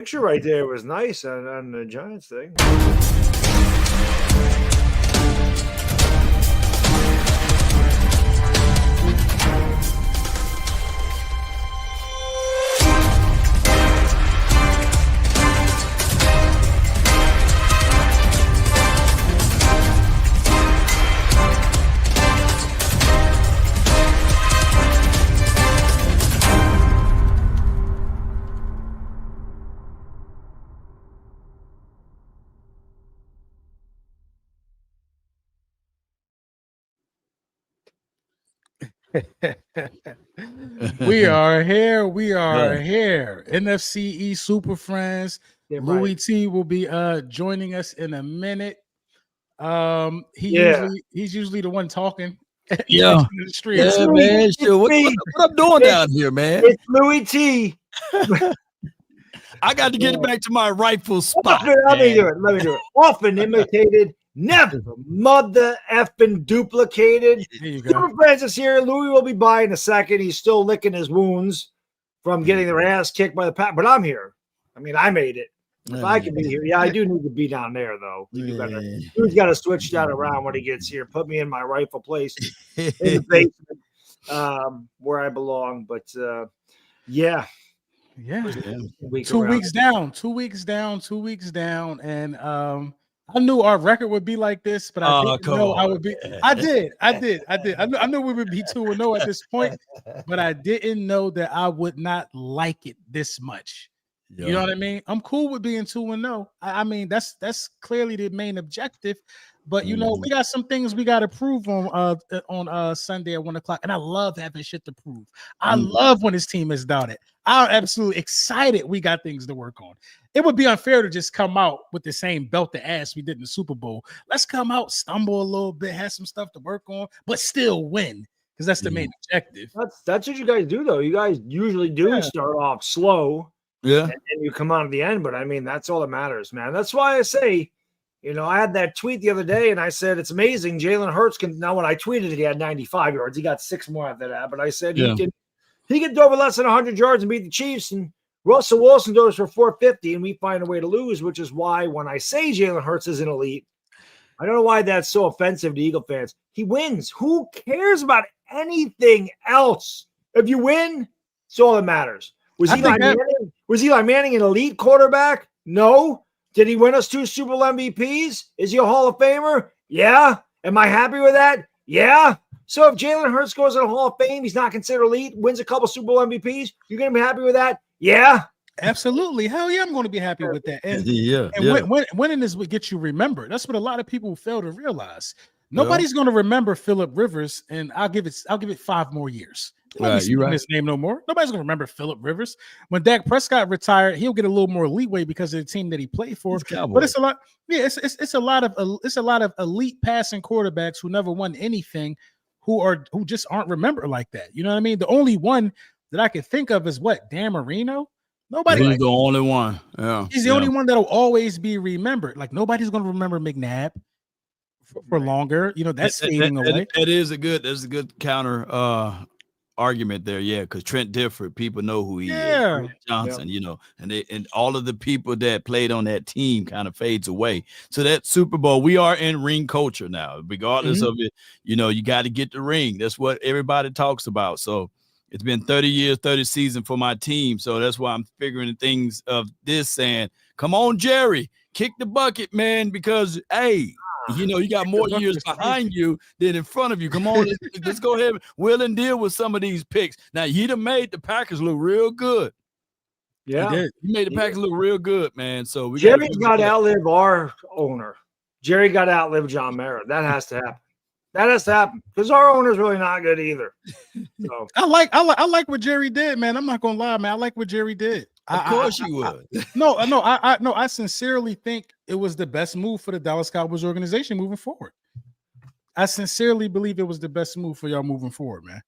picture right there was nice on the Giants thing. We are here. We are here. NFC East Super Friends. Louis T will be joining us in a minute. He's usually the one talking. Yeah, in the streets. Yeah, man. Sure. What I'm doing down here, man? It's Louis T. I got to get it back to my rightful spot. Let me do it. Often imitated, never mother effing duplicated. Super Friends is here. Louis will be by in a second. He's still licking his wounds from getting their ass kicked by the Pack, but I'm here. I mean, I made it. If I can be here, I do need to be down there though. Who's got to switch that around when he gets here? Put me in my rightful place in the basement, where I belong. But yeah. 2 weeks down, 2 weeks down, 2 weeks down, and I knew our record would be like this, but I didn't know I would be. I did. I knew we would be 2-0 at this point, but I didn't know that I would not like it this much. Yeah. You know what I mean? I'm cool with being 2-0. I mean, that's clearly the main objective. But you know, we got some things we got to prove on Sunday at 1 o'clock, and I love having shit to prove. I love when his team is doubted. I'm absolutely excited. We got things to work on. It would be unfair to just come out with the same belt to ass we did in the Super Bowl. Let's come out, stumble a little bit, have some stuff to work on, but still win, because that's the main objective. That's what you guys do, though. You guys usually do start off slow, and you come out at the end. But I mean, that's all that matters, man. That's why I say. You know, I had that tweet the other day, and I said, it's amazing. Jalen Hurts can – now, when I tweeted it, he had 95 yards. He got 6 more after that. But I said he can throw over less than 100 yards and beat the Chiefs. And Russell Wilson throws for 450, and we find a way to lose, which is why when I say Jalen Hurts is an elite, I don't know why that's so offensive to Eagle fans. He wins. Who cares about anything else? If you win, it's all that matters. Was Eli Manning an elite quarterback? No. Did he win us 2 Super Bowl MVPs? Is he a Hall of Famer? Yeah. Am I happy with that? Yeah. So if Jalen Hurts goes in the Hall of Fame, he's not considered elite, wins a couple Super Bowl MVPs, you're going to be happy with that? Yeah. Absolutely. Hell yeah, I'm going to be happy with that. And, winning is what gets you remembered. That's what a lot of people fail to realize. Nobody's going to remember Phillip Rivers, and I'll give it 5 more years. You're right. His name no more. Nobody's gonna remember Phillip Rivers. When Dak Prescott retired, he'll get a little more leeway because of the team that he played for. But it's a lot. Yeah, it's a lot of elite passing quarterbacks who never won anything, who just aren't remembered like that. You know what I mean? The only one that I can think of is Dan Marino. Nobody. He's the only one. Yeah, he's the only one that'll always be remembered. Like nobody's gonna remember McNabb for longer. You know, that's fading away. That's a good counter argument there, because Trent Dilfer, people know who he is. Johnson, you know, and all of the people that played on that team kind of fades away. So that Super Bowl, we are in ring culture now, regardless of it. You know, you got to get the ring. That's what everybody talks about. So it's been 30 years, 30 seasons for my team. So that's why I'm figuring things of this, saying, "Come on, Jerry, kick the bucket, man," because hey. You know, you got more years behind you than in front of you. Come on, let's go ahead and will and deal with some of these picks. Now, he'd have made the Packers look real good. Yeah. He made the Packers look real good, man. So Jerry's got to outlive our owner. Jerry got to outlive John Mara. That has to happen. That has to happen because our owner's really not good either. So I like what Jerry did, man. I'm not gonna lie, man. I like what Jerry did. Of course you would. I sincerely think it was the best move for the Dallas Cowboys organization moving forward. I sincerely believe it was the best move for y'all moving forward, man.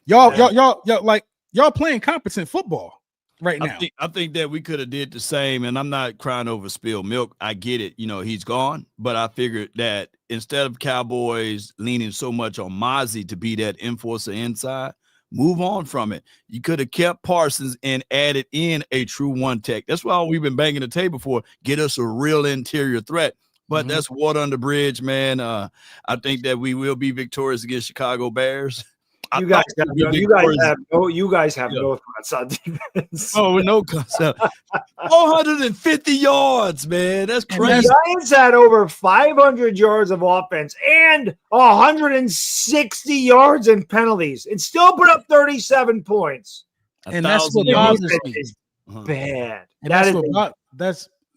Y'all playing competent football right now. I think that we could have did the same, and I'm not crying over spilled milk. I get it. You know, he's gone, but I figured that instead of Cowboys leaning so much on Mozzie to be that enforcer inside, Move on from it. You could have kept Parsons and added in a true one tech. That's why we've been banging the table for. Get us a real interior threat. But that's water under the bridge, man. I think that we will be victorious against Chicago Bears. You guys have no thoughts on defense. Oh, no concept. 450 yards, man. That's crazy. The Giants had over 500 yards of offense and 160 yards in penalties and still put up 37 points. And that's what bothers me. Bad. And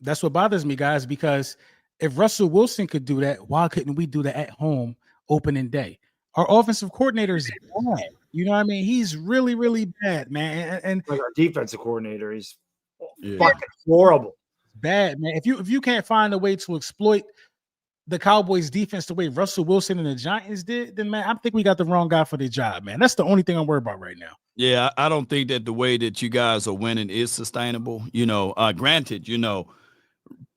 that's what bothers me, guys, because if Russell Wilson could do that, why couldn't we do that at home opening day? Our offensive coordinator is bad. You know what I mean? He's really, really bad, man. And like our defensive coordinator, he's fucking horrible. Bad, man. If you can't find a way to exploit the Cowboys defense the way Russell Wilson and the Giants did, then, man, I think we got the wrong guy for the job, man. That's the only thing I'm worried about right now. Yeah, I don't think that the way that you guys are winning is sustainable. Granted,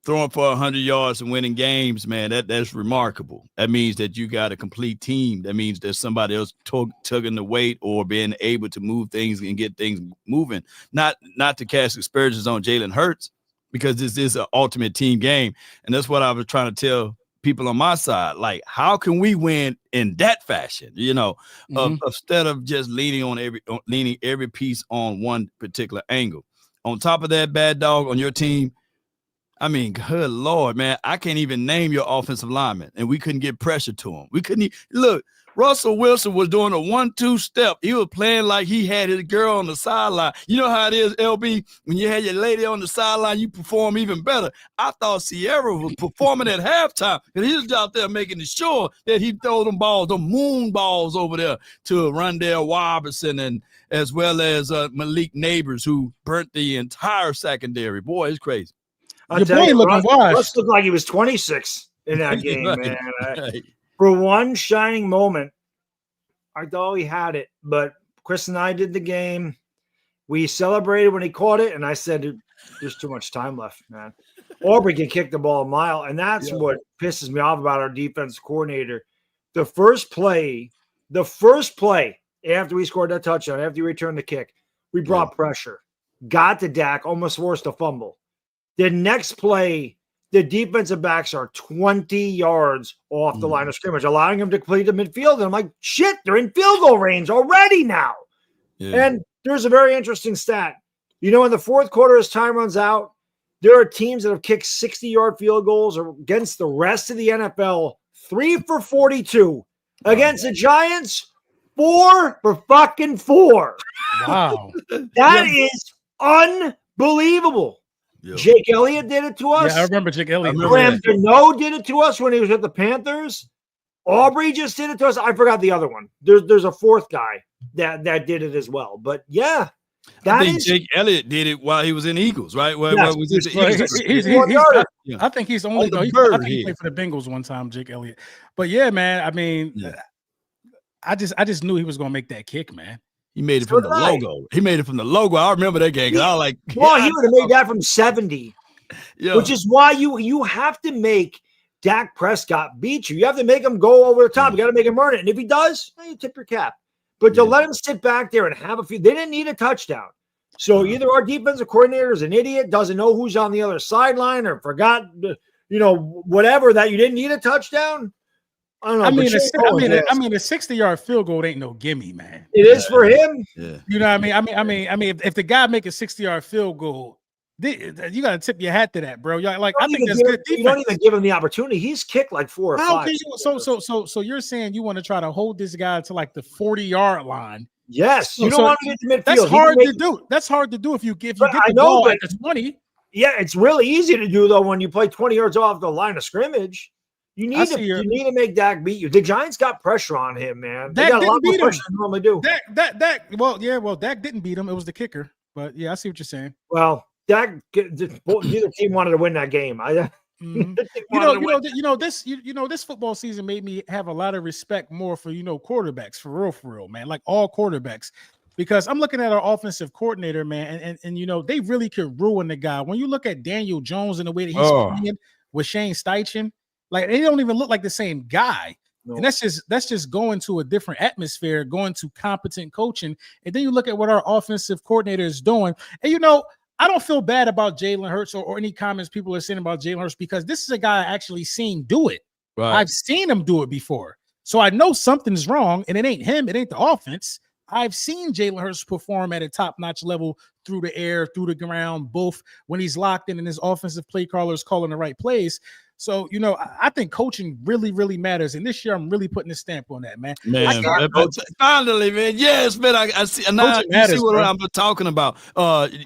throwing for 100 yards and winning games, man, that's remarkable. That means that you got a complete team. That means there's somebody else tugging the weight or being able to move things and get things moving. Not to cast aspersions on Jalen Hurts, because this is an ultimate team game. And that's what I was trying to tell people on my side. Like, how can we win in that fashion? Instead of just leaning every piece on one particular angle. On top of that, Bad Dog, on your team, I mean, good Lord, man, I can't even name your offensive lineman, and we couldn't get pressure to him. We couldn't look. Russell Wilson was doing a 1-2 step. He was playing like he had his girl on the sideline. You know how it is, LB, when you had your lady on the sideline, you perform even better. I thought Sierra was performing at halftime, and he was out there making sure that he throw them balls, the moon balls over there to Rondell Robinson and as well as Malik Neighbors, who burnt the entire secondary. Boy, it's crazy. I'll tell you, Russ looked like he was 26 in that game, man. For one shining moment, I thought he had it, but Chris and I did the game. We celebrated when he caught it, and I said, there's too much time left, man. Aubrey can kick the ball a mile, and that's what pisses me off about our defense coordinator. The first play after we scored that touchdown, after we returned the kick, we brought pressure, got to Dak, almost forced a fumble. The next play, the defensive backs are 20 yards off the line of scrimmage, allowing them to complete the midfield. And I'm like, shit, they're in field goal range already now. Yeah. And there's a very interesting stat. In the fourth quarter, as time runs out, there are teams that have kicked 60-yard field goals against the rest of the NFL, 3 for 42. Against the Giants, 4 for fucking 4. Wow. That is unbelievable. Yep. Jake Elliott did it to us. Yeah, I remember Jake Elliott. Graham Gano did it to us when he was at the Panthers. Aubrey just did it to us. I forgot the other one. There's a fourth guy that did it as well. But yeah, I think Jake Elliott did it while he was in the Eagles, right? I think he's only. I think he played for the Bengals one time, Jake Elliott. But yeah, man. I mean, I just knew he was going to make that kick, man. He made it from the logo. He made it from the logo. I remember that game. I was like, he would have made that from 70. Which is why you have to make Dak Prescott beat you. You have to make him go over the top. You got to make him earn it. And if he does, you tip your cap. But to let him sit back there and have a few, they didn't need a touchdown. So either our defensive coordinator is an idiot, doesn't know who's on the other sideline, or forgot, whatever, that you didn't need a touchdown. I don't know. I mean, a 60-yard field goal ain't no gimme, man. It is for him. Yeah. You know what I mean? If the guy make a 60-yard field goal, you got to tip your hat to that, bro. I think that's good defense. You don't even give him the opportunity. He's kicked like 4 or 5. So you're saying you want to try to hold this guy to like the 40-yard line? Yes. You don't want to get to midfield. That's hard to do. That's hard to do if you get the ball at the 20. Yeah, it's really easy to do though when you play 20 yards off the line of scrimmage. You need to make Dak beat you. The Giants got pressure on him, man. They got a lot more pressure than normally do. Dak didn't beat him. It was the kicker. But yeah, I see what you're saying. Well, neither team wanted to win that game. This football season made me have a lot of respect more for quarterbacks, for real, man. Like all quarterbacks. Because I'm looking at our offensive coordinator, man, and they really could ruin the guy. When you look at Daniel Jones and the way that he's playing with Shane Steichen, like they don't even look like the same guy. And that's just going to a different atmosphere, going to competent coaching. And then you look at what our offensive coordinator is doing. And, I don't feel bad about Jalen Hurts or any comments people are saying about Jalen Hurts, because this is a guy I actually seen do it. Right. I've seen him do it before. So I know something's wrong, and it ain't him. It ain't the offense. I've seen Jalen Hurts perform at a top-notch level through the air, through the ground, both when he's locked in and his offensive play caller is calling the right plays. So, I think coaching really, really matters. And this year, I'm really putting a stamp on that, man. Finally, man. Yes, man. I see. Now you see what I'm talking about.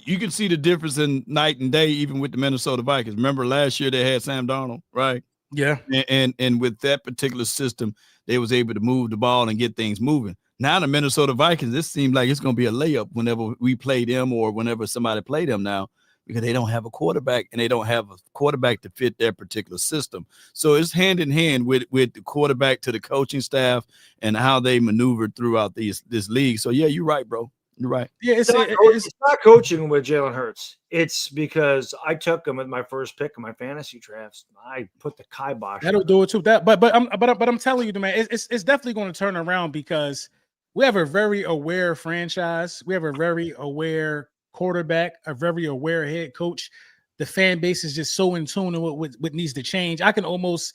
You can see the difference in night and day, even with the Minnesota Vikings. Remember last year they had Sam Darnold, right? Yeah. And with that particular system, they was able to move the ball and get things moving. Now the Minnesota Vikings, this seems like it's going to be a layup whenever we play them or whenever somebody play them now, because they don't have a quarterback and they don't have a quarterback to fit their particular system. So it's hand in hand with the quarterback to the coaching staff and how they maneuver throughout this league. So, yeah, you're right, bro. You're right. Yeah, it's not coaching with Jalen Hurts. It's because I took him with my first pick in my fantasy drafts. I put the kibosh. That'll do it too. But I'm telling you, man, it's definitely going to turn around, because we have a very aware franchise. We have a very aware quarterback, a very aware head coach. The fan base is just so in tune with what needs to change. I can almost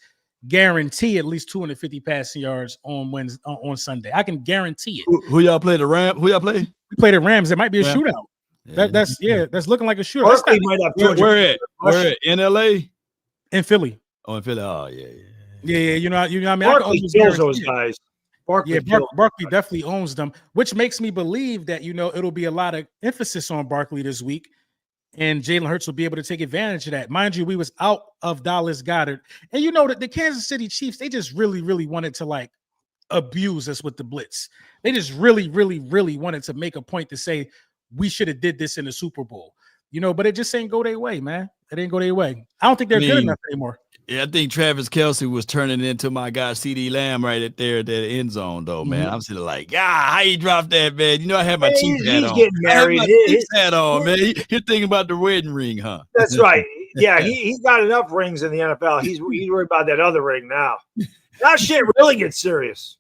guarantee at least 250 passing yards on Sunday. I can guarantee it. Who y'all play? The Rams? Who y'all play? We play the Rams. It might be a shootout. That's looking like a shootout. Barkley might have where at? In LA? In Philly. Oh, in Philly. Oh, yeah. Yeah. You know what I mean? Barkley kills those guys. Barkley definitely owns them, which makes me believe that, it'll be a lot of emphasis on Barkley this week, and Jalen Hurts will be able to take advantage of that. Mind you, we was out of Dallas Goedert. And that the Kansas City Chiefs, they just really, really wanted to abuse us with the blitz. They just really, really, really wanted to make a point to say we should have did this in the Super Bowl. But it just ain't go their way, man. It ain't go their way. I don't think they're good enough anymore. Yeah, I think Travis Kelce was turning into my guy CD Lamb right at there at that end zone, though, man. I'm sitting like, how you dropped that, man? I had my Chiefs hat on. He's getting married. His hat on, man. You're thinking about the wedding ring, huh? That's right. Yeah, he's got enough rings in the NFL. He's worried about that other ring now. That shit really gets serious.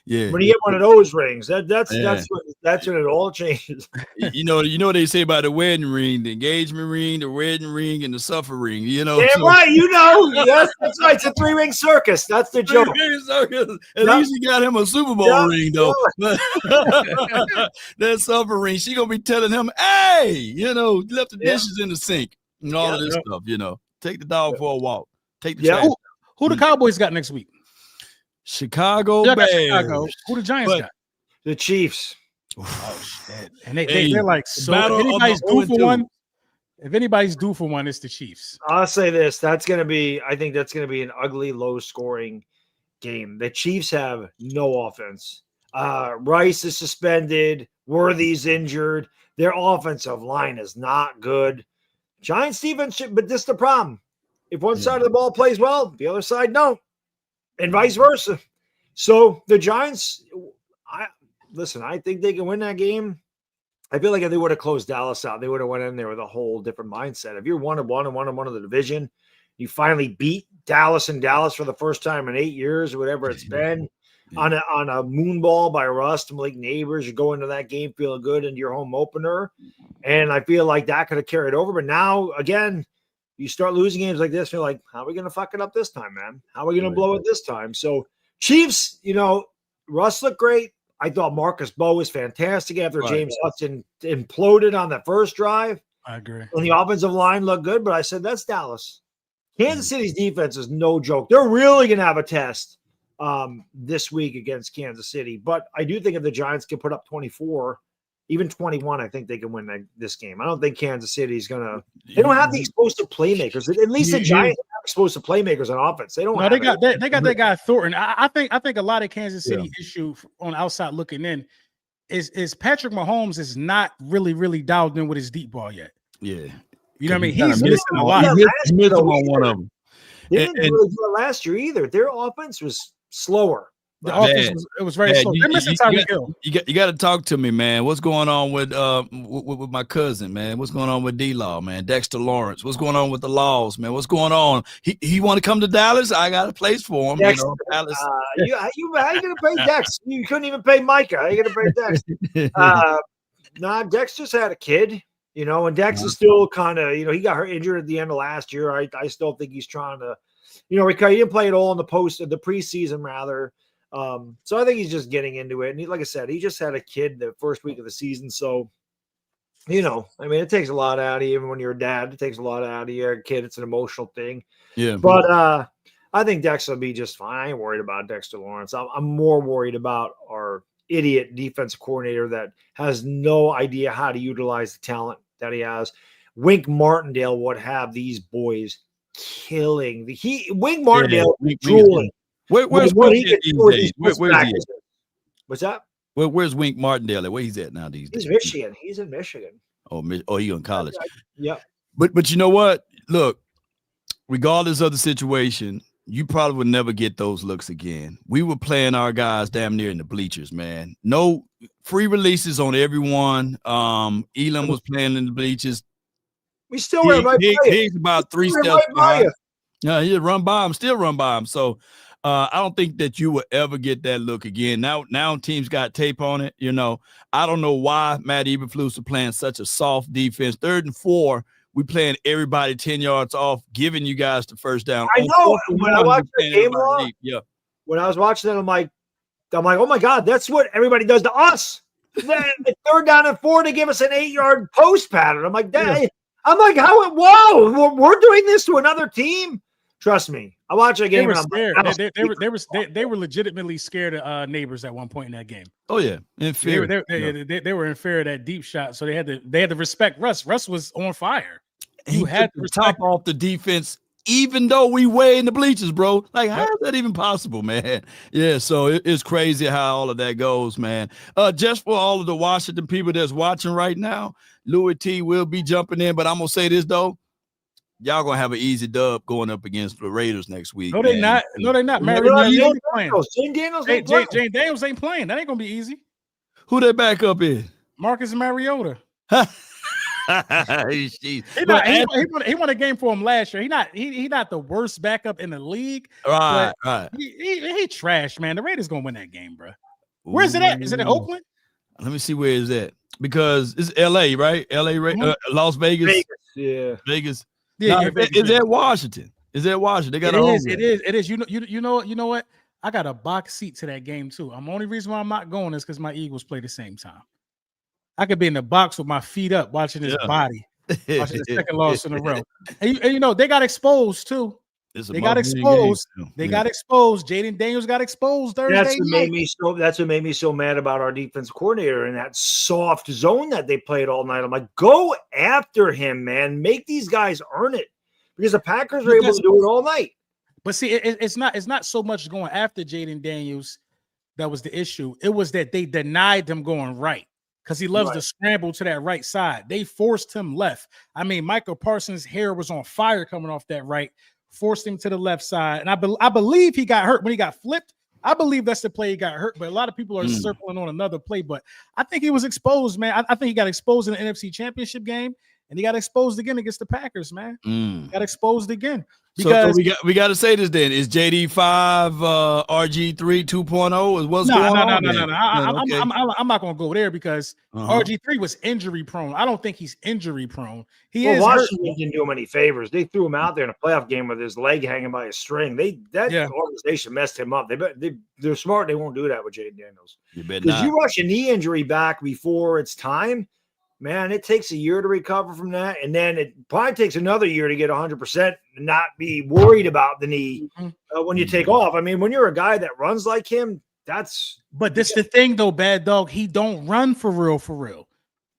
Yeah, when you get one of those rings, that's when it all changes. You know what they say about the wedding ring, the engagement ring, the wedding ring, and the suffer ring. Damn right, yes, that's right. It's a 3-ring circus. That's the joke. At least he got him a Super Bowl ring, though. That suffer ring, she gonna be telling him, "Hey, left the dishes in the sink and all of this stuff. Take the dog for a walk. Take the trash. Who the Cowboys got next week? Chicago Bears. Who the Giants got? The Chiefs. Oh shit! And they're like, so if anybody's due for one, it's the Chiefs. I'll say this: I think that's gonna be an ugly, low-scoring game. The Chiefs have no offense. Rice is suspended. Worthy's injured. Their offensive line is not good. Giants defense, but this is the problem. If one side of the ball plays well, the other side don't. And vice versa. So the Giants, I think they can win that game. I feel like if they would have closed Dallas out, they would have went in there with a whole different mindset. If you're 1-1 and 1-1 of the division, you finally beat Dallas for the first time in 8 years or whatever it's been on a moon ball by Russ to Malik Neighbors. You go into that game feeling good into your home opener. And I feel like that could have carried over. But now, again, you start losing games like this, and you're like, how are we going to fuck it up this time, man? How are we going to blow it this time? So Chiefs, Russ looked great. I thought Marcus Bowe was fantastic after James Hudson imploded on the first drive. I agree. And the offensive line looked good, but I said, that's Dallas. Kansas City's defense is no joke. They're really going to have a test this week against Kansas City. But I do think if the Giants can put up 24, even 21, I think they can win this game. I don't think Kansas City is going to – they don't have the explosive playmakers. At least the Giants have explosive playmakers on offense. They don't they got that guy Thornton. I think a lot of Kansas City issue on outside looking in is Patrick Mahomes is not really, really dialed in with his deep ball yet. Yeah. You know what I mean? He's missing a lot. He missed on one of them. They didn't really do it last year either. Their offense was slower. The offense was very slow. They're missing Tyreek Hill. You got to talk to me, man. What's going on with my cousin, man? What's going on with D-Law, man? Dexter Lawrence. What's going on with the Laws, man? What's going on? He want to come to Dallas? I got a place for him. Dexter, Dallas. how you gonna pay Dex? You couldn't even pay Micah. How you gonna pay Dex? Dexter's had a kid, and Dex is still kind of, he got hurt injured at the end of last year. I still think he's trying to, because he didn't play at all in the preseason rather. So I think he's just getting into it. And like I said, he just had a kid the first week of the season. So, it takes a lot out of you. Even when you're a dad, it takes a lot out of your kid. It's an emotional thing. Yeah. But I think Dexter will be just fine. I ain't worried about Dexter Lawrence. I'm more worried about our idiot defensive coordinator that has no idea how to utilize the talent that he has. Wink Martindale would have these boys killing. Wink Martindale drooling. Where's Wink these days? Where's he at? What's that? Where's Wink Martindale at? Where he's at now these days? He's Michigan. He's in Michigan. Oh, he in college. Yep. But you know what? Look, regardless of the situation, you probably would never get those looks again. We were playing our guys damn near in the bleachers, man. No free releases on everyone. Elam was playing in the bleachers. We still ran right by him. He's about 3 steps behind. Yeah, he'll run by him, still run by him. So I don't think that you will ever get that look again. Now teams got tape on it. I don't know why Matt Eberflus are playing such a soft defense. 3rd and 4, we playing everybody 10 yards off, giving you guys the first down. I know. When I watched the game when I was watching it, I'm like, oh my God, that's what everybody does to us. Then the 3rd down and 4 to give us an 8-yard post pattern. I'm like, whoa, we're doing this to another team. Trust me. I watched a game. They were scared. They were legitimately scared of neighbors at one point in that game. Oh yeah, in fear. They were in fear of that deep shot, so they had to respect Russ. Russ was on fire. You had to top off the defense, even though we way in the bleachers, bro. Like, how is that even possible, man? Yeah, so it's crazy how all of that goes, man. Just for all of the Washington people that's watching right now, Louis T will be jumping in, but I'm gonna say this though. Y'all gonna have an easy dub going up against the Raiders next week. No, they're not. No, they're not. Jane Daniels ain't playing. That ain't gonna be easy. Who they back up in? Marcus Mariota. He won a game for him last year. He not the worst backup in the league. Right. He trash, man. The Raiders gonna win that game, bro. Where's it at? Is it in Oakland? Let me see where is that, because it's LA, right? Las Vegas. Yeah, Vegas. Yeah, is that Washington? Is that Washington? They got it is. You know what? I got a box seat to that game too. The only reason why I'm not going is because my Eagles play the same time. I could be in the box with my feet up watching his body, watching the second loss in a row. And they got exposed too. They got exposed. Jaden Daniels got exposed Thursday. That's what made me so mad about our defensive coordinator and that soft zone that they played all night. I'm like, go after him, man. Make these guys earn it, because the Packers were able to do it all night. But see, it's not so much going after Jaden Daniels that was the issue. It was that they denied him going right, because he loves to scramble to that right side. They forced him left. I mean, Michael Parsons' hair was on fire coming off that right. Forced him to the left side, and I believe he got hurt when he got flipped. I believe that's the play he got hurt, but a lot of people are circling on another play. But I think he was exposed, man. I think he got exposed in the NFC Championship game, and he got exposed again against the Packers, man. Got exposed again. Because so we got to say this then. Is JD 5 RG3 2.0 is what's going on? No. I'm not going to go there because RG3 was injury prone. I don't think he's injury prone. Washington didn't do him any favors. They threw him out there in a playoff game with his leg hanging by a string. Organization messed him up. They're smart. They won't do that with Jaden Daniels. Because you rush a knee injury back before it's time, man, it takes a year to recover from that. And then it probably takes another year to get 100% and not be worried about the knee when you take off. I mean, when you're a guy that runs like him, But this the thing, though, Bad Dog. He don't run for real.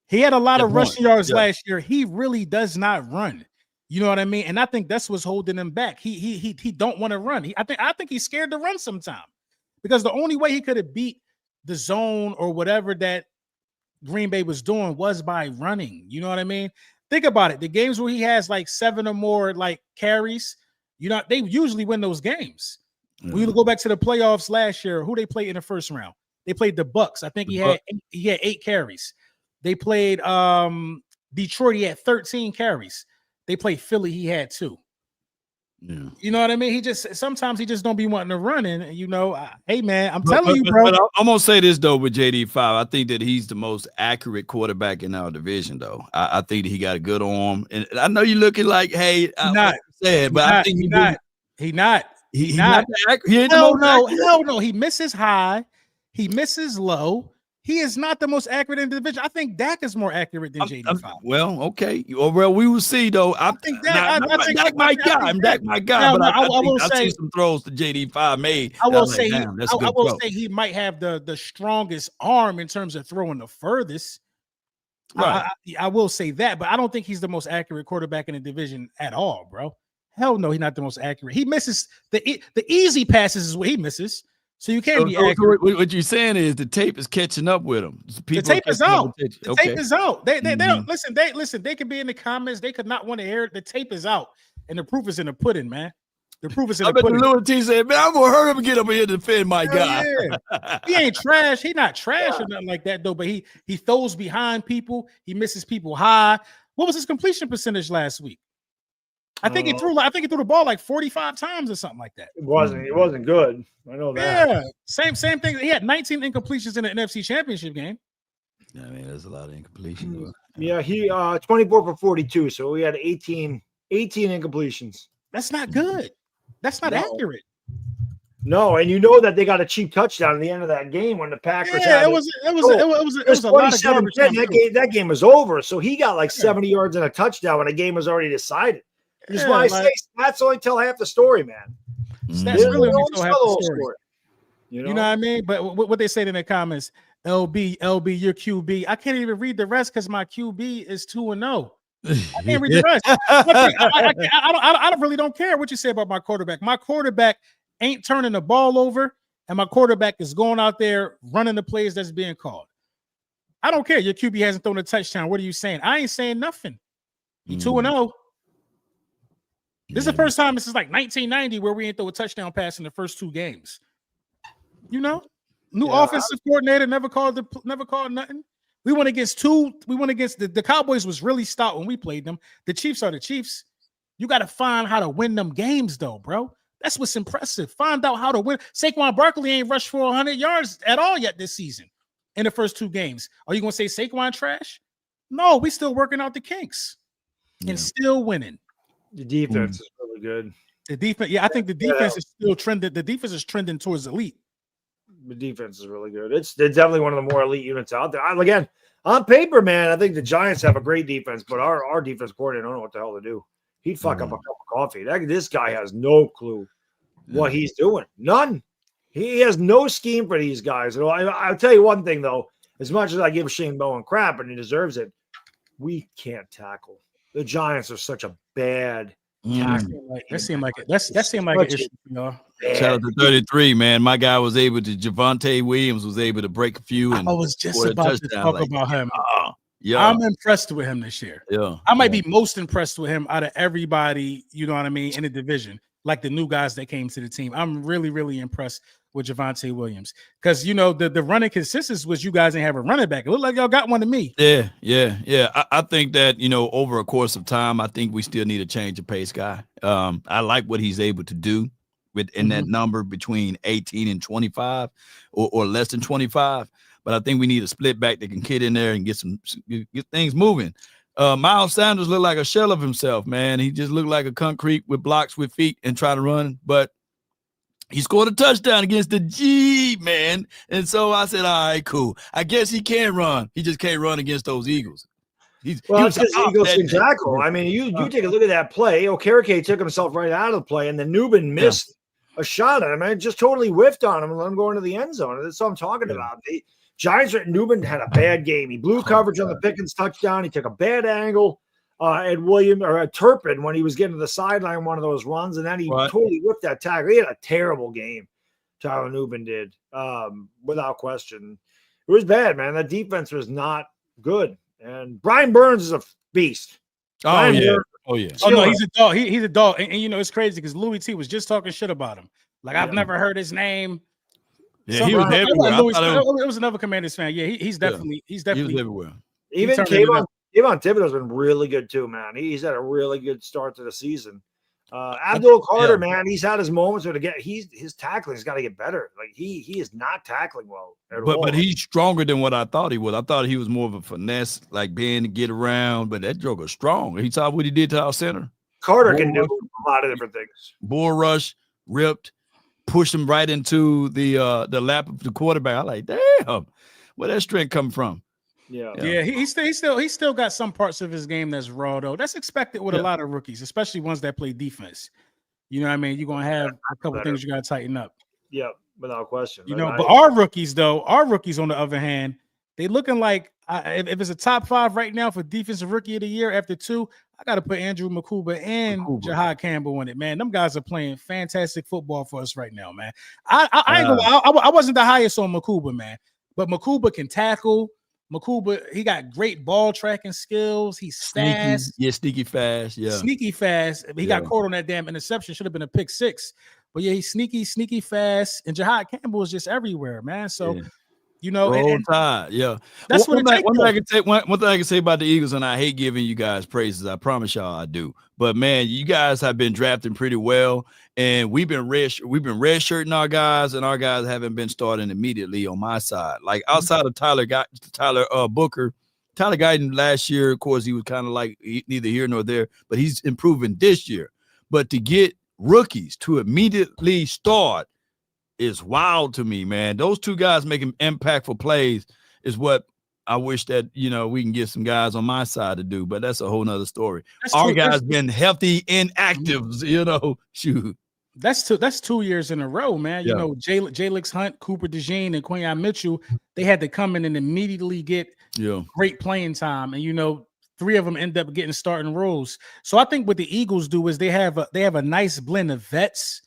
He had a lot of rushing yards last year. He really does not run. You know what I mean? And I think that's what's holding him back. He don't want to run. I think he's scared to run sometime, because the only way he could have beat the zone or whatever that Green Bay was doing was by running. You know what I mean? Think about it. The games where he has like 7 or more like carries, they usually win those games. When you go back to the playoffs last year, who they played in the first round? They played the Bucks. I think he had 8 carries. They played Detroit. He had 13 carries. They played Philly. He had 2. Yeah. You know what I mean? Sometimes he just don't be wanting to run in. Hey man, I'm telling you, bro. But I'm gonna say this though with JD5. I think that he's the most accurate quarterback in our division, though. I think that he got a good arm, and I know you're looking like, hey, I think he's not. He's not. Hell no. He misses high. He misses low. He is not the most accurate in the division. I think Dak is more accurate than JD5. Well, okay. Well, we will see, though. I think Dak my guy. Dak my guy. But I will say some throws to JD5 made. I will say he might have the strongest arm in terms of throwing the furthest. Right. I will say that, but I don't think he's the most accurate quarterback in the division at all, bro. Hell no, he's not the most accurate. He misses the easy passes is what he misses. So you can't be accurate. What you're saying is the tape is catching up with him. The tape is out. The tape is out. They don't listen. They could be in the comments. They could not want to hear it. The tape is out, and the proof is in the pudding, man. The proof is in the pudding. LOUIE T said, "Man, I'm gonna hurt him and get up here to defend my guy." Yeah. He ain't trash. He not trash or nothing like that though. But he throws behind people. He misses people high. What was his completion percentage last week? I think he threw the ball like 45 times or something like that. It wasn't good. I know that. Yeah, same thing. He had 19 incompletions in the NFC Championship game. Yeah, I mean, there's a lot of incompletions. Yeah, he 24 for 42, so we had 18 incompletions. That's not good. That's not accurate. No, and you know that they got a cheap touchdown at the end of that game when the Packers had it was a lot of garbage. That game was over, so he got like 70 yards and a touchdown when the game was already decided. Which is why I say stats only tell half the story, man. Stats really only tell half the story. You know what I mean? But what they said in the comments, LB, your QB. I can't even read the rest because my QB is 2-0. I can't read the rest. I really don't care what you say about my quarterback. My quarterback ain't turning the ball over, and my quarterback is going out there running the plays that's being called. I don't care. Your QB hasn't thrown a touchdown. What are you saying? I ain't saying nothing. You 2-0. This is the first time since like 1990 where we ain't throw a touchdown pass in the first 2 games. New offensive coordinator never called nothing. We went against the Cowboys was really stout when we played them. The Chiefs are the Chiefs. You got to find how to win them games though, bro. That's what's impressive. Find out how to win. Saquon Barkley ain't rushed for 100 yards at all yet this season in the first 2 games. Are you going to say Saquon trash? No, we still working out the kinks and still winning. The defense is really good. The defense, I think the defense is still trending. The defense is trending towards elite. The defense is really good. They're definitely one of the more elite units out there. Again, on paper, man, I think the Giants have a great defense, but our defense coordinator don't know what the hell to do. He'd fuck up a cup of coffee. This guy has no clue what he's doing. None. He has no scheme for these guys. I'll tell you one thing, though. As much as I give Shane Bowen crap, and he deserves it, we can't tackle. The Giants are such a bad tackle. That seemed like an issue, y'all. Shout out to 33, man. My guy was able to Javonte Williams was able to break a few. And I was just about to talk about him. Yeah, I'm impressed with him this year. Yeah, I might be most impressed with him out of everybody. You know what I mean in the division, like the new guys that came to the team. I'm really, really impressed with Javonte Williams because the running consistency was you guys didn't have a running back. It looked like y'all got one to me. Yeah. I think that over a course of time, I think we still need a change of pace guy. I like what he's able to do within that number between 18 and 25 or less than 25. But I think we need a split back that can get in there and get things moving. Miles Sanders looked like a shell of himself, man. He just looked like a concrete with blocks with feet and try to run, but he scored a touchdown against the G, man. And so I said, all right, cool. I guess he can run. He just can't run against those Eagles. It's because Eagles can tackle. I mean, you take a look at that play. Okereke took himself right out of the play, and then Nubin missed a shot at him. And it just totally whiffed on him and let him go into the end zone. That's what I'm talking about. The Giants, Nubin had a bad game. He blew coverage on the Pickens touchdown. He took a bad angle at Turpin when he was getting to the sideline one of those runs, and then he totally whipped that tackle. He had a terrible game. Tyler Nubin did, without question. It was bad, man. That defense was not good. And Brian Burns is a beast. Oh, yeah. Oh, no, he's a dog. He's a dog. And it's crazy because LOUIE T was just talking shit about him. Like I've never heard his name. Yeah, he was everywhere. It was another Commanders fan. Yeah, he's definitely he was everywhere. Even Kayvon Thibodeau's been really good too, man. He's had a really good start to the season. Abdul Carter, man, he's had his moments where his tackling's got to get better. Like he is not tackling well at all. But he's stronger than what I thought he was. I thought he was more of a finesse, like being to get around. But that joker's strong. He saw what he did to our center. Carter can do a lot of different things. Bull rush, ripped, pushed him right into the lap of the quarterback. I like, damn, where that strength come from? Yeah. He still got some parts of his game that's raw though. That's expected with a lot of rookies, especially ones that play defense. You know what I mean? You're gonna have a couple things you gotta tighten up. Yeah, without question. You know, but our rookies on the other hand, they looking like if it's a top 5 right now for defensive rookie of the year after 2, I got to put Andrew Makuba and Jahad Campbell in it, man. Them guys are playing fantastic football for us right now, man. I ain't gonna lie, I wasn't the highest on Makuba, man, but Makuba can tackle. Makuba, he got great ball tracking skills. He's fast. Sneaky fast. Yeah. Sneaky fast. He got caught on that damn interception. Should have been a pick 6. But yeah, he's sneaky fast. And Jahad Campbell is just everywhere, man. So, you know, that's one thing I can say about the Eagles, and I hate giving you guys praises. I promise y'all I do. But man, you guys have been drafting pretty well, and we've been redshirting our guys, and our guys haven't been starting immediately on my side. Like outside of Tyler Booker, Tyler Guyton last year, of course, he was kind of like neither here nor there, but he's improving this year. But to get rookies to immediately start is wild to me, man. Those 2 guys making impactful plays is what I wish that, you know, we can get some guys on my side to do, but that's a whole nother story. Our guys been healthy and active, you know, shoot. That's 2 years in a row, man. You know, Jalix Hunt, Cooper DeJean, and Quinyon Mitchell, they had to come in and immediately get great playing time. And, you know, 3 of them end up getting starting roles. So I think what the Eagles do is they have a nice blend of vets.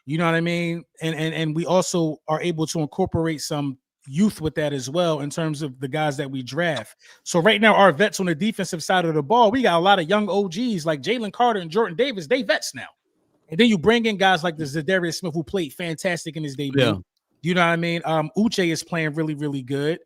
You know what I mean? And we also are able to incorporate some youth with that as well in terms of the guys that we draft. So right now, our vets on the defensive side of the ball, we got a lot of young OGs like Jalen Carter and Jordan Davis. They vets now. And then you bring in guys like the Zadarius Smith, who played fantastic in his debut. Yeah. You know what I mean? Uche is playing really, really good.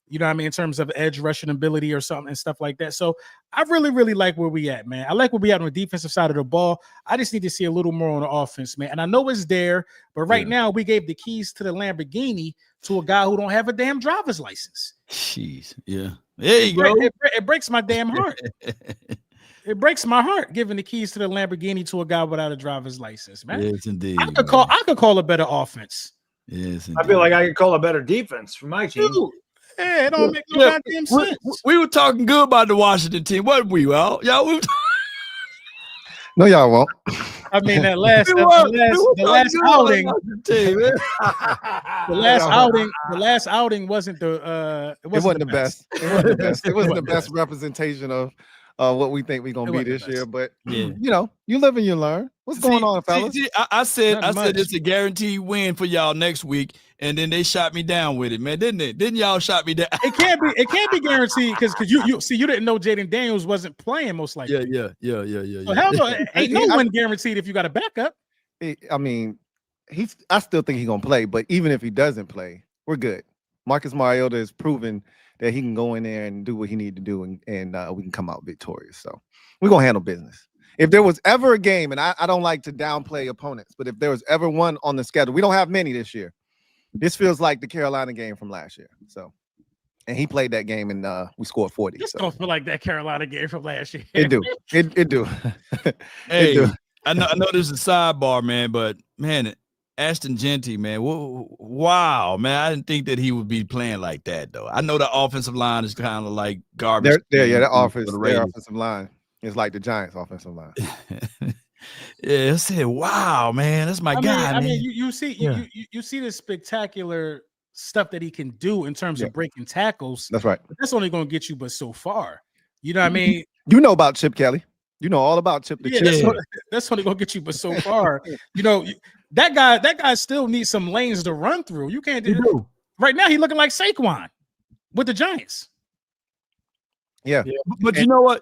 You know what I mean? In terms of edge rushing ability or something and stuff like that. So I really, really like where we at, man. I like where we at on the defensive side of the ball. I just need to see a little more on the offense, man. And I know it's there, but right now we gave the keys to the Lamborghini to a guy who don't have a damn driver's license. Jeez. Yeah. There you go. It breaks my damn heart. It breaks my heart giving the keys to the Lamborghini to a guy without a driver's license, man. Yes, indeed. I could call a better offense. Yes, indeed. I feel like I could call a better defense for my team. Dude. Yeah, it don't make no goddamn sense. We were talking good about the Washington team, wasn't we? Well, y'all. No, y'all won't. I mean, the last outing wasn't the it wasn't the best. It wasn't the best. It wasn't the best representation of what we think we're gonna be this year. But you know, you live and you learn. What's going on, fellas? I said it's a guaranteed win for y'all next week, and then they shot me down with it, man, didn't it? Didn't y'all shot me down? It can't be guaranteed because you didn't know Jaden Daniels wasn't playing most likely. Yeah. So hell no, ain't no one guaranteed if you got a backup. I mean, I still think he's gonna play, but even if he doesn't play, we're good. Marcus Mariota has proven that he can go in there and do what he need to do, and we can come out victorious. So we're gonna handle business. If there was ever a game, and I don't like to downplay opponents, but if there was ever one on the schedule, we don't have many this year. This feels like the Carolina game from last year. So, and he played that game, and we scored 40. This don't feel like that Carolina game from last year. It do. It do. Hey, it do. I know this is a sidebar, man, but man, Ashton Genty, man, wow, man, I didn't think that he would be playing like that, though. I know the offensive line is kind of like garbage. The offensive line is like the Giants' offensive line. Yeah, I said, wow, man, that's my guy. I mean, you see the spectacular stuff that he can do in terms of breaking tackles. That's right. But that's only going to get you but so far. You know what I mean? You know about Chip Kelly. You know all about Chip. That's only going to get you but so far. You know, that guy still needs some lanes to run through. You can't do it. Right now, he's looking like Saquon with the Giants. Yeah. But you know what?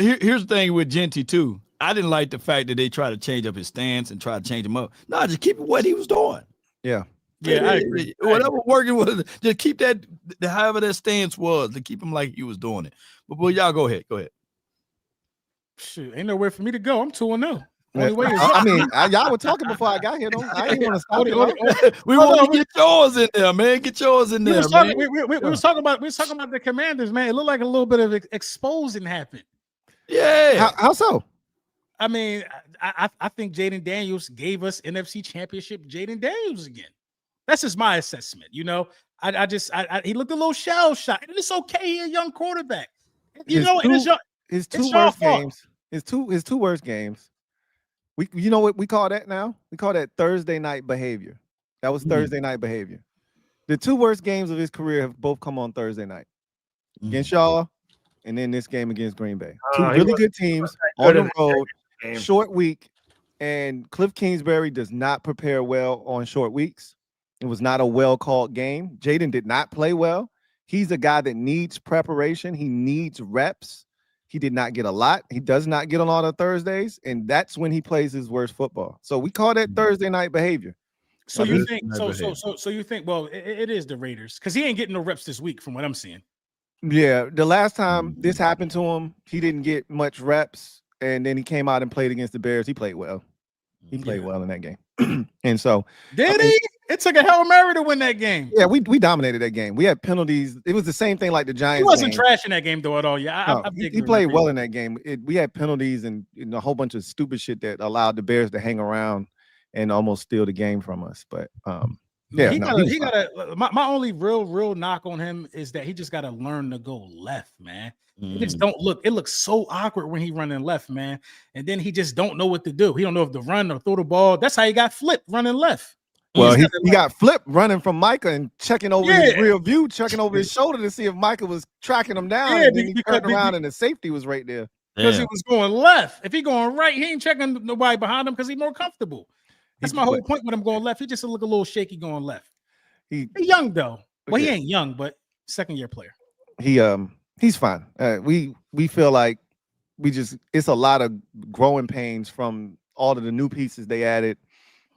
Here's the thing with Genty too. I didn't like the fact that they try to change up his stance and try to change him up. No, just keep what he was doing. Yeah. Yeah, I agree. Whatever working was, just keep that however that stance was, to keep him like he was doing it. But boy, y'all go ahead. Shoot, ain't nowhere for me to go. I'm 2-0. Only way is I mean, y'all were talking before I got here. I didn't want to stop you. We want to get yours in there, man. Get yours in there. We was talking about the Commanders, man. It looked like a little bit of exposing happened. Yeah. How so? I mean, I think Jaden Daniels gave us NFC Championship Jaden Daniels again. That's just my assessment. You know, he looked a little shell shocked. And it's okay. He's a young quarterback. His two worst games. His two worst games. You know what we call that now? We call that Thursday night behavior. That was Thursday night behavior. The two worst games of his career have both come on Thursday night. Against y'all, and then this game against Green Bay. Two really good teams on the road, short week, and Cliff Kingsbury does not prepare well on short weeks. It was not a well-called game. Jaden did not play well. He's a guy that needs preparation. He needs reps. He did not get a lot. He does not get a lot of Thursdays, and that's when he plays his worst football. So we call that Thursday night behavior. So you think so you think, well, it is the Raiders, because he ain't getting no reps this week from what I'm seeing. Yeah, the last time this happened to him, he didn't get much reps, and then he came out and played against the Bears. He played well. He played well in that game. And so he? It took a Hail Mary to win that game. Yeah, we dominated that game. We had penalties. It was the same thing like the Giants. He wasn't trashing that game though at all. Yeah, he played well in that game. We had penalties and a whole bunch of stupid shit that allowed the Bears to hang around and almost steal the game from us. But my only real knock on him is that he just got to learn to go left, man. It just don't look. It looks so awkward when he running left, man. And then he just don't know what to do. He don't know if to run or throw the ball. That's how he got flipped running left. Well, he got flipped running from Micah and checking over his rear view, checking over his shoulder to see if Micah was tracking him down. Yeah, and then he turned around and the safety was right there. Because he was going left. If he going right, he ain't checking nobody behind him because he's more comfortable. That's my whole point with him going left. He just look a little shaky going left. He's young though. Well, he ain't young, but second-year player. He's fine. We feel like it's a lot of growing pains from all of the new pieces they added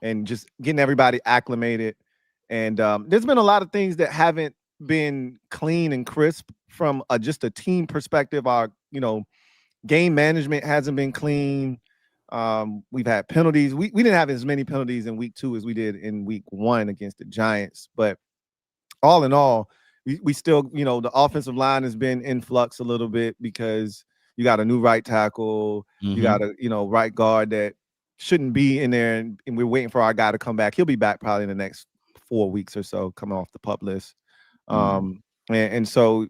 and just getting everybody acclimated. And there's been a lot of things that haven't been clean and crisp from just a team perspective. Our game management hasn't been clean. We've had penalties. We didn't have as many penalties in week 2 as we did in week 1 against the Giants. But all in all, we still, the offensive line has been in flux a little bit because you got a new right tackle. You got a, right guard that shouldn't be in there. And we're waiting for our guy to come back. He'll be back probably in the next 4 weeks or so, coming off the PUP list. And so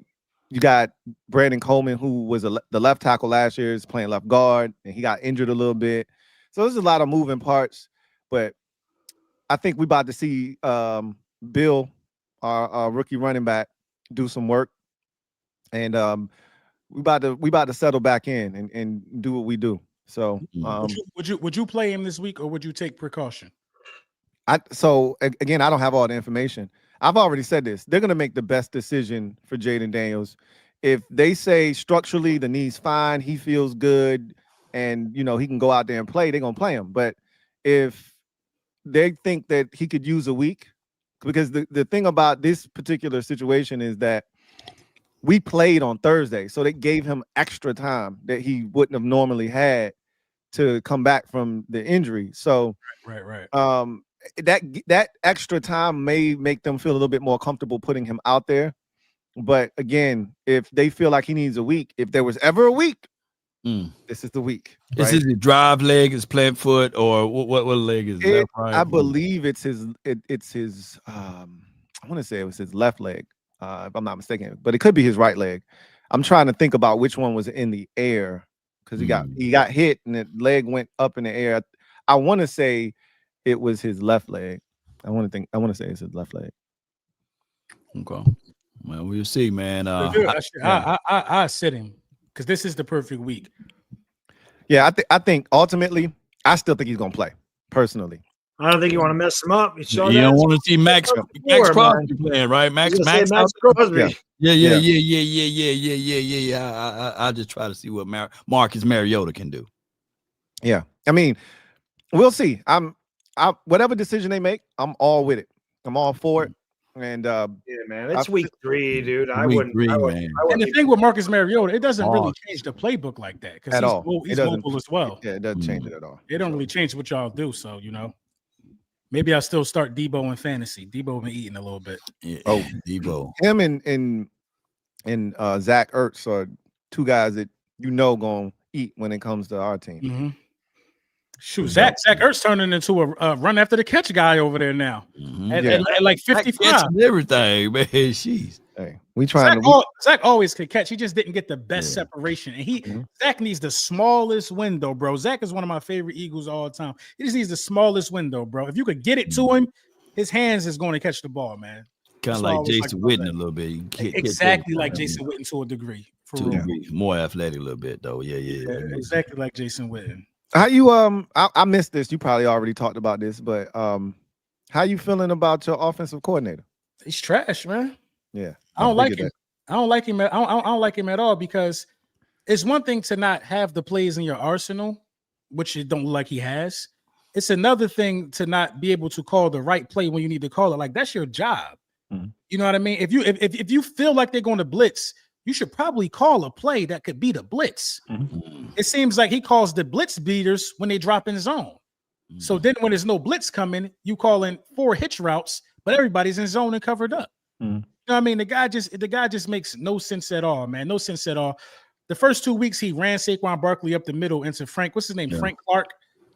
you got Brandon Coleman, who was the left tackle last year, is playing left guard, and he got injured a little bit. So there's a lot of moving parts, but I think we're about to see Bill, our rookie running back, do some work, and we about to settle back in and do what we do. So would you play him this week, or would you take precaution? So again, I don't have all the information. I've already said this. They're going to make the best decision for Jaden Daniels. If they say structurally the knee's fine, he feels good, and he can go out there and play, they're going to play him. But if they think that he could use a week, because the thing about this particular situation is that we played on Thursday, so they gave him extra time that he wouldn't have normally had to come back from the injury. So right. That extra time may make them feel a little bit more comfortable putting him out there. But again, if they feel like he needs a week, if there was ever a week, this is the week. Right? Is it the drive leg, his plant foot, or what leg is it? I believe it's his I want to say it was his left leg, if I'm not mistaken, but it could be his right leg. I'm trying to think about which one was in the air, because he got hit and the leg went up in the air. I want to say it was his left leg. I want to say it's his left leg. Okay. Well, we'll see, man. I sit him because this is the perfect week. Yeah, I think ultimately, I still think he's gonna play. Personally, I don't think you want to mess him up. You don't want to see Max Crosby playing, right? Max Crosby. Yeah. I just try to see what Marcus Mariota can do. Yeah, I mean, we'll see. Whatever decision they make, I'm all with it. I'm all for it. And yeah, man, it's week 3, dude. I wouldn't. And the thing with Marcus Mariota, it doesn't really change the playbook like that because he's mobile as well. Yeah, it doesn't change it at all. It don't really change what y'all do. So maybe I'll still start Debo in fantasy. Debo been eating a little bit. Yeah. Debo. Him and Zach Ertz are 2 guys that going to eat when it comes to our team. Mm-hmm. Shoot, Zach Ertz turning into a run after the catch guy over there now. Mm-hmm. At like 55. Everything, man. Jeez. Hey, we trying Zach always could catch. He just didn't get the best separation. And Zach needs the smallest window, bro. Zach is one of my favorite Eagles all the time. He just needs the smallest window, bro. If you could get it to him, his hands is going to catch the ball, man. Kind of like Jason Witten a little bit. Exactly like Jason Witten to a degree. More athletic a little bit, though. Yeah. Exactly like Jason Witten. How you I missed this. You probably already talked about this, but how you feeling about your offensive coordinator? He's trash, man. Yeah, I don't like him. I don't like him. I don't like him at all because it's one thing to not have the plays in your arsenal, which it don't look like he has. It's another thing to not be able to call the right play when you need to call it. Like that's your job. Mm-hmm. You know what I mean? If you feel like they're going to blitz, you should probably call a play that could beat a blitz. Mm-hmm. It seems like he calls the blitz beaters when they drop in zone. Mm-hmm. So then when there's no blitz coming, you call in 4 hitch routes, but everybody's in zone and covered up. Mm-hmm. You know what I mean? The guy just makes no sense at all, man. No sense at all. The first 2 weeks he ran Saquon Barkley up the middle into Frank. What's his name? Yeah. Frank Clark.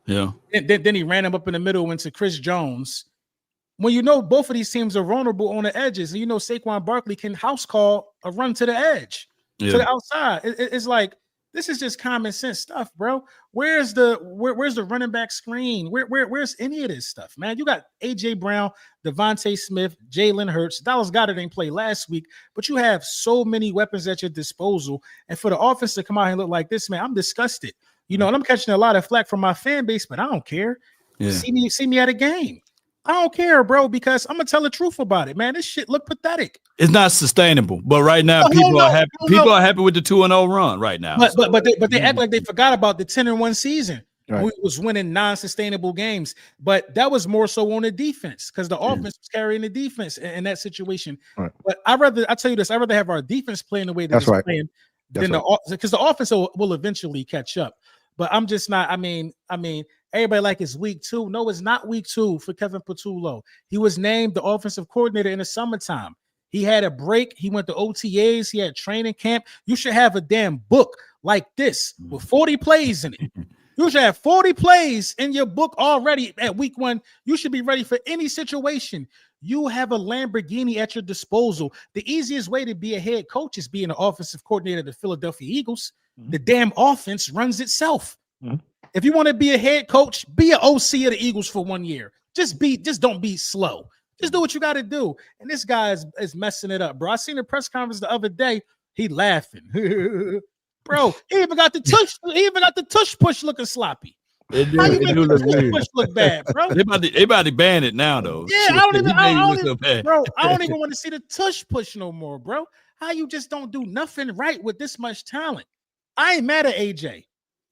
Yeah. And then he ran him up in the middle into Chris Jones. When both of these teams are vulnerable on the edges, and Saquon Barkley can house call a run to the edge, to the outside. It's like this is just common sense stuff, bro. Where's the running back screen? Where's any of this stuff, man? You got AJ Brown, Devontae Smith, Jalen Hurts. Dallas Goedert didn't play last week, but you have so many weapons at your disposal, and for the offense to come out and look like this, man, I'm disgusted. And I'm catching a lot of flack from my fan base, but I don't care. Yeah. See me at a game. I don't care, bro, because I'm gonna tell the truth about it, man. This shit look pathetic. It's not sustainable, but right now people are happy. People are happy with the 2-0 run right now. But they act like they forgot about the 10-1 season. Right. We was winning non-sustainable games, but that was more so on the defense because the offense was carrying the defense in that situation. Right. But I'd rather have our defense playing the way that it's playing than because the offense will eventually catch up. But I'm just not. I mean. Everybody like it's week 2. No, it's not week 2 for Kevin Patullo. He was named the offensive coordinator in the summertime. He had a break. He went to OTAs. He had training camp. You should have a damn book like this with 40 plays in it. You should have 40 plays in your book already at week 1. You should be ready for any situation. You have a Lamborghini at your disposal. The easiest way to be a head coach is being an offensive coordinator of the Philadelphia Eagles. Mm-hmm. The damn offense runs itself. Mm-hmm. If you want to be a head coach, be an OC of the Eagles for 1 year. Just don't be slow. Just do what you got to do. And this guy is messing it up, bro. I seen a press conference the other day. He laughing, bro. He even got the tush push looking sloppy. How you make the tush push look bad, bro? They about to ban it now, though. Yeah, I don't even want to see the tush push no more, bro. How you just don't do nothing right with this much talent? I ain't mad at AJ.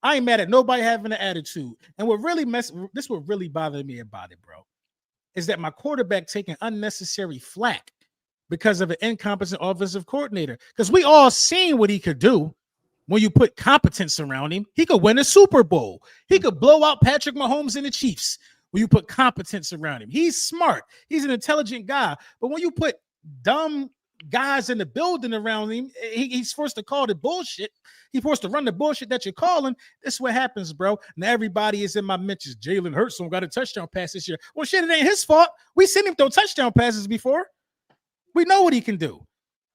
I ain't mad at nobody having an attitude. And what really bothered me about it, bro, is that my quarterback taking unnecessary flack because of an incompetent offensive coordinator. Because we all seen what he could do when you put competence around him. He could win a Super Bowl. He could blow out Patrick Mahomes and the Chiefs when you put competence around him. He's smart. He's an intelligent guy. But when you put dumb guys in the building around him, he's forced to call the bullshit. He's forced to run the bullshit that you're calling. That's what happens, bro. Now everybody is in my mentions. Jalen Hurts got a touchdown pass this year. Well, shit, it ain't his fault. We seen him throw touchdown passes before. We know what he can do.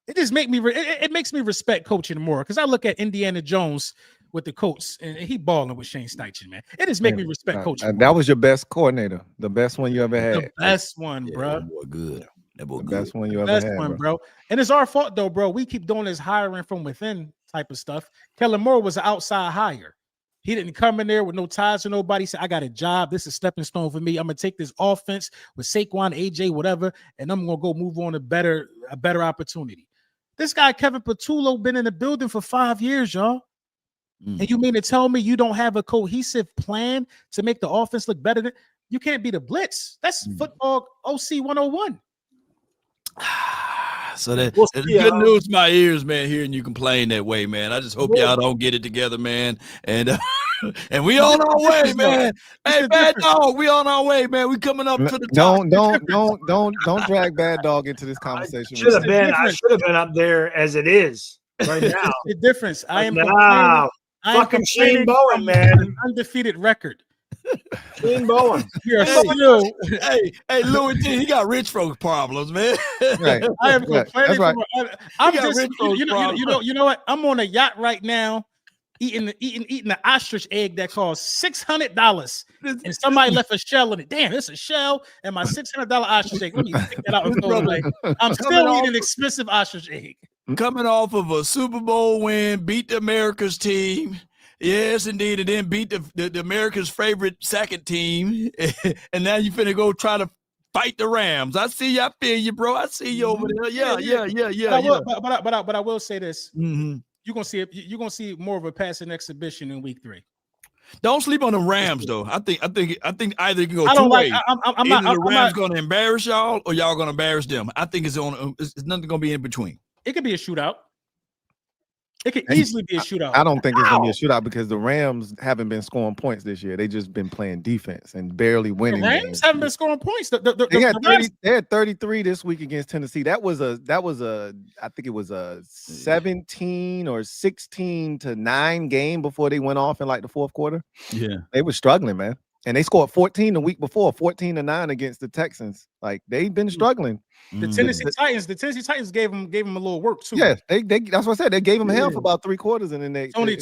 It just makes me respect coaching more because I look at Indiana Jones with the Colts and he balling with Shane Steichen, man. It just make me respect coaching. That was your best coordinator, the best one you ever had. The best one, bro. Good. The best one you ever had, bro. And it's our fault though, bro. We keep doing this hiring from within type of stuff. Kellen Moore was an outside hire. He didn't come in there with no ties to nobody. He said, I got a job. This is a stepping stone for me. I'm gonna take this offense with Saquon, AJ, whatever, and I'm gonna go move on to a better opportunity. This guy, Kevin Patullo, been in the building for 5 years, y'all. And you mean to tell me you don't have a cohesive plan to make the offense look better? You can't be the blitz. That's football OC 101. So that's good news to my ears, man, hearing you complain that way, man. I just hope y'all don't get it together, man. And and we on our way, man. Hey, Bad Dog, we on our way, man. We coming up to the top. Don't drag Bad Dog into this conversation. I should have been up there as it is right now. The difference. I am fucking Shane Bowen, man. An undefeated record. Shane Bowen. Hey, Louis T, he got rich folk problems, man. Right. I am complaining. Right. I'm just, you know what? I'm on a yacht right now, eating the ostrich egg that costs $600, and somebody left a shell in it. Damn, it's a shell and my $600 ostrich egg. Let me pick that out and throw it away. I'm still eating expensive ostrich egg. Coming off of a Super Bowl win, beat the America's team. Yes, indeed. And then beat the America's favorite second team. And now you finna go try to fight the Rams. I see you. I feel you, bro. I see you over there. Yeah. But I will say this. Mm-hmm. You're gonna see more of a passing exhibition in week 3. Don't sleep on the Rams, though. I think either you can go two ways. The Rams gonna embarrass y'all or y'all gonna embarrass them. I think it's nothing gonna be in between. It could be a shootout. It could easily be a shootout. I don't think it's gonna be a shootout because the Rams haven't been scoring points this year. They just been playing defense and barely winning. The Rams haven't been scoring points. They had 33 this week against Tennessee. That was a I think it was a 17 or 16-9 game before they went off in like the fourth quarter. Yeah, they were struggling, man. And they scored 14 the week before, 14-9 against the Texans. Like they've been struggling. The Tennessee Titans gave them a little work too. Yeah, they that's what I said. They gave him hell for about 3 quarters, and then Tony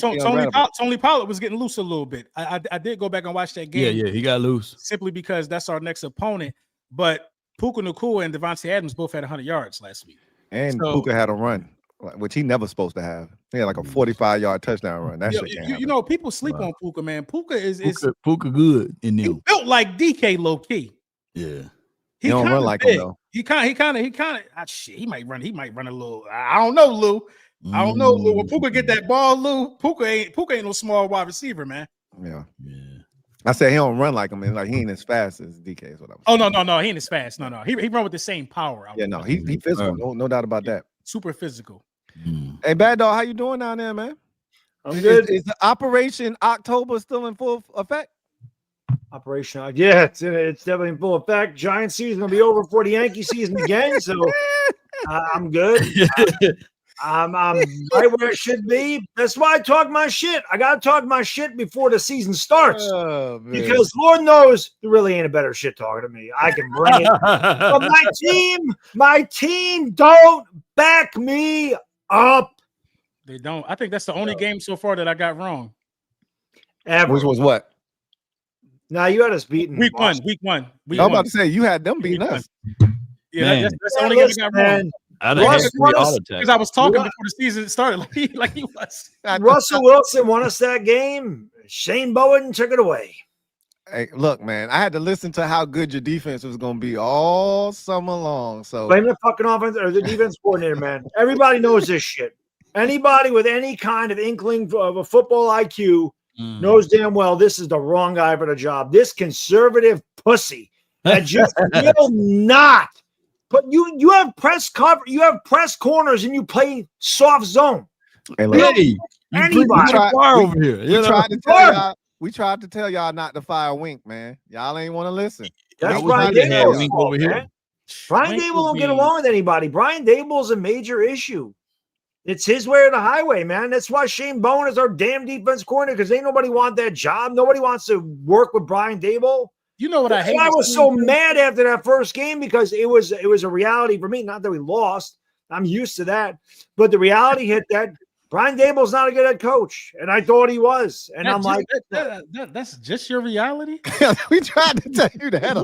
Pollard was getting loose a little bit. I did go back and watch that game. Yeah, he got loose simply because that's our next opponent. But Puka Nacua and Devontae Adams both had 100 yards last week, and Puka had a run, which he never supposed to have. He had like a 45-yard touchdown run. That shit can't happen. You know, people sleep on Puka, man. Puka is Puka good in there. He built like DK low key. Yeah. He don't run like him though. He kind of shit. He might run a little. I don't know, Lou. I don't know, Lou. When Puka get that ball, Lou, Puka ain't no small wide receiver, man. Yeah. I said he don't run like him, and like he ain't as fast as DK. Is what I was saying. No, he ain't as fast. No. He run with the same power. He physical. No doubt about that. Super physical. Hey, Bad Dog, how you doing down there, man? I'm good. Is the Operation October still in full effect? Operation, yeah, it's definitely in full effect. Giants season will be over before the Yankee season again, so I'm good. I'm right where it should be. That's why I talk my shit. I gotta talk my shit before the season starts, because Lord knows there really ain't a better shit talker than me. I can bring it, but my team don't back me up. They don't. I think that's the only game so far that I got wrong. Ever. Which was what? Now you had us beaten. Week one. I was about to say you had them beating us. Yeah, that's the only game I got wrong. Because I was talking before the season started, like he was. Russell Wilson won us that game. Shane Bowen took it away. Hey, look, man, I had to listen to how good your defense was going to be all summer long. So blame the fucking offense or the defense coordinator, man. Everybody knows this shit. Anybody with any kind of inkling of a football IQ knows damn well this is the wrong guy for the job. This conservative pussy that just will not. But you have press cover, you have press corners, and you play soft zone. Hey, anybody over here. We tried to tell y'all not to fire Wink, man. Y'all ain't want to listen. That's Brian Daboll's fault, man. Brian Daboll don't get along with anybody. Brian Daboll's a major issue. It's his way or the highway, man. That's why Shane Bowen is our damn defense coordinator, because ain't nobody want that job. Nobody wants to work with Brian Daboll. You know what I hate? I was so mad after that first game because it was a reality for me. Not that we lost. I'm used to that. But the reality hit that Brian Daboll's not a good head coach. And I thought he was. And that's just your reality? We tried to tell you that.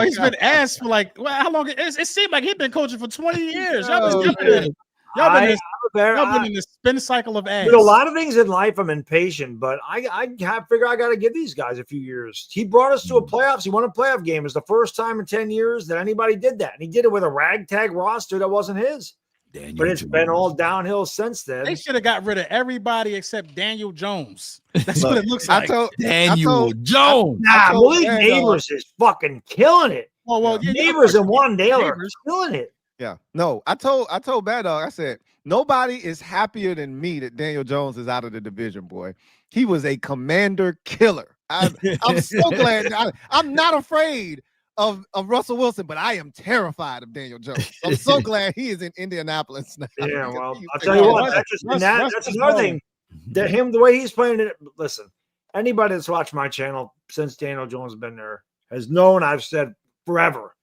He's been asked for how long? It seemed like he's been coaching for 20 years. Y'all been in the spin cycle of ass. A lot of things in life I'm impatient, but I figure I got to give these guys a few years. He brought us to a playoffs. He won a playoff game. It's the first time in 10 years that anybody did that. And he did it with a ragtag roster that wasn't his. but it's been all downhill since then. They should have got rid of everybody except Daniel Jones. That's what it looks like. Daniel Jones. Malik Neighbors is fucking killing it. Well, Neighbors and Wandale are killing it. Yeah. No, I told Bad Dog, I said, nobody is happier than me that Daniel Jones is out of the division, boy. He was a commander killer. I'm so glad. I'm not afraid of Russell Wilson, but I am terrified of Daniel Jones. I'm so glad he is in Indianapolis now. Yeah, well, I'll tell you what, that's another thing. That the way he's playing it, listen, anybody that's watched my channel since Daniel Jones has been there has known I've said forever,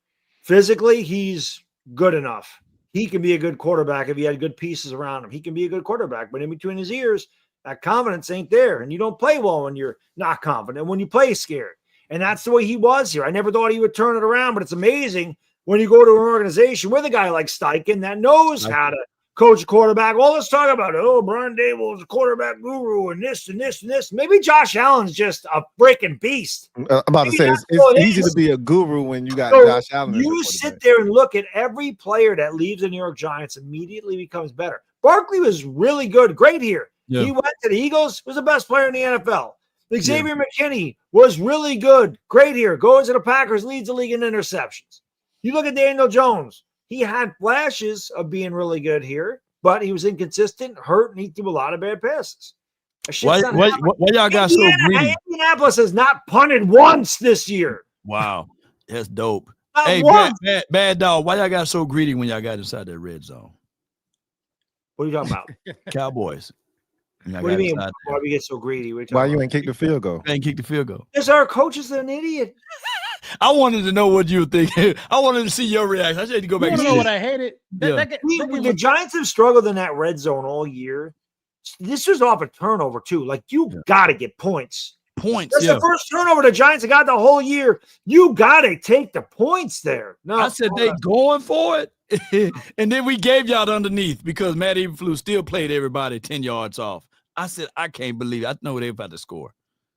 physically, he's good enough. He can be a good quarterback if he had good pieces around him. He can be a good quarterback, but in between his ears, that confidence ain't there. And you don't play well when you're not confident, when you play scared. And that's the way he was here. I never thought he would turn it around, but it's amazing when you go to an organization with a guy like Steichen that knows how to coach a quarterback. Well, let's talk about it. Oh, Brian Daboll is a quarterback guru and this and this and this. Maybe Josh Allen's just a freaking beast. I'm about to say, it's easy to be a guru when you got Josh Allen. You sit there and look at every player that leaves the New York Giants immediately becomes better. Barkley was really good, great here. Yeah. He went to the Eagles, was the best player in the NFL. Xavier McKinney was really good, great here. Goes to the Packers, leads the league in interceptions. You look at Daniel Jones. He had flashes of being really good here, but he was inconsistent, hurt, and he threw a lot of bad passes. Why y'all got so greedy? Indianapolis has not punted once this year. Wow, that's dope. Not hey, bad dog. Why y'all got so greedy when y'all got inside that red zone? What are you talking about? Cowboys. What do you mean? Why we get so greedy? Why you ain't kick the field goal? Ain't kick the field goal. Because our coach is an idiot. I wanted to know what you were thinking. I wanted to see your reaction. I said to go back. You know what I hated? The Giants have struggled in that red zone all year. This was off a turnover too. Like you got to get points. That's the first turnover the Giants have got the whole year. You got to take the points there. No, I said they going for it, and then we gave y'all the underneath because Matt Eberflus still played everybody 10 yards off. I said I can't believe it. I know they're about to score.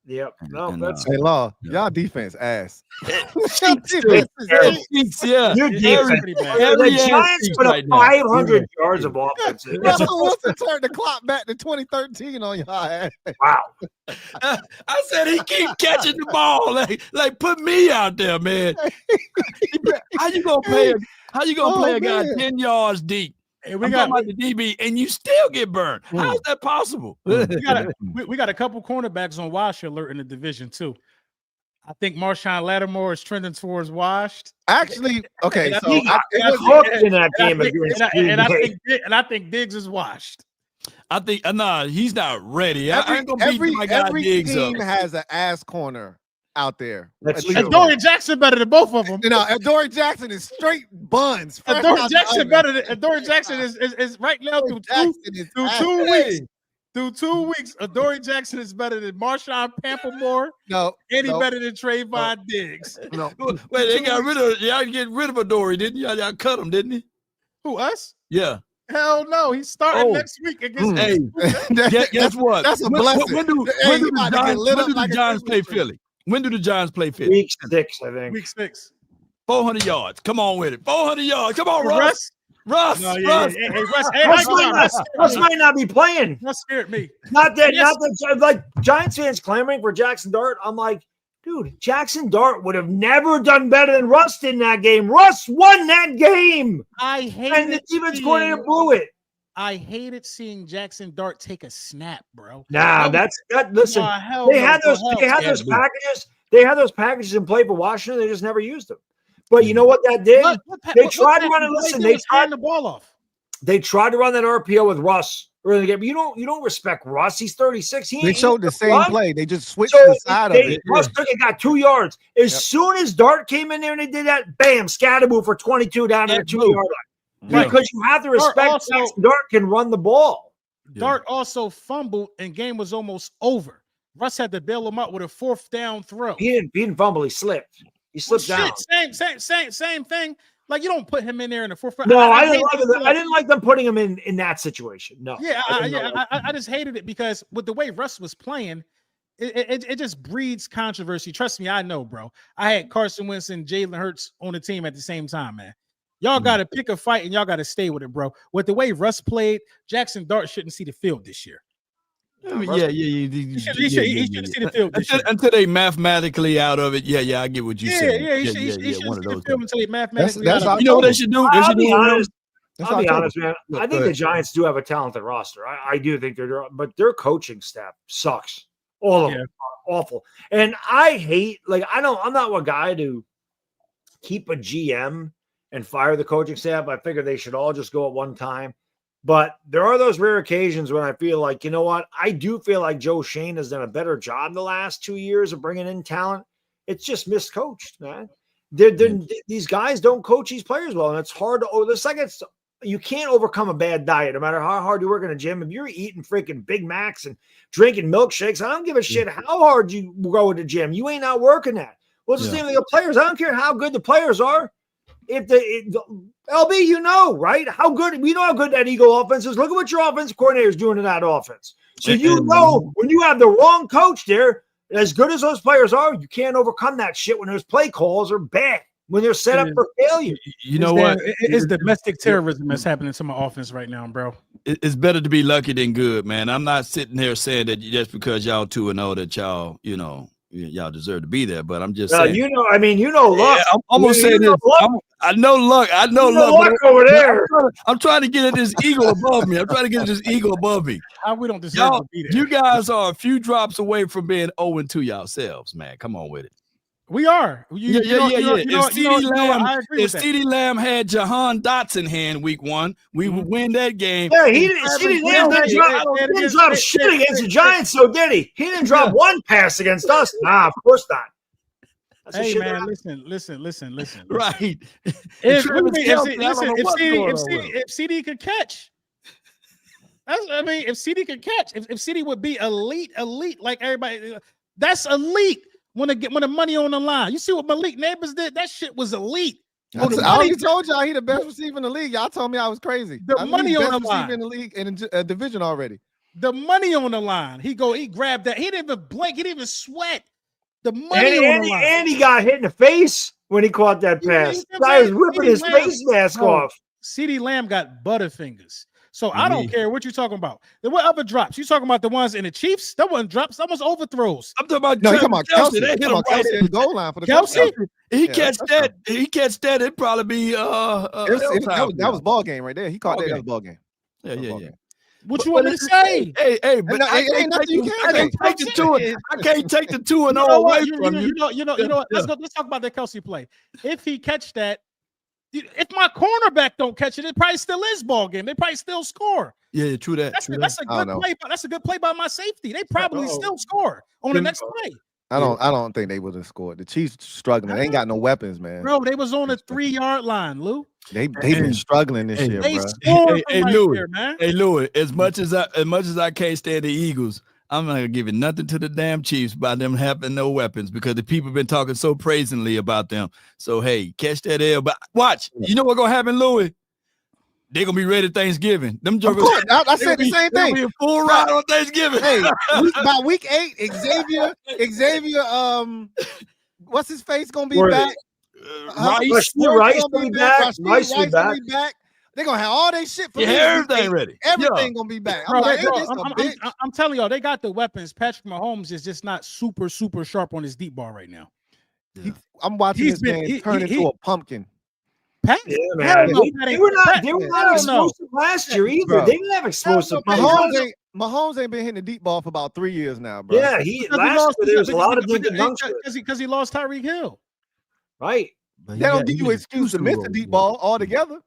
Yep. No, that's hey, Law. Y'all defense ass. The Giants put up 500 yards of offense. Russell Wilson turned the clock back to 2013 on y'all ass. Wow. I said he keep catching the ball. Like put me out there, man. How you gonna play a guy 10 yards deep? Hey, we got the DB, and you still get burned. How is that possible? we got a couple cornerbacks on wash alert in the division too. I think Marshawn Lattimore is trending towards washed. Actually, okay. So I hooked in that game, and I think Diggs is washed. I think he's not ready. I ain't gonna beat my guy Diggs up. Every team has an ass corner out there. And Dorian Jackson better than both of them. You know, Dorian Jackson is straight buns. Dorian Jackson better than Dorian Jackson is right now through 2 weeks. Through 2 weeks, Dorian Jackson is better than Marshawn Pamplemore. He's better than Trayvon Diggs. No. Wait, they got rid of y'all. Get rid of Adoree, didn't you? Y'all cut him, didn't he? Who, us? Yeah. Hell no, he's starting next week against. Hey, guess what? That's a blessing. When do the Giants play Philly? When do the Giants play Philly? Week 6, I think. Week 6. 400 yards. Come on with it. 400 yards. Come on, Russ. Russ. No, Russ. Hey, Russ. Russ might not be playing. Russ scared me. Not that. Like Giants fans clamoring for Jackson Dart. I'm like, dude, Jackson Dart would have never done better than Russ did in that game. Russ won that game. And the defense coordinator blew it. I hated seeing Jackson Dart take a snap, bro. Nah, listen. They had those packages. They had those packages in play for Washington. They just never used them. But you know what that did? They tried to run it. Listen, they tried the ball off. They tried to run that RPO with Russ early in the game. You don't respect Russ. He's 36. They showed the same play. They just switched the side of it. Russ took it, got 2 yards. As soon as Dart came in there and they did that, bam, scatterboo for 22 down to the 2-yard line. Because you have to respect Jackson Dart can run the ball. Dart also fumbled and game was almost over. Russ had to bail him out with a 4th down throw. He didn't fumble. He slipped. He slipped down. Same thing. Like you don't put him in there in the 4th. No, I didn't like them putting him in that situation. No. Yeah, I just hated it because with the way Russ was playing, it just breeds controversy. Trust me, I know, bro. I had Carson Wentz and Jalen Hurts on the team at the same time, man. Y'all got to pick a fight and y'all got to stay with it, bro. With the way Russ played, Jackson Dart shouldn't see the field this year. He shouldn't see the field this year. Until they mathematically out of it. Yeah, I get what you're saying. He shouldn't see the field until they mathematically that's out of it. You know what they should do? I'll be honest, man. Look, I think the Giants do have a talented roster. I do think but their coaching staff sucks. All of them are awful. And I hate, I'm not one guy to keep a GM and fire the coaching staff. I figure they should all just go at one time. But there are those rare occasions when I feel like, you know what? I do feel like Joe Shane has done a better job the last 2 years of bringing in talent. It's just miscoached, man. These guys don't coach these players well, and it's hard to you can't overcome a bad diet no matter how hard you work in a gym. If you're eating freaking Big Macs and drinking milkshakes, I don't give a shit how hard you go to the gym. You ain't out working that. Well, it's the same with the players. I don't care how good the players are. LB, you know, right? How good we know how good that Eagle offense is. Look at what your offensive coordinator is doing in that offense. So you know when you have the wrong coach there, as good as those players are, you can't overcome that shit when those play calls are bad, when they're set up for failure. You know what? It's domestic terrorism that's happening to my offense right now, bro. It's better to be lucky than good, man. I'm not sitting here saying that just because y'all 2-0 that y'all deserve to be there, but I'm just saying. Luck. I'm gonna say this. I know luck. I know luck over there. I'm trying to get at this eagle above me. How we don't deserve to be there. You guys are a few drops away from being 0-2 yourselves, man. Come on with it. We are. If CeeDee Lamb had Jahan Dotson here in week 1, we would win that game. Yeah, CeeDee Lamb didn't drop shit against the Giants, so did he? He didn't drop one pass against us. Nah, of course not. Hey man, listen. Right. If CeeDee could catch, if CeeDee could catch, if CeeDee would be elite like everybody, that's elite. When the money on the line, you see what Malik Neighbors did? That shit was elite. I already told y'all he the best receiver in the league. Y'all told me I was crazy. The money on the line in the league in a division already. The money on the line. He grabbed that. He didn't even blink. He didn't even sweat. The money on the line. And he got hit in the face when he caught that pass. Guy was ripping his face mask off. CeeDee Lamb got butterfingers. So I don't care what you're talking about. What other drops? You talking about the ones in the Chiefs? That wasn't drops. That was overthrows. I'm talking about Kelce. They hit him right in the goal line for the Kelce. He catch that. It'd probably be that was ball game right there. He caught that as ball game. Yeah. What you want me to say? Hey, but I can't take the 2-0 away from you. You know what? Let's talk about that Kelce play. If he catch that, if my cornerback don't catch it, it probably still is ball game. They probably still score. Yeah, true that. That's a good play. That's a good play by my safety. They probably still score on the next play. I don't think they would have scored. The Chiefs struggling. They ain't got no weapons, man. Bro, they was on the 3-yard line, Lou. They've been struggling this year, bro. Hey, Louis. As much as I can't stand the Eagles, I'm not gonna give it nothing to the damn Chiefs by them having no weapons because the people been talking so praisingly about them. So hey, catch that L. But watch, you know what's gonna happen, Louis? They're gonna be ready Thanksgiving. Them jokers. I said the same thing. Be a full ride on Thanksgiving. Hey, by week 8, Xavier, what's his face gonna be back? Rice will be back. Rice will be back. They're gonna have all their shit for everything ready. Everything gonna be back. I'm telling y'all, they got the weapons. Patrick Mahomes is just not super sharp on his deep ball right now. Yeah. I'm watching this man turn into a pumpkin. Man. They were not explosive last year either. Bro. They didn't have explosive. Mahomes ain't been hitting the deep ball for about 3 years now, bro. Yeah, last year there was a lot of because he lost Tyreek Hill. Right. They don't give you an excuse to miss the deep ball altogether.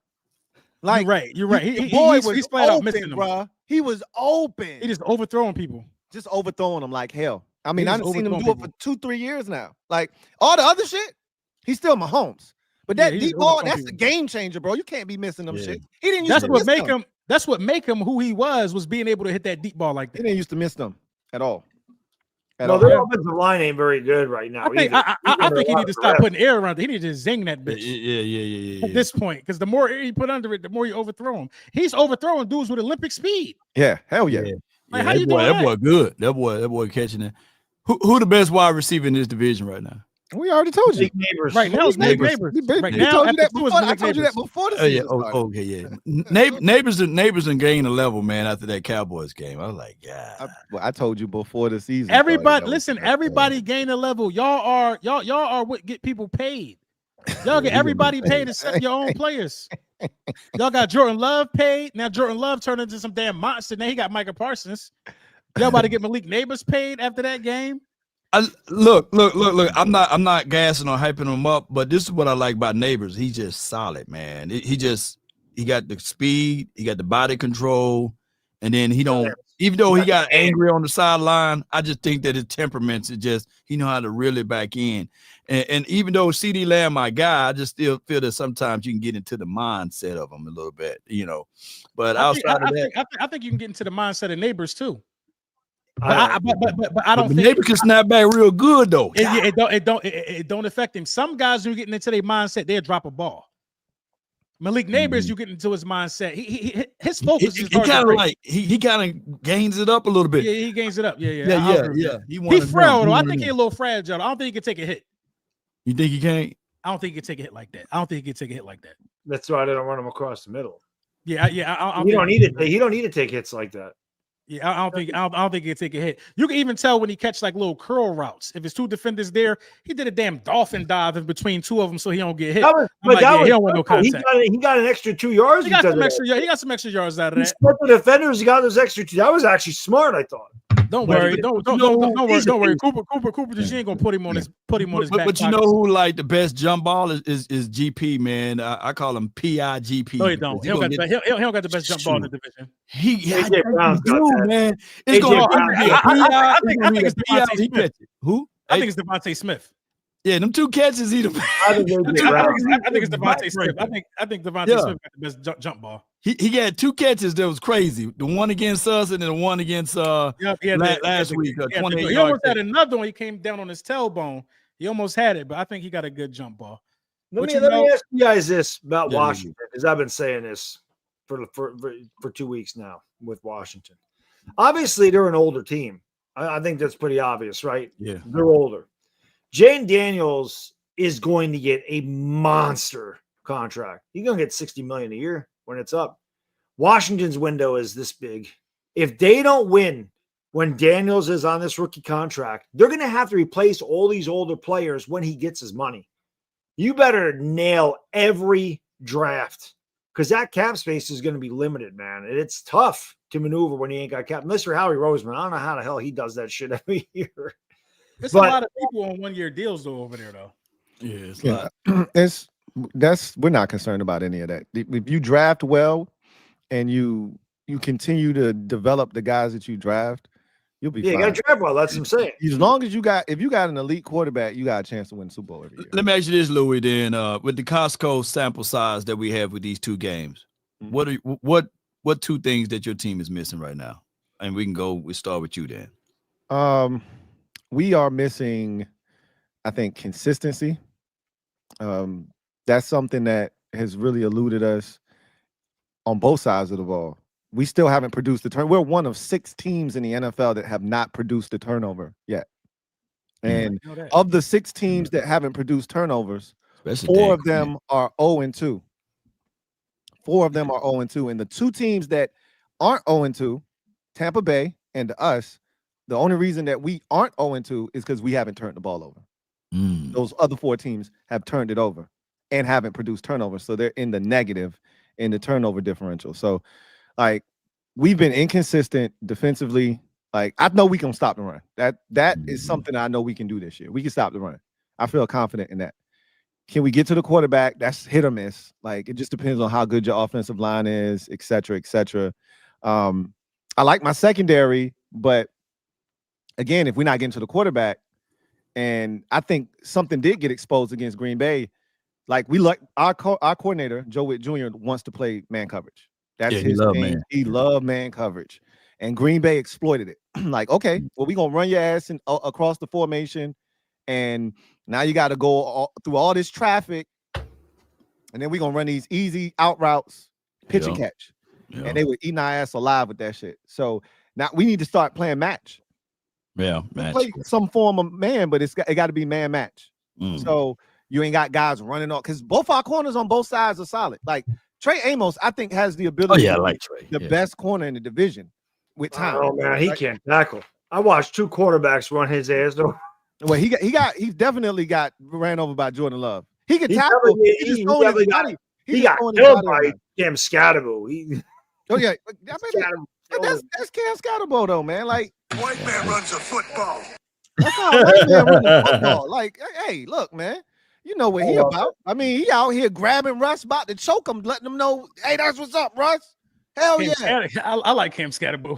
Like you're right. He's flat out missing them, bro. He was open. He just overthrowing people. Just overthrowing them like hell. I mean, I've seen him do it for 2-3 years now. Like all the other shit, he's still Mahomes. But that deep ball, that's a game changer, bro. You can't be missing them shit. He didn't used to miss them. That's what make him who he was being able to hit that deep ball like that. He didn't used to miss them at all. No, their offensive line ain't very good right now. I think he need to stop putting air around it. He need to just zing that bitch. Yeah. At this point, because the more air he put under it, the more you overthrow him. He's overthrowing dudes with Olympic speed. Yeah, hell yeah. Like, how you doing that boy good. That boy catching it. Who the best wide receiver in this division right now? We already told you. Neighbors. Right now, it's neighbors. Right now, I told you that before the season started. Okay, yeah. Neighbors and gained a level, man, after that Cowboys game. I was like, yeah. I told you before the season. Everybody, listen, everybody gained a level. Y'all are what get people paid. Y'all get everybody paid except your own players. Y'all got Jordan Love paid. Now Jordan Love turned into some damn monster. Now he got Micah Parsons. Y'all about to get Malik Neighbors paid after that game. Look. I'm not gassing or hyping him up, but this is what I like about Neighbors. He's just solid, man. He got the speed, he got the body control, and then he don't. Even though he got angry on the sideline, I just think that his temperaments is just he know how to reel it back in. And even though CD Lamb my guy, I just still feel that sometimes you can get into the mindset of him a little bit, you know. But I think you can get into the mindset of Neighbors too. But I don't think Neighbors can snap back real good though. It don't affect him. Some guys who are getting into their mindset, they'll drop a ball. Malik Neighbors, you get into his mindset. His focus is kind of like he kind of gains it up a little bit. Yeah, he gains it up. Yeah. He's frail though. I think he's a little fragile. I don't think he can take a hit. You think he can't? I don't think he can take a hit like that. That's why they don't run him across the middle. Yeah. He don't need it. He don't need to take hits like that. Yeah, I don't think he can take a hit. You can even tell when he catch like little curl routes. If it's two defenders there, he did a damn dolphin dive in between two of them so he don't get hit. He don't want no contact. He got an extra 2 yards. He got some extra yards out of that. The defenders, he got those extra 2. That was actually smart, I thought. Don't worry. Don't worry. Cooper just ain't gonna put him on his back. But you know who like the best jump ball is GP, man. I call him PIGP. No, he don't. He don't got the best jump ball in the division. Man. I think it's Devontae Smith. Who? I think it's Devontae Smith. Yeah, them 2 catches. I think it's Devontae Smith. I think Devontae Smith got the best jump ball. He had 2 catches that was crazy. The one against us and then the one against last week. He almost had another one. He came down on his tailbone. He almost had it, but I think he got a good jump ball. Let me ask you guys this about Washington, because I've been saying this for 2 weeks now with Washington. Obviously, they're an older team. I think that's pretty obvious, right? Yeah, they're older. Jane Daniels is going to get a monster contract. He's going to get $60 million a year when it's up. Washington's window is this big. If they don't win when Daniels is on this rookie contract, they're going to have to replace all these older players when he gets his money. You better nail every draft because that cap space is going to be limited, man. And it's tough to maneuver when he ain't got cap. Unless you're Howie Roseman. I don't know how the hell he does that shit every year. There's a lot of people on 1-year deals though over there though. Yeah, we're not concerned about any of that. If you draft well and you continue to develop the guys that you draft, you'll be fine. You got to draft well. That's what I'm saying. As long as if you got an elite quarterback, you got a chance to win the Super Bowl every year. Let me ask you this, Louie. Then, with the Costco sample size that we have with these 2 games, what 2 things that your team is missing right now? And we start with you, Dan. We are missing, I think, consistency. That's something that has really eluded us on both sides of the ball. We still haven't produced the turn. We're one of 6 teams in the NFL that have not produced a turnover yet. And of the 6 teams that haven't produced turnovers, 4 of them are 0-2. 4 of them are 0-2. And the 2 teams that aren't 0-2, Tampa Bay and us, the only reason that we aren't 0-2 is because we haven't turned the ball over. Those other 4 teams have turned it over and haven't produced turnovers. So they're in the negative in the turnover differential. So, like, we've been inconsistent defensively. Like, I know we can stop the run. That is something I know we can do this year. We can stop the run. I feel confident in that. Can we get to the quarterback? That's hit or miss. Like, it just depends on how good your offensive line is, et cetera, et cetera. I like my secondary, but again, if we're not getting to the quarterback, and I think something did get exposed against Green Bay. Like, our coordinator, Joe Witt Jr., wants to play man coverage. That's his thing. He loved man coverage. And Green Bay exploited it. Like, okay, well, we're going to run your ass across the formation. And now you got to go through all this traffic. And then we're going to run these easy out routes, pitch and catch. Yeah. And they were eating our ass alive with that shit. So now we need to start playing match. Yeah, match. Play some form of man, but it got to be man match. So you ain't got guys running off because both our corners on both sides are solid. Like Trey Amos, I think has the ability. I like Trey. The best corner in the division with time. Oh man, he can't tackle. I watched 2 quarterbacks run his ass though. Well, he definitely got ran over by Jordan Love. He could tackle. He got killed by Cam Scatterbo. Oh yeah, that's Cam Scatterbo though, man. Like white man runs a football. That's how a white man runs a football. Like, hey, look, man. You know what he about. I mean, he out here grabbing Russ, about to choke him, letting him know, hey, that's what's up, Russ. Hell Cam, yeah. I like Cam Scatterbo.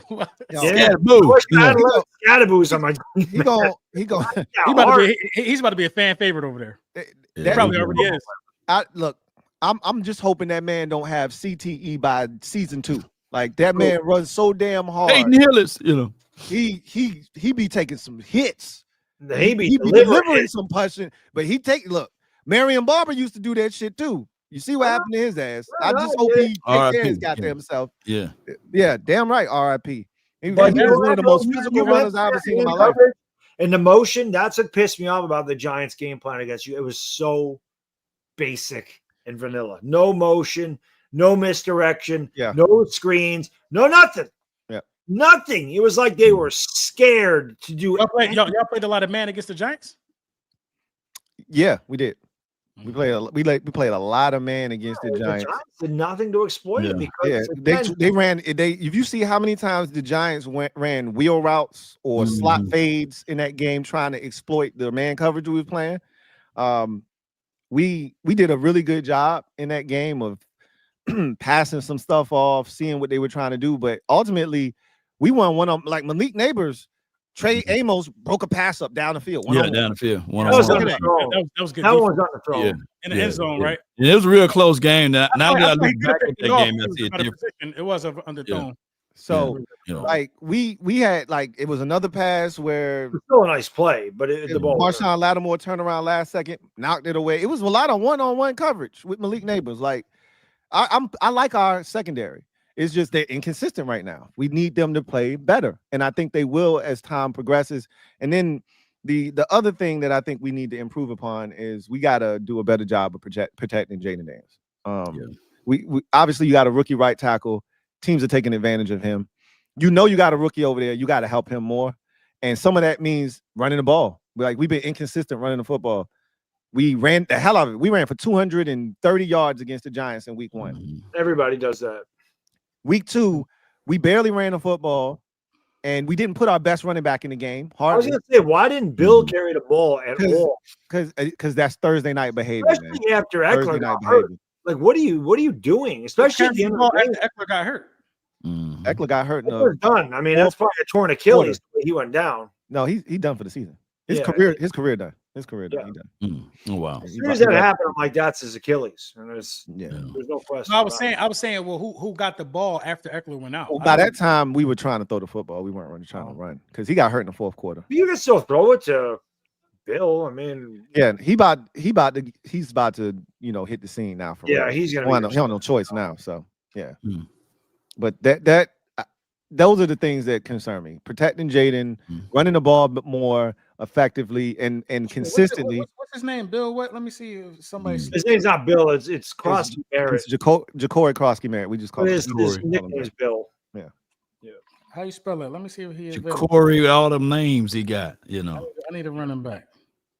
Scatterbo's on my he's about to be a fan favorite over there. He probably already is. I'm just hoping that man don't have CTE by season 2. Like that man runs so damn hard. Hayden Hillis, you know. He be taking some hits. He be delivering some punching, but look, Marion Barber used to do that shit too. You see what happened to his ass. I just hope he take care of his goddamn himself. Yeah, damn right, RIP. He was one of the most physical runners I've ever seen in my life. And the motion, that's what pissed me off about the Giants game plan against you. It was so basic and vanilla. No motion, no misdirection, no screens, no nothing. Nothing. It was like they were scared to do it. Y'all played a lot of man against the Giants? Yeah, we did. We played a lot of man against the Giants. The Giants did nothing to exploit it because they ran. If you see how many times the Giants ran wheel routes or slot fades in that game, trying to exploit the man coverage we were playing, we did a really good job in that game of passing some stuff off, seeing what they were trying to do. But ultimately, we won one of like Malik Neighbors. Trey Amos broke a pass up down the field. Down the field. That was good. That one was on the throw. In the end zone, right? And it was a real close game. Now that I look back at that game, I see it different. It was underthrown. So, like we had like it was another pass where it was still a nice play, but the ball. Marshawn Lattimore turned around last second, knocked it away. It was a lot of one-on-one coverage with Malik Neighbors. Like I like our secondary. It's just they're inconsistent right now. We need them to play better, and I think they will as time progresses. And then the other thing that I think we need to improve upon is we got to do a better job of protecting Jaden Daniels. We obviously you got a rookie right tackle. Teams are taking advantage of him. You know you got a rookie over there. You got to help him more, and some of that means running the ball. We've been inconsistent running the football. We ran the hell out of it. We ran for 230 yards against the Giants in week 1. Everybody does that. Week 2, we barely ran the football, and we didn't put our best running back in the game. I was going to say, why didn't Bill carry the ball at all? Because that's Thursday night behavior. Especially after Eckler got hurt. Like, what are you doing? Especially at the end of the game. Eckler got hurt. Eckler got hurt. Eckler's done. I mean, that's probably a torn Achilles. He went down. No, he's done for the season. His career done. His career done. He done. Oh wow! As soon as that happened, I'm like, that's his Achilles, and there's no question. I was saying, well, who got the ball after Eckler went out? Well, by that time, we were trying to throw the football. We weren't really trying to run because he got hurt in the fourth quarter. You can still throw it to Bill. I mean, he's about to hit the scene now. He's gonna. He have no choice now. So but those are the things that concern me: protecting Jaden, running the ball more effectively and consistently. What's his name? Bill? What? Let me see if somebody. His name's not Bill. It's Crosby Merritt. It's Ja'Cory Crosby Merritt. We just call him. His nickname is Bill. Yeah. How you spell it? Let me see if he is. Ja'Cory with all them names he got. I need to run him back.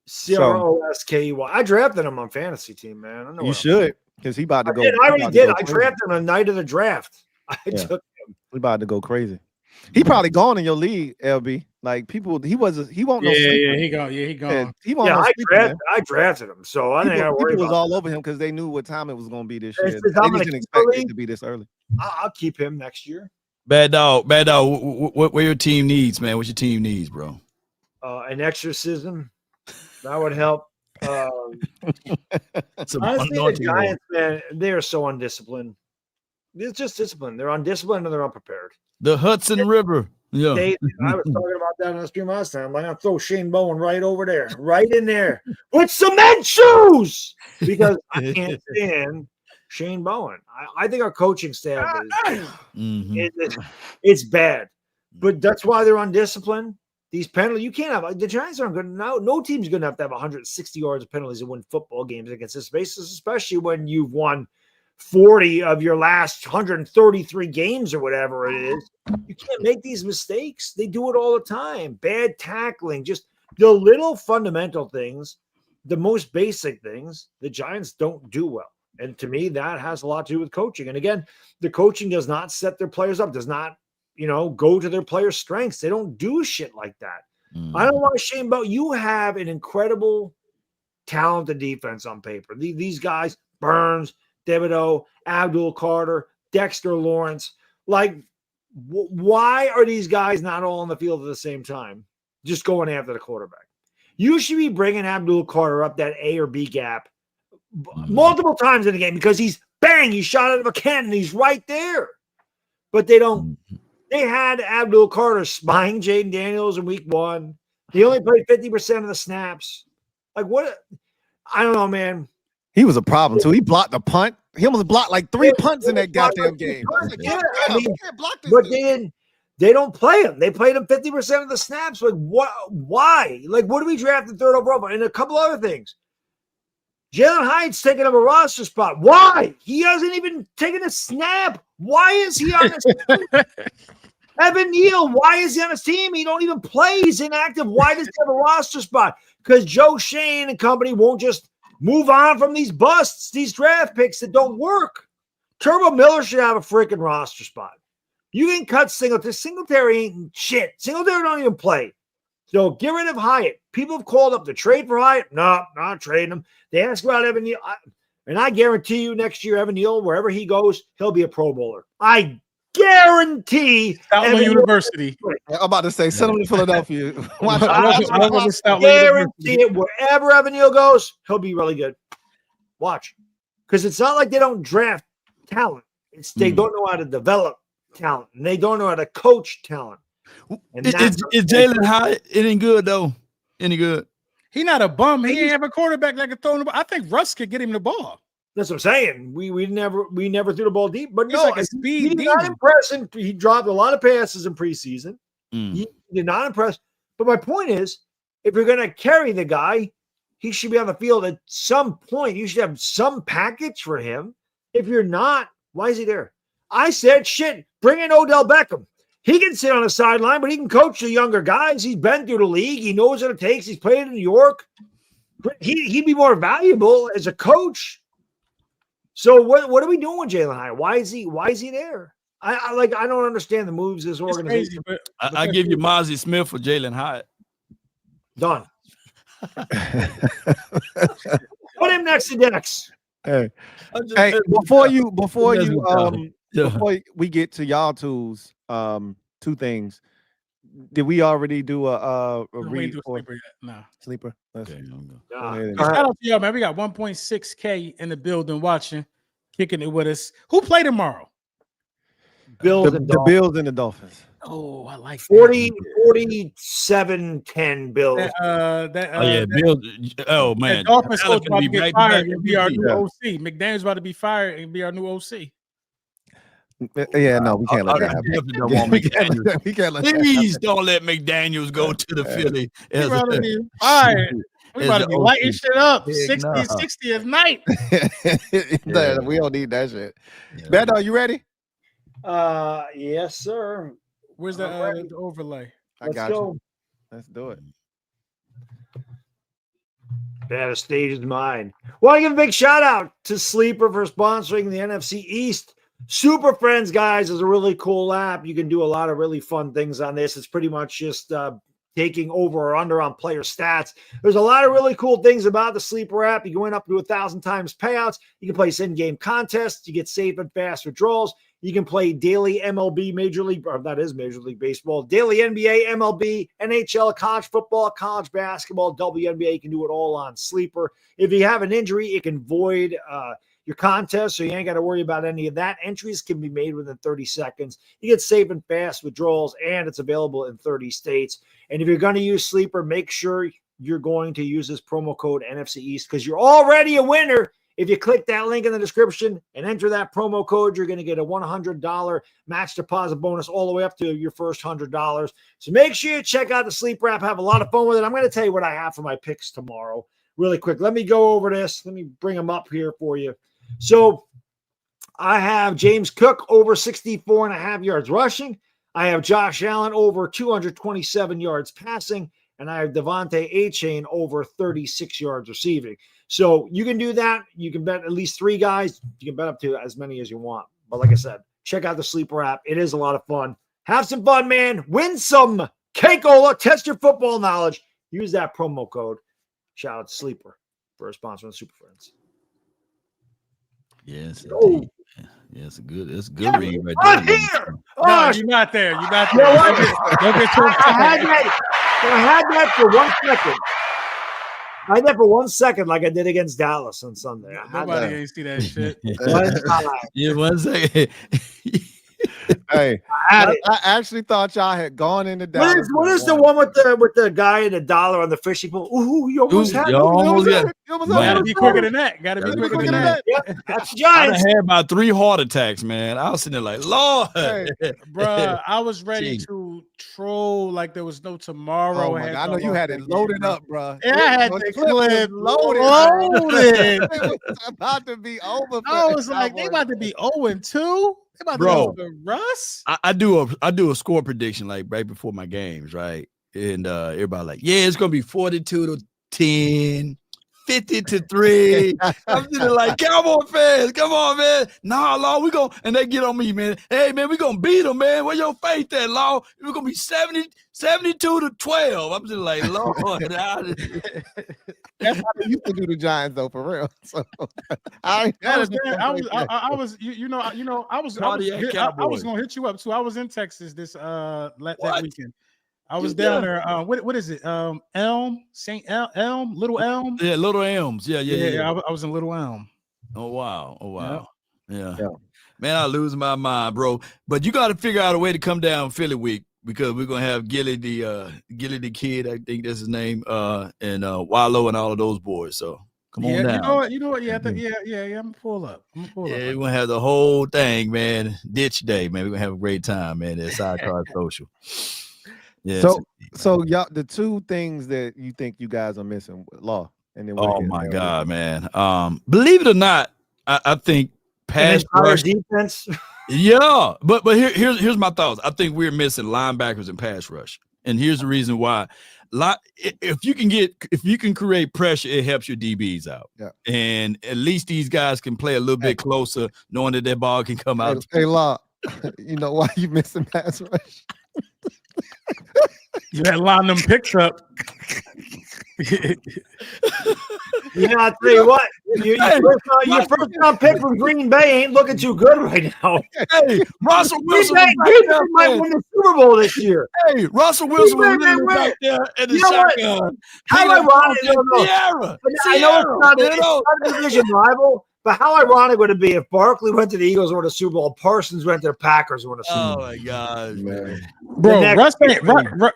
Croskey. I drafted him on fantasy team, man. I know you should because he about to go. I already did. I drafted him the night of the draft. I took him. We about to go crazy. He probably gone in your league, LB. Like people, he won't. He gone. He won't. I drafted him, so I think people was all over him because they knew what time it was going to be this year. They didn't expect it to be this early. I'll keep him next year. Bad dog. What your team needs, man? What your team needs, bro? An exorcism that would help. Honestly, the Giants, man, they are so undisciplined. It's just discipline. They're undisciplined and they're unprepared. The Hudson River. Yeah. I was talking about that in the stream last time. Like, I'll throw Shane Bowen right over there, right in there with cement shoes because I can't stand Shane Bowen. I think our coaching staff is it's bad, but that's why they're undisciplined. these penalties. You can't have the Giants aren't good. No team's going to have 160 yards of penalties and win football games against this basis, especially when you've won 40 of your last 133 games or whatever it is. You can't make these mistakes. They do it all the time. Bad tackling, just the little fundamental things, the most basic things, the Giants don't do well. And to me, that has a lot to do with coaching. And again, the coaching does not set their players up, does not, go to their players' strengths. They don't do shit like that. I don't want to shame about you have an incredible, talented defense on paper. These guys, Burns, Thibodeau, Abdul Carter, Dexter Lawrence, why are these guys not all on the field at the same time, just going after the quarterback? You should be bringing Abdul Carter up that A or B gap multiple times in the game because he shot out of a cannon. He's right there. But they don't. They had Abdul Carter spying Jaden Daniels in week 1. He only played 50% of the snaps. What? I don't know, man. He was a problem, too. He blocked the punt. He almost blocked like 3 punts in that goddamn game. Yeah, but they don't play him. They played him 50% of the snaps. What? Why? What do we draft in 3rd overall? And a couple other things. Jalen Hyatt's taking up a roster spot. Why? He hasn't even taken a snap. Why is he on this team? Evan Neal, why is he on his team? He don't even play. He's inactive. Why does he have a roster spot? Because Joe Shane and company won't just move on from these busts, these draft picks that don't work. Turbo Miller should have a freaking roster spot. You can cut Singletary. Singletary ain't shit. Singletary don't even play. So get rid of Hyatt. People have called up to trade for Hyatt. No, not trading him. They ask about Evan Neal. And I guarantee you next year, Evan Neal, wherever he goes, he'll be a Pro Bowler. I guarantee. Stoutland University. I'm about to say, send him to Philadelphia. I guarantee it. Wherever Evan Neal goes, he'll be really good. Watch. Because it's not like they don't draft talent. It's they don't know how to develop talent. And they don't know how to coach talent. Is Jalen Hyatt any good, though? Any good? He not a bum. He ain't have a quarterback that can throw the ball. I think Russ could get him the ball. That's what I'm saying. We never threw the ball deep, but he's like a speed he did not impress. He dropped a lot of passes in preseason. He did not impress. But my point is, if you're going to carry the guy, he should be on the field at some point. You should have some package for him. If you're not, why is he there? I said, shit, bring in Odell Beckham. He can sit on the sideline, but he can coach the younger guys. He's been through the league. He knows what it takes. He's played in New York. He'd be more valuable as a coach. So what are we doing with Jalen Hyatt? Why is he there? I don't understand the moves this organization. Crazy, I give you Mozzie Smith for Jalen Hyatt. Done. Put him next to Dex. Hey, before we get to y'all tools, 2 things. Did we already do a read or sleeper yet? No. Sleeper? Okay, shout out to y'all, man. We got 1.6K in the building watching, kicking it with us. Who play tomorrow? The Bills and the Dolphins. Oh, I like 47-10 Bills. Bills. Oh, man. Dolphins coach about to get fired and be our new OC. McDaniel's about to be fired and be our new OC. Yeah, no, we can't let that happen. We can't let Please don't let McDaniels go to the Philly. We about to be fired. We about to be lighting shit up. 60 at night. We don't need that shit. Beto, you ready? Yes, sir. Where's the overlay? I got you. Let's do it. That stage is mine. Want to give a big shout out to Sleeper for sponsoring the NFC East Super Friends, guys. Is a really cool app. You can do a lot of really fun things on this. It's pretty much just taking over or under on player stats. There's a lot of really cool things about the Sleeper app. You can win up to 1,000 times payouts. You can place in-game contests. You get safe and fast withdrawals. You can play daily MLB, Major League Baseball, daily NBA, MLB, NHL, college football, college basketball, WNBA. You can do it all on Sleeper. If you have an injury, it can void your contest, so you ain't got to worry about any of that. Entries can be made within 30 seconds. You get safe and fast withdrawals, and it's available in 30 states. And if you're going to use Sleeper, make sure you're going to use this promo code NFC East because you're already a winner If you click that link in the description and enter that promo code, you're going to get a $100 match deposit bonus all the way up to your first $100. So make sure you check out the Sleeper app. Have a lot of fun with it. I'm going to tell you what I have for my picks tomorrow really quick. Let me go over this. Let me bring them up here for you. So I have James Cook over 64.5 yards rushing. I have Josh Allen over 227 yards passing. And I have Devontae A-Chain over 36 yards receiving. So you can do that. You can bet at least 3 guys. You can bet up to as many as you want. But like I said, check out the Sleeper app. It is a lot of fun. Have some fun, man. Win some Cakeola. Test your football knowledge. Use that promo code. Shout out to Sleeper for a sponsor of the Super Friends. Yes. Oh. Yeah, it's a good read right there. I'm here. No, you're not there. You're not there. I had that for 1 second. I had that for 1 second, like I did against Dallas on Sunday. Nobody ain't see that shit. Yeah, 1 second. Hey, I actually thought y'all had gone into Dallas. What is the one with the guy and the dollar on the fishing pole? Ooh, you almost had it. Gotta be quicker than that. Gotta be quicker than that. Yep, that's the Giants. I had about 3 heart attacks, man. I was sitting there like, Lord. Hey, bruh, I was ready to troll like there was no tomorrow. Oh my God, I know you had it loaded up, bro. Yeah, I had the clip loaded. It was about to be over. I was like, they about to be 0-2. They about to go to Russ. I do a score prediction like right before my games, right? And everybody like, yeah, it's gonna be 42-10. 50-3. I'm sitting like, Cowboy fans, come on, man. Nah, Law, we go, and they get on me, man. Hey, man, we gonna beat them, man. Where your faith at, Law? We're gonna be 72-12. I'm just like, Lord. That's how they used to do the Giants, though, for real. So I was gonna hit you up too. I was in Texas that weekend. I was down there. What is it? Elm, St. Elm, Little Elm. Yeah, Little Elms. Yeah. I was in Little Elm. Oh wow. Yeah. Man, I lose my mind, bro. But you got to figure out a way to come down Philly week because we're gonna have Gilly the kid. I think that's his name. And Wallow and all of those boys. So come on down. You know what? Yeah. I'm gonna pull up. We're gonna have the whole thing, man. Ditch day, man. We're gonna have a great time, man. At Sidecar Social. Yeah. So y'all, the 2 things that you think you guys are missing, Law, and then oh my God, man. Believe it or not, I think pass rush defense. Yeah, but here's my thoughts. I think we're missing linebackers and pass rush, and here's the reason why. If you can create pressure, it helps your DBs out. Yeah, and at least these guys can play a little bit closer, knowing that their ball can come out. Hey, Law, you know why you missing pass rush? You had line them picks up. I'll tell you what. Your first round pick from Green Bay ain't looking too good right now. Hey, Russell Wilson might win the Super Bowl this year. Hey, Russell Wilson was back there in the shotgun. How ironic! I know it's not a division rival. But how ironic would it be if Barkley went to the Eagles or won a Super Bowl, Parsons went to the Packers or won a Super Bowl? Oh my God, man! Bro,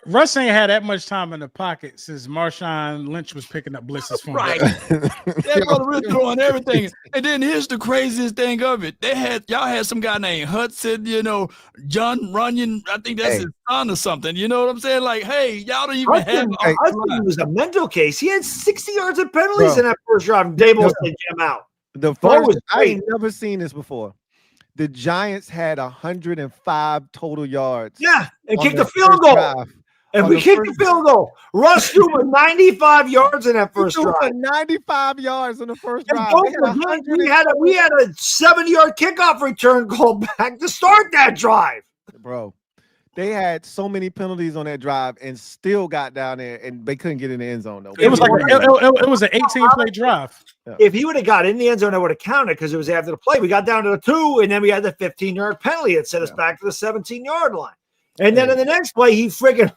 Russ ain't had that much time in the pocket since Marshawn Lynch was picking up blitzes from right. That brother really throwing everything. And then here's the craziest thing of it: y'all had some guy named Hudson, John Runyon. I think that's his son or something. You know what I'm saying? Like, hey, y'all don't even have. Hudson was a mental case. He had 60 yards of penalties in that first drive. Dable said him out. The first, I ain't never seen this before. The Giants had 105 total yards. Yeah, and kicked the field goal. And we kicked the field goal. Russ threw for 95 yards in that first drive. 95 yards in the first drive. We had a 70-yard kickoff return called back to start that drive. Bro, they had so many penalties on that drive and still got down there, and they couldn't get in the end zone though. It was like it was an 18-play drive. Yeah. If he would have got in the end zone, it would have counted because it was after the play. We got down to the 2, and then we had the 15-yard penalty that set us back to the 17-yard line. And then in the next play, he took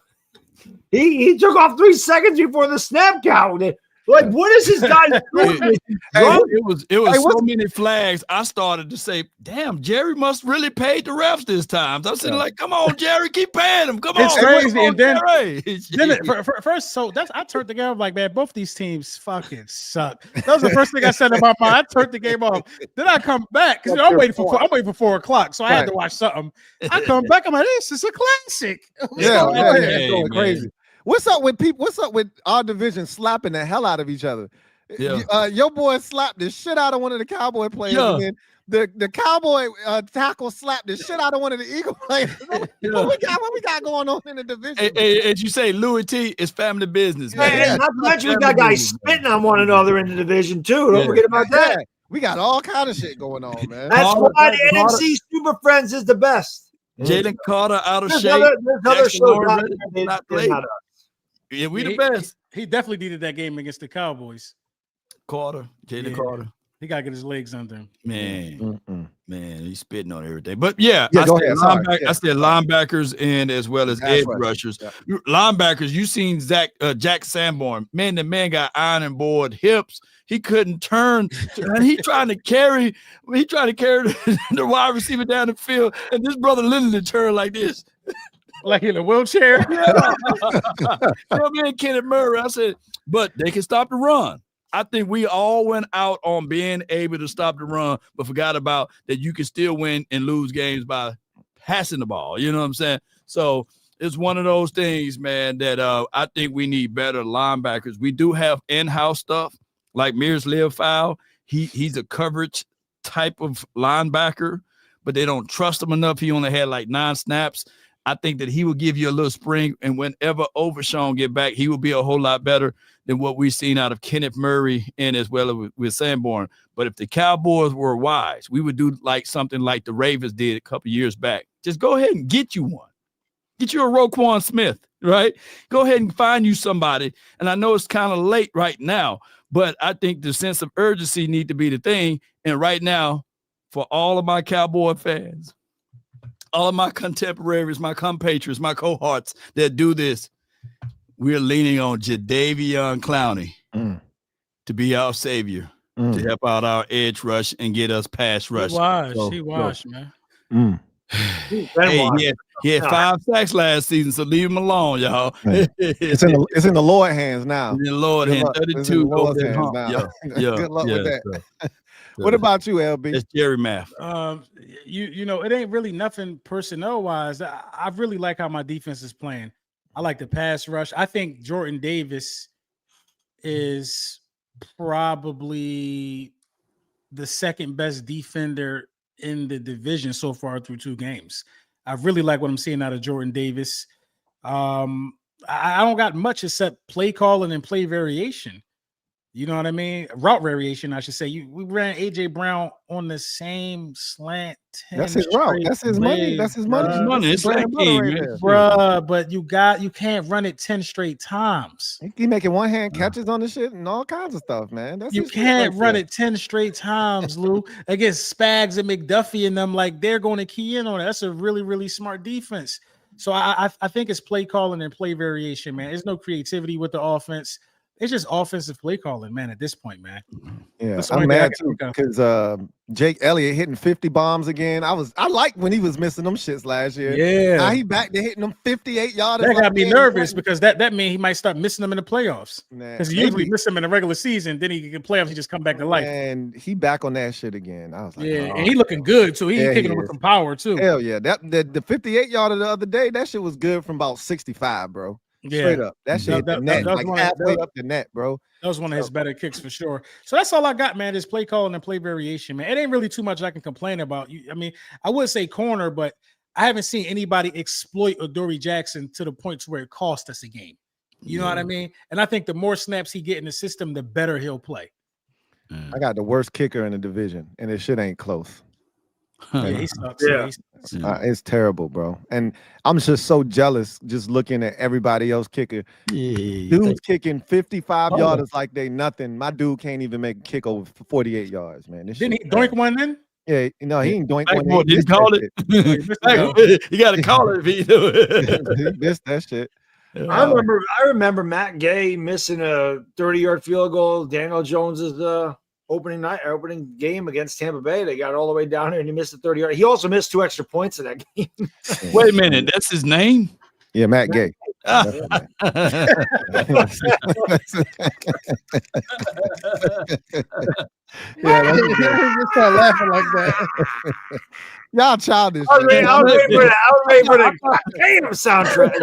off 3 seconds before the snap count. Like, what is this guy doing? It was so many flags. I started to say, "Damn, Jerry must really pay the refs this time." I was saying, like, "Come on, Jerry, keep paying him. Come on." It's crazy. And then first, so I turned the game off. Like, man, both these teams fucking suck. That was the first thing I said in my mind. I turned the game off. Then I come back because I'm waiting for 4 o'clock, so I had to watch something. I come back. I'm like, this is a classic. Going crazy. What's up with people? What's up with our division slapping the hell out of each other? Yeah. Your boy slapped the shit out of one of the Cowboy players, and then the Cowboy tackle slapped the shit out of one of the Eagle players. What we got going on in the division? As you say, Louis T is family business, man. And not to mention we got guys spitting on one another in the division too. Don't forget about that. Yeah. We got all kind of shit going on, man. That's why the NFC Super Friends is the best. Jalen Carter out of shape. There's other shows not playing. Yeah, we the best. He definitely needed that game against the Cowboys. Jalen Carter. He got to get his legs under him. Man, he's spitting on everything. But I said linebackers and as well as edge rushers. Yeah. Linebackers, you seen Jack Sanborn. Man, the man got iron and board hips. He couldn't turn, and he trying to carry the wide receiver down the field, and this brother literally turned like this. Like in a wheelchair. Man, Kenneth Murray. I said, but they can stop the run. I think we all went out on being able to stop the run, but forgot about that you can still win and lose games by passing the ball. You know what I'm saying? So it's one of those things, man, that I think we need better linebackers. We do have in-house stuff like Mears Leofau. He's a coverage type of linebacker, but they don't trust him enough. He only had like 9 snaps. I think that he will give you a little spring, and whenever Overshawn get back, he will be a whole lot better than what we've seen out of Kenneth Murray and as well as with Sanborn. But if the Cowboys were wise, we would do like something like the Ravens did a couple years back. Just go ahead and get you one. Get you a Roquan Smith, right? Go ahead and find you somebody. And I know it's kind of late right now, but I think the sense of urgency need to be the thing. And right now, for all of my Cowboy fans, all of my contemporaries, my compatriots, my cohorts that do this, we're leaning on Jadeveon Clowney to be our savior, to help out our edge rush and get us pass rush. He washed, man. He had 5 sacks last season, so leave him alone, y'all. It's in the Lord hands now. In the Lord hands, 32. Good luck with that. What about you, LB? It's Jerry math. You know, it ain't really nothing personnel wise. I really like how my defense is playing. I like the pass rush. I think Jordan Davis is probably the second best defender in the division so far through 2 games. I really like what I'm seeing out of Jordan Davis. I don't got much except play calling and play variation. You know what I mean? Route variation, I should say. We ran AJ Brown on the same slant. That's his route. That's his money. That's his money. It's like bruh, but you can't run it 10 straight times. He making one-hand catches on the shit and all kinds of stuff, man. You can't run it 10 straight times, Lou. Against Spags and McDuffie and them, like they're going to key in on it. That's a really, really smart defense. So I think it's play calling and play variation, man. There's no creativity with the offense. It's just offensive play calling, man, at this point, man. Yeah, I'm mad too because Jake Elliott hitting 50 bombs again. I like when he was missing them shits last year. Yeah. Now he back to hitting them 58-yarders. That got me nervous because that means he might start missing them in the playoffs. Because he usually miss them in the regular season. Then he get playoffs, he just come back to life. And he back on that shit again. I was like, and he looking good too. He kicking him with some power too. Hell yeah. The 58-yarder the other day, that shit was good from about 65, bro. Straight up. That shit the net, like halfway up the net, bro. That was one of his better kicks for sure. So that's all I got, man, is play calling and play variation, man. It ain't really too much I can complain about. I mean, I would say corner, but I haven't seen anybody exploit Adoree Jackson to the point to where it cost us a game. You know what I mean? And I think the more snaps he get in the system, the better he'll play. I got the worst kicker in the division, and this shit ain't close. He sucks. It's terrible, bro. And I'm just so jealous just looking at everybody else kicker. Dude's kicking 55 yarders like they nothing. My dude can't even make a kick over 48 yards, man. Didn't he doink one then? Yeah, no, he ain't doink one. Didn't call it. You got to call it if he do it. He missed that shit. I remember Matt Gay missing a 30-yard field goal. Daniel Jones's opening game against Tampa Bay. They got all the way down here and he missed a 30-yard. He also missed 2 extra points in that game. Wait a minute, that's his name? Yeah, Matt Gay. Yeah, just start laughing like that. Y'all childish. I was waiting for the damn soundtrack.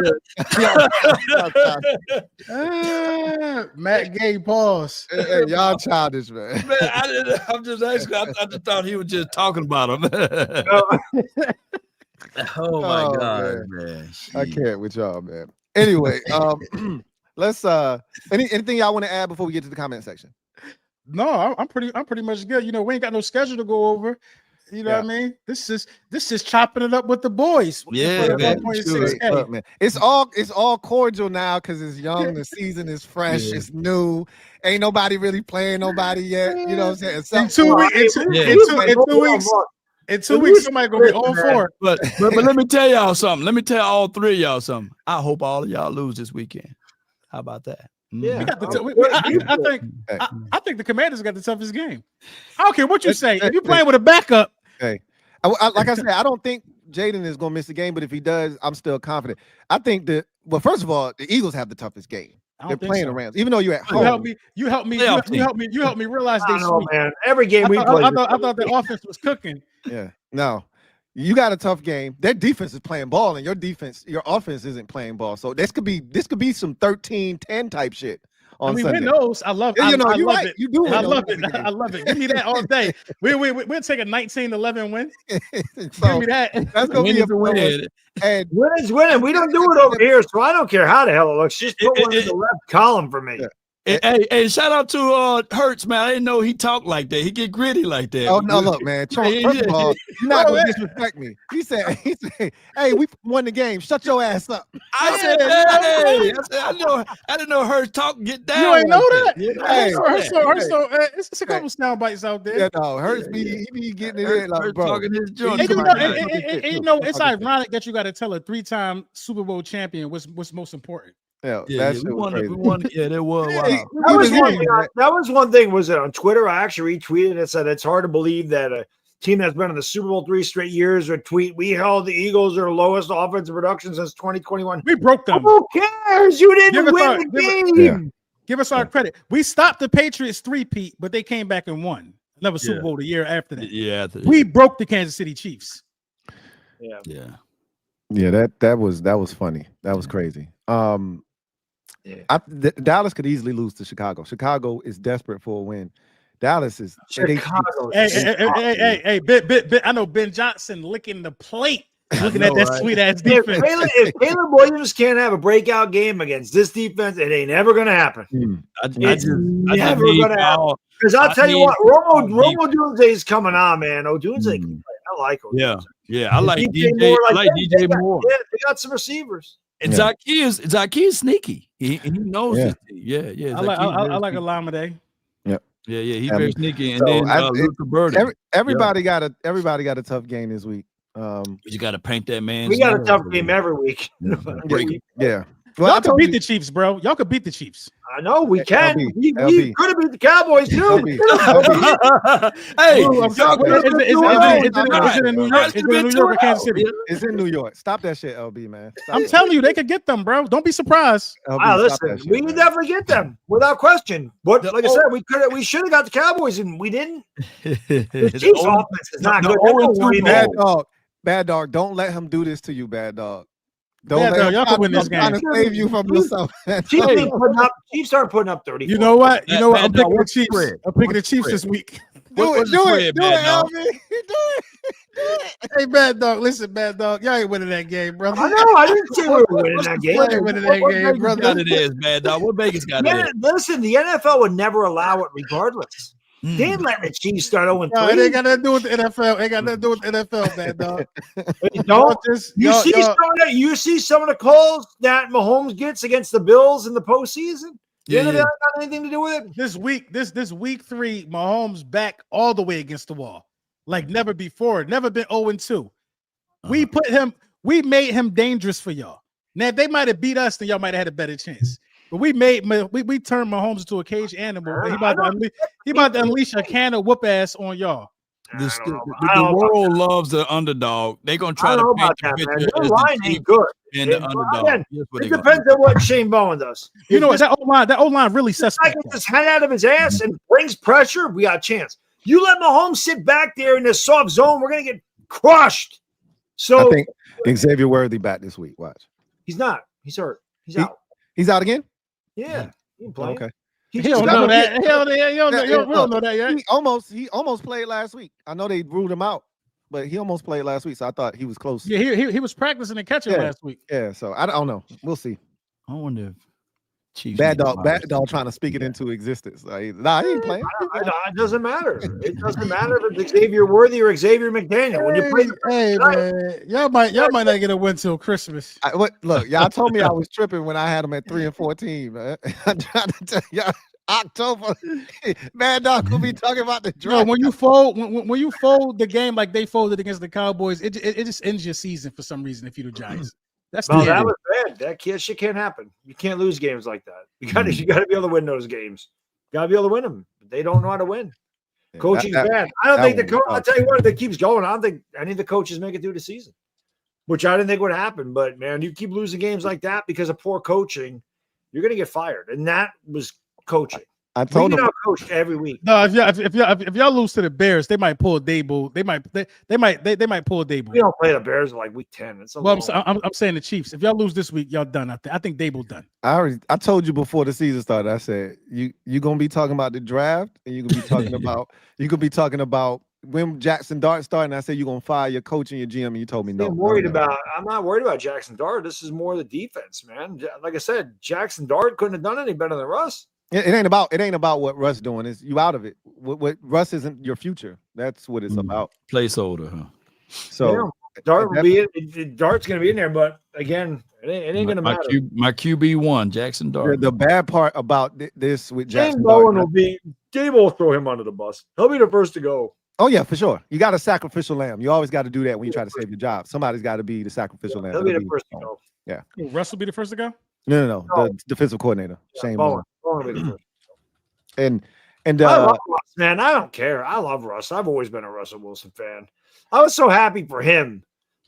Matt Gay, pause. Hey, y'all childish, man. I'm just asking. I just thought he was just talking about him. Oh my God, man. I can't with y'all, man. Anyway, let's anything y'all want to add before we get to the comment section? No, I'm pretty much good. You know, we ain't got no schedule to go over. You know what I mean? This is chopping it up with the boys. Yeah, man. Look, man. It's all cordial now because it's young. The season is fresh. Yeah. It's new. Ain't nobody really playing nobody yet. You know what I'm saying? In 2 weeks, somebody gonna be all for it. But let me tell y'all something. Let me tell all three of y'all something. I hope all of y'all lose this weekend. How about that? Yeah, I think the Commanders got the toughest game. I don't care what you say. If you're playing with a backup, like I said, I don't think Jaden is gonna miss the game, but if he does, I'm still confident. I think that first of all, the Eagles have the toughest game. They're playing the Rams, even though you're at home. You help me realize they sweet. Man. Every game we play. I thought the offense was cooking. Yeah, no. You got a tough game. Their defense is playing ball, and your offense isn't playing ball. So this could be some 13-10 type shit on Sunday. Win those. I love it. Yeah, I love right. it. You do. I love it. I love it. Give me that all day. We'll take a 19-11 win. So, give me that. That's gonna be a win. And win is winning. We don't do it over here, so I don't care how the hell it looks. Just put one in the left column for me. Yeah. Hey, shout out to Hurts, man. I didn't know he talked like that. He get gritty like that. Oh no, look, man. First of all, you're not gonna disrespect me. He said, hey, we won the game. Shut your ass up. I said, hey, I didn't know Hurts talk get down. You ain't know that? Hey, it's a couple sound bites out there. Yeah, no, Hurts be getting it in like, bro. Talking his joint. It's ironic that you got to tell a 3-time Super Bowl champion what's most important. Yeah, we won. Yeah, there was. That was one thing. Was it on Twitter? I actually retweeted it. Said it's hard to believe that a team that's been in the Super Bowl 3 straight years would tweet, "We held the Eagles their lowest offensive production since 2021." We broke them. Who cares? You didn't win the game. Give us our credit. We stopped the Patriots 3-peat, but they came back and won another Super Bowl the year after that. Yeah, we broke the Kansas City Chiefs. Yeah. That was funny. That was crazy. Dallas could easily lose to Chicago. Chicago is desperate for a win. Dallas is Chicago. Hey, I know Ben Johnson licking the plate, looking at that sweet ass defense. If Caleb Williams can't have a breakout game against this defense, it ain't ever gonna happen. It's never gonna happen. Because I'll tell you what, Romo Dunze is coming on, man. Dunze, I like him. Yeah, I like DJ. I like DJ Moore. Yeah, they got some receivers. And Zacchaeus sneaky. He knows it. Yeah. I like Alameda. Yeah. He's very sneaky. And then Luka Burden. Everybody got a tough game this week. You got to paint that man. We got a tough game every week. Yeah. Well, y'all can beat the Chiefs, bro. Y'all can beat the Chiefs. I know we can. We could have beat the Cowboys too. Hey, is it in New York? Is it in New York or Kansas City? It's in New York. Stop that shit, LB, man. I'm telling you, they could get them, bro. Don't be surprised. Listen, we can definitely get them without question. But like I said, we should have got the Cowboys and we didn't. The Chiefs offense is not good. Bad dog. Don't let him do this to you, bad dog. Y'all can win this game. I'm trying to save you from yourself. Chiefs aren't putting up 30. You know what? I'm picking the Chiefs. I'm picking the Chiefs this week. Do it, Alvin. Do it. Hey, Bad Dog. Listen, Bad Dog. Y'all ain't winning that game, brother. I know. I didn't say we were winning that game. Y'all ain't winning that game, brother. It is, Bad Dog. What Vegas got it is? Listen, the NFL would never allow it regardless. They ain't letting the Chiefs start 0-3. No, it ain't got nothing to do with the NFL. Ain't got nothing to do with the NFL, Bad Dog. You see some of the calls that Mahomes gets against the Bills in the postseason? The NFL got anything to do with it? This week 3, Mahomes back all the way against the wall. Like never before. Never been 0-2. We made him dangerous for y'all. Now, if they might have beat us, then y'all might have had a better chance. But we turned Mahomes into a cage animal. He about to unleash a can of whoop ass on y'all. The world loves the underdog. They're gonna try to paint the picture as line ain't good. And the underdog. Again, it depends on what Shane Bowen does. You know what? That O-line really suspect. Gets his head out of his ass and brings pressure, we got a chance. You let Mahomes sit back there in this soft zone, we're gonna get crushed. So I think Xavier Worthy back this week. Watch. He's not. He's hurt. He's out. He's out again? Yeah. He okay. He don't know that. He don't know that yet. He almost played last week. I know they ruled him out, but he almost played last week, so I thought he was close. Yeah, he was practicing and catching last week. Yeah, so I don't know. We'll see. I wonder if Chiefs Bad dog trying to speak it into existence. Nah, he ain't playing. It doesn't matter. It doesn't matter if it's Xavier Worthy or Xavier McDaniel. When you play, man, y'all might not get a win till Christmas. Look, y'all told me I was tripping when I had them at 3-14. Man. I'm trying to tell y'all. October, Bad Dog will be talking about the draft. No, when you fold the game like they folded against the Cowboys, it just ends your season for some reason if you're the Giants. That was bad. That shit can't happen. You can't lose games like that. You got to be able to win those games. You got to be able to win them. They don't know how to win. Yeah, coaching's bad. I don't think I'll tell you what, if it keeps going, I don't think any of the coaches make it through the season, which I didn't think would happen. But man, you keep losing games like that because of poor coaching, you're going to get fired. And that was coaching. I told him coached every week. No, if y'all lose to the Bears, they might pull Dable. They might pull Dable. We don't play the Bears in like week 10. I'm saying the Chiefs. If y'all lose this week, y'all done. I think Dable done. I told you before the season started. I said you gonna be talking about the draft, and you gonna be talking about when Jackson Dart started. And I said you're gonna fire your coach and your GM, and you told me no. I'm not worried about Jackson Dart. This is more the defense, man. Like I said, Jackson Dart couldn't have done any better than Russ. It ain't about what Russ doing. Is you out of it. What Russ isn't your future. That's what it's about. Placeholder, huh? So Dart's gonna be in there, but again, it ain't gonna matter. My QB1, Jackson Dart. The bad part about this with Jackson Bowen Dable will throw him under the bus. He'll be the first to go. Oh yeah, for sure. You got a sacrificial lamb. You always got to do that when you try to save your job. Somebody's got to be the sacrificial lamb. He'll be the first to go. Yeah. Russ will be the first to go. No. The defensive coordinator, Shane Bowen. And I love Russ, man. I don't care. I love Russ. I've always been a Russell Wilson fan. I was so happy for him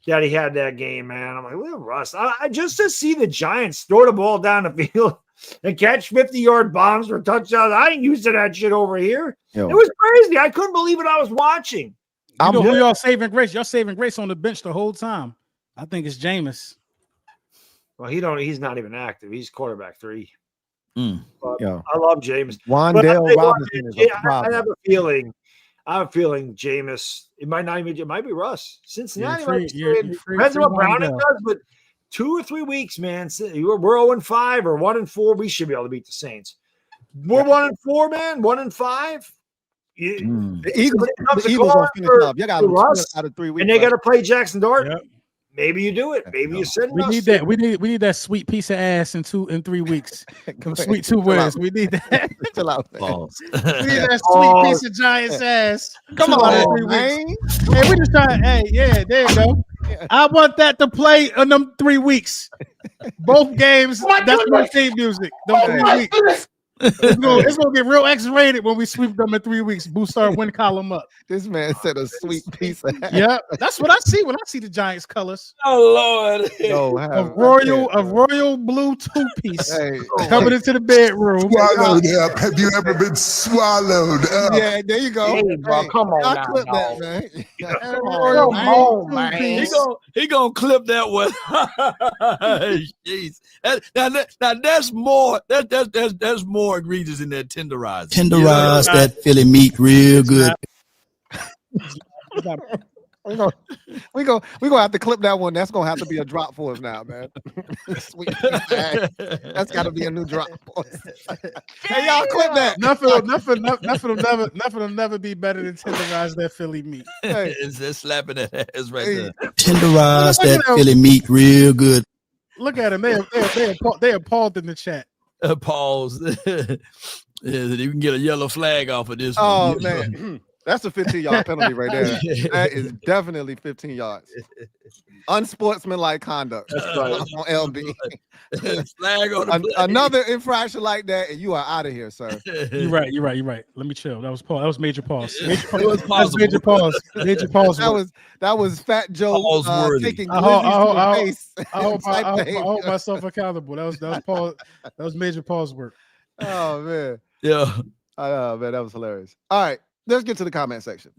that he had that game, man. I'm like, look at Russ. I just to see the Giants throw the ball down the field and catch 50-yard bombs for touchdowns. I ain't used to that shit over here. It was crazy. I couldn't believe what I was watching. You know who y'all saving grace? Y'all saving grace on the bench the whole time. I think it's Jameis. Well, he's not even active. He's quarterback 3. I love Jameis. Wandale Robinson is a problem. I have a feeling Jameis. It might be Russ. Cincinnati. Depends on what Browning does, but 2 or 3 weeks, man. We're 0-5 or 1-4. We should be able to beat the Saints. We're 1-4, man. 1-5. The Eagles gonna finish up. You got Russ out of 3 weeks, and they got to play Jackson Dart. Yep. Maybe you do it. Maybe you send we need that. We need that sweet piece of ass in 3 weeks. Sweet 2 wins. We need that. Chill out. We need that sweet piece of Giants ass. Come on, man. Hey, we just trying. Hey, yeah, there you go. I want that to play in them 3 weeks. Both games. That's my theme music. Them 3 weeks. It's gonna get real X-rated when we sweep them in 3 weeks. Boost our win column up. This man said a sweet piece of ass. Yeah, that's what I see when I see the Giants colors. Oh Lord, a royal blue 2-piece coming into the bedroom. Swallowed up. Have you ever been swallowed up? Yeah, there you go. Hey, bro, come on, I clip that, man. Come on, man. He gonna clip that one. Jeez, now that's more. That's more egregious in that tenderize. Tenderize that Philly meat real good. We gonna have to clip that one. That's gonna have to be a drop for us now, man. Sweet. That's gotta be a new drop for us. Hey, y'all clip that. Nothing will never be better than tenderize that Philly meat. Hey. Is that slapping that ass right there? Tenderize that Philly meat real good. Look at him. They appalled in the chat. Pause. You can get a yellow flag off of this. Oh man. That's a 15-yard penalty right there. That is definitely 15 yards. Unsportsmanlike conduct. That's right. On LB. Flag on the play. Another infraction like that, and you are out of here, sir. You're right. Let me chill. That was Paul. That was major pause. Major pause. It was possible. Major pause. Major pause. That was Fat Joe taking I hold myself accountable. That was Paul. That was major pause work. Oh man. Yeah. Oh man, that was hilarious. All right, let's get to the comment section.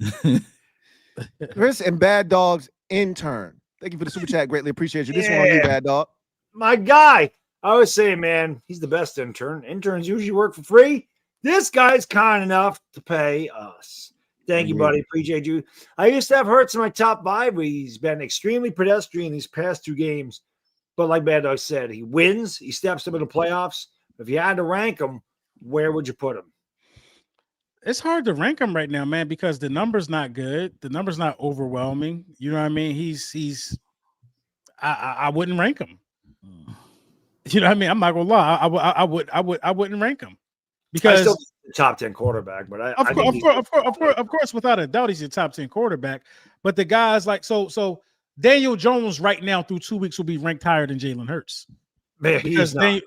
Chris and Bad Dog's intern. Thank you for the super chat. Greatly appreciate you. This one on you, Bad Dog. My guy. I always say, man, he's the best intern. Interns usually work for free. This guy's kind enough to pay us. Thank you, buddy. Appreciate you. I used to have Hurts in my top 5. He's been extremely pedestrian these past 2 games. But like Bad Dog said, he wins. He steps up in the playoffs. If you had to rank him, where would you put him? It's hard to rank him right now, man, because the number's not good. The number's not overwhelming. You know what I mean? I wouldn't rank him. You know what I mean? I'm not gonna lie. I wouldn't rank him because I still top 10 quarterback, but of course, without a doubt, he's a top 10 quarterback. But the guys like so Daniel Jones right now through 2 weeks will be ranked higher than Jalen Hurts. Man, he's not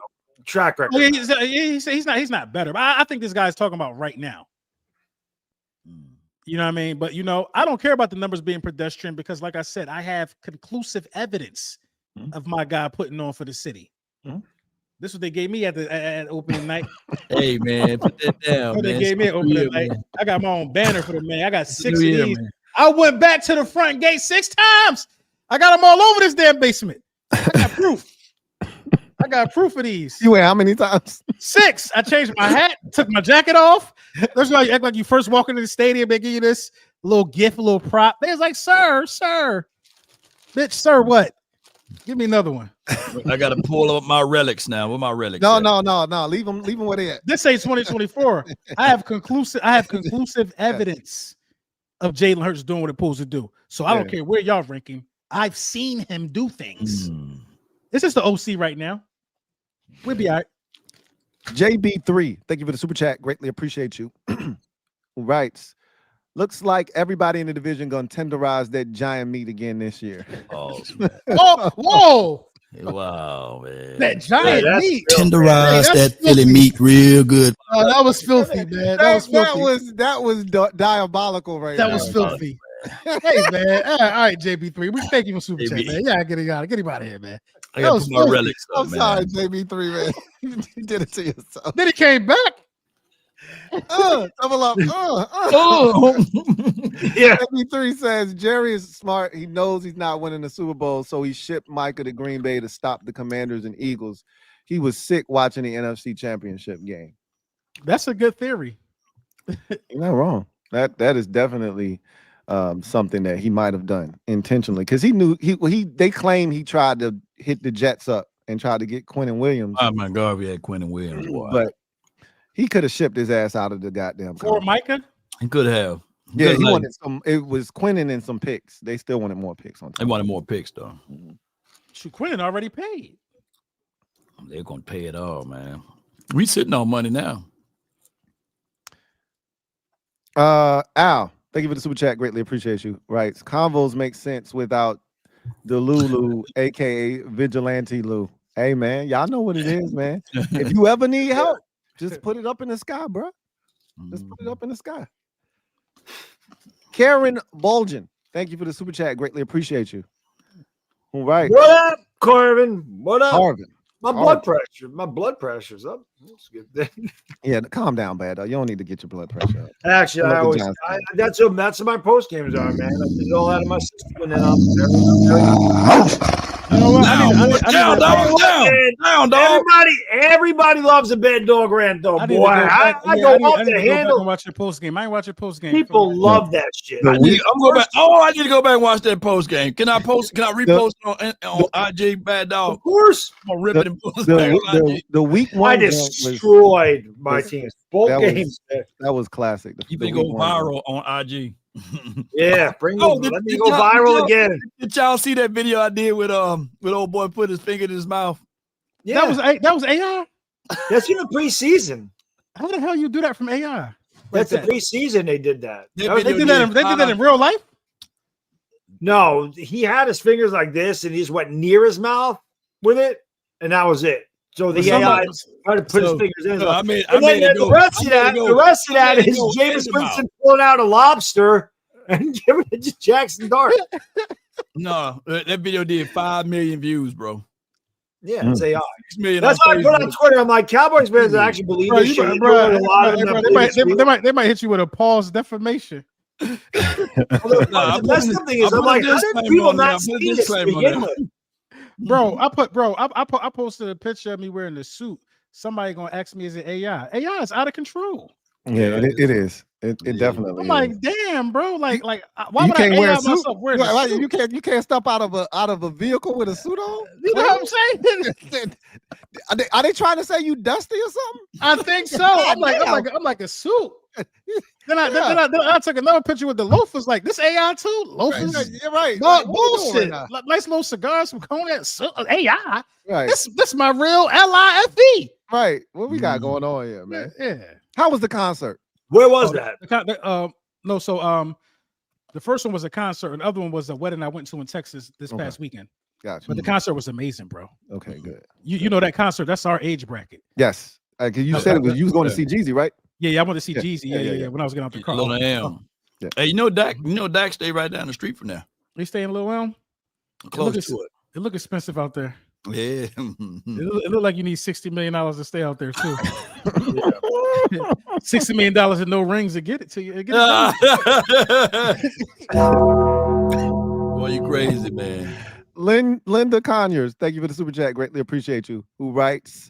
track record. He's not better. But I think this guy's talking about right now. You know what I mean? But I don't care about the numbers being pedestrian because, like I said, I have conclusive evidence of my guy putting on for the city. This is what they gave me at opening night. Hey man, put that down. They gave me at opening night. I got my own banner for the man. I got 6 of these. Man. I went back to the front gate 6 times. I got them all over this damn basement. I got proof. I got proof of these. You went how many times? 6. I changed my hat, took my jacket off. That's why you act like you first walk into the stadium. They give you this little gift, a little prop. They was like, sir. Bitch, sir, what? Give me another one. I got to pull up my relics now. Where my relics? No. Leave them where they at. This ain't 2024. I have conclusive evidence of Jalen Hurts doing what it's supposed to do. So I don't care where y'all rank him. I've seen him do things. This is the OC right now. We'll be all right. JB3, thank you for the super chat. Greatly appreciate you. Who writes, looks like everybody in the division gonna tenderize that giant meat again this year. Oh, whoa. Wow, man. That giant meat. Tenderize that Philly meat real good. Oh, that was filthy, man. That was diabolical right now. That was filthy. Hey, man. All right, JB3. We thank you for super chat, man. Yeah, get him out of here, man. I got to put my relics up, I'm sorry, JB3, man. You did it to yourself. Then he came back. Double up. Yeah. JB3 says Jerry is smart. He knows he's not winning the Super Bowl, so he shipped Micah to Green Bay to stop the Commanders and Eagles. He was sick watching the NFC Championship game. That's a good theory. You're not wrong. That is definitely something that he might have done intentionally because he knew they claim he tried to hit the Jets up and tried to get Quinnen Williams. Oh my God, we had Quinnen Williams, boy. But he could have shipped his ass out of the goddamn for Micah. He could have. Yeah, he wanted some. It was Quinnen and some picks. They still wanted more picks on top. They wanted more picks though. Shoot, Quinnen already paid. They're gonna pay it all, man. We sitting on money now. Al, thank you for the super chat. Greatly appreciate you. Right, convos make sense without the Lulu, aka Vigilante Lou. Hey man, y'all know what it is, man. If you ever need help, just put it up in the sky, bro. Just put it up in the sky. Karen Bulgin, thank you for the super chat. Greatly appreciate you. All right. What up, Corbin? What up? Harvin. My blood pressure's up. That's good. Yeah, calm down, bad dog. You don't need to get your blood pressure up. Actually, that's my post games are, man. I did all out of my system and then I'm you know what? Down, dog. Everybody loves a bad dog rant, though. I go off the handle. I watch your post game. I ain't watch your post game. People love that shit. I'm going back. Oh, I need to go back and watch that post game. Can I repost on IG, Bad Dog? Of course. I'm ripping and post the week one. I destroyed my teams. Both games. That was classic. You better go viral on IG. Yeah, let me go viral again. Did y'all see that video I did with old boy put his finger in his mouth? Yeah, that was AI. That's in the preseason. How the hell you do that from AI? That's the preseason they did that. They did that in real life? No, he had his fingers like this, and he just went near his mouth with it, and that was it. So the AI tried to put his fingers in his mouth. The rest of that is Jameis Winston pulling out a lobster and giving it to Jackson Dart. No, that video did 5 million views, bro. Yeah, it's AI. That's why I put on Twitter. I'm like, Cowboys fans actually believe this shit. They might hit you with a pause defamation. The best thing is, I'm like, how did people not see this to begin with? Bro, I posted a picture of me wearing the suit. Somebody gonna ask me, is it AI? AI is out of control. Yeah, it is. It definitely. I'm like, damn, bro. Like, why would I wear a suit? You can't step out of a vehicle with a suit on. You know what I'm saying? Are they trying to say you dusty or something? I think so. I'm like a suit. Then I took another picture with the loafers. Like, this AI too. Loafers. You're right. No bullshit. Nice little cigars from Cognac. AI. Right. This my real LIFE. Right. What we got going on here, man? Yeah. How was the concert? Where was that? The first one was a concert, and the other one was a wedding I went to in Texas this past weekend. Gotcha. But the concert was amazing, bro. Okay, good. You know that concert? That's our age bracket. Yes. You said you was going to see Jeezy, right? Yeah, I went to see Jeezy. Yeah. When I was getting out the car. Yeah. Hey, Dak stay right down the street from there. You stay in Lil Elm? Close to it. It look expensive out there. Yeah. It look like you need $60 million to stay out there too. $60 million and no rings to get it to you. Boy, you crazy, man. Linda Conyers, thank you for the super chat. Greatly appreciate you. Who writes,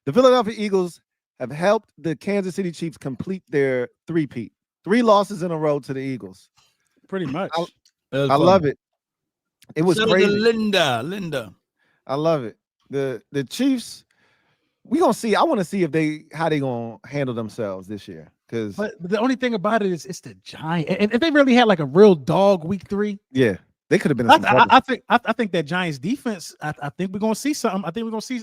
the Philadelphia Eagles have helped the Kansas City Chiefs complete their three-peat. 3 losses in a row to the Eagles. Pretty much. I love it. It was crazy. Linda. I love it. The Chiefs, we gonna see. I want to see how they gonna handle themselves this year. But the only thing about it is it's the Giants. And if they really had like a real dog week 3, yeah, they could have been. I think that Giants defense. I think we're gonna see something. I think we're gonna see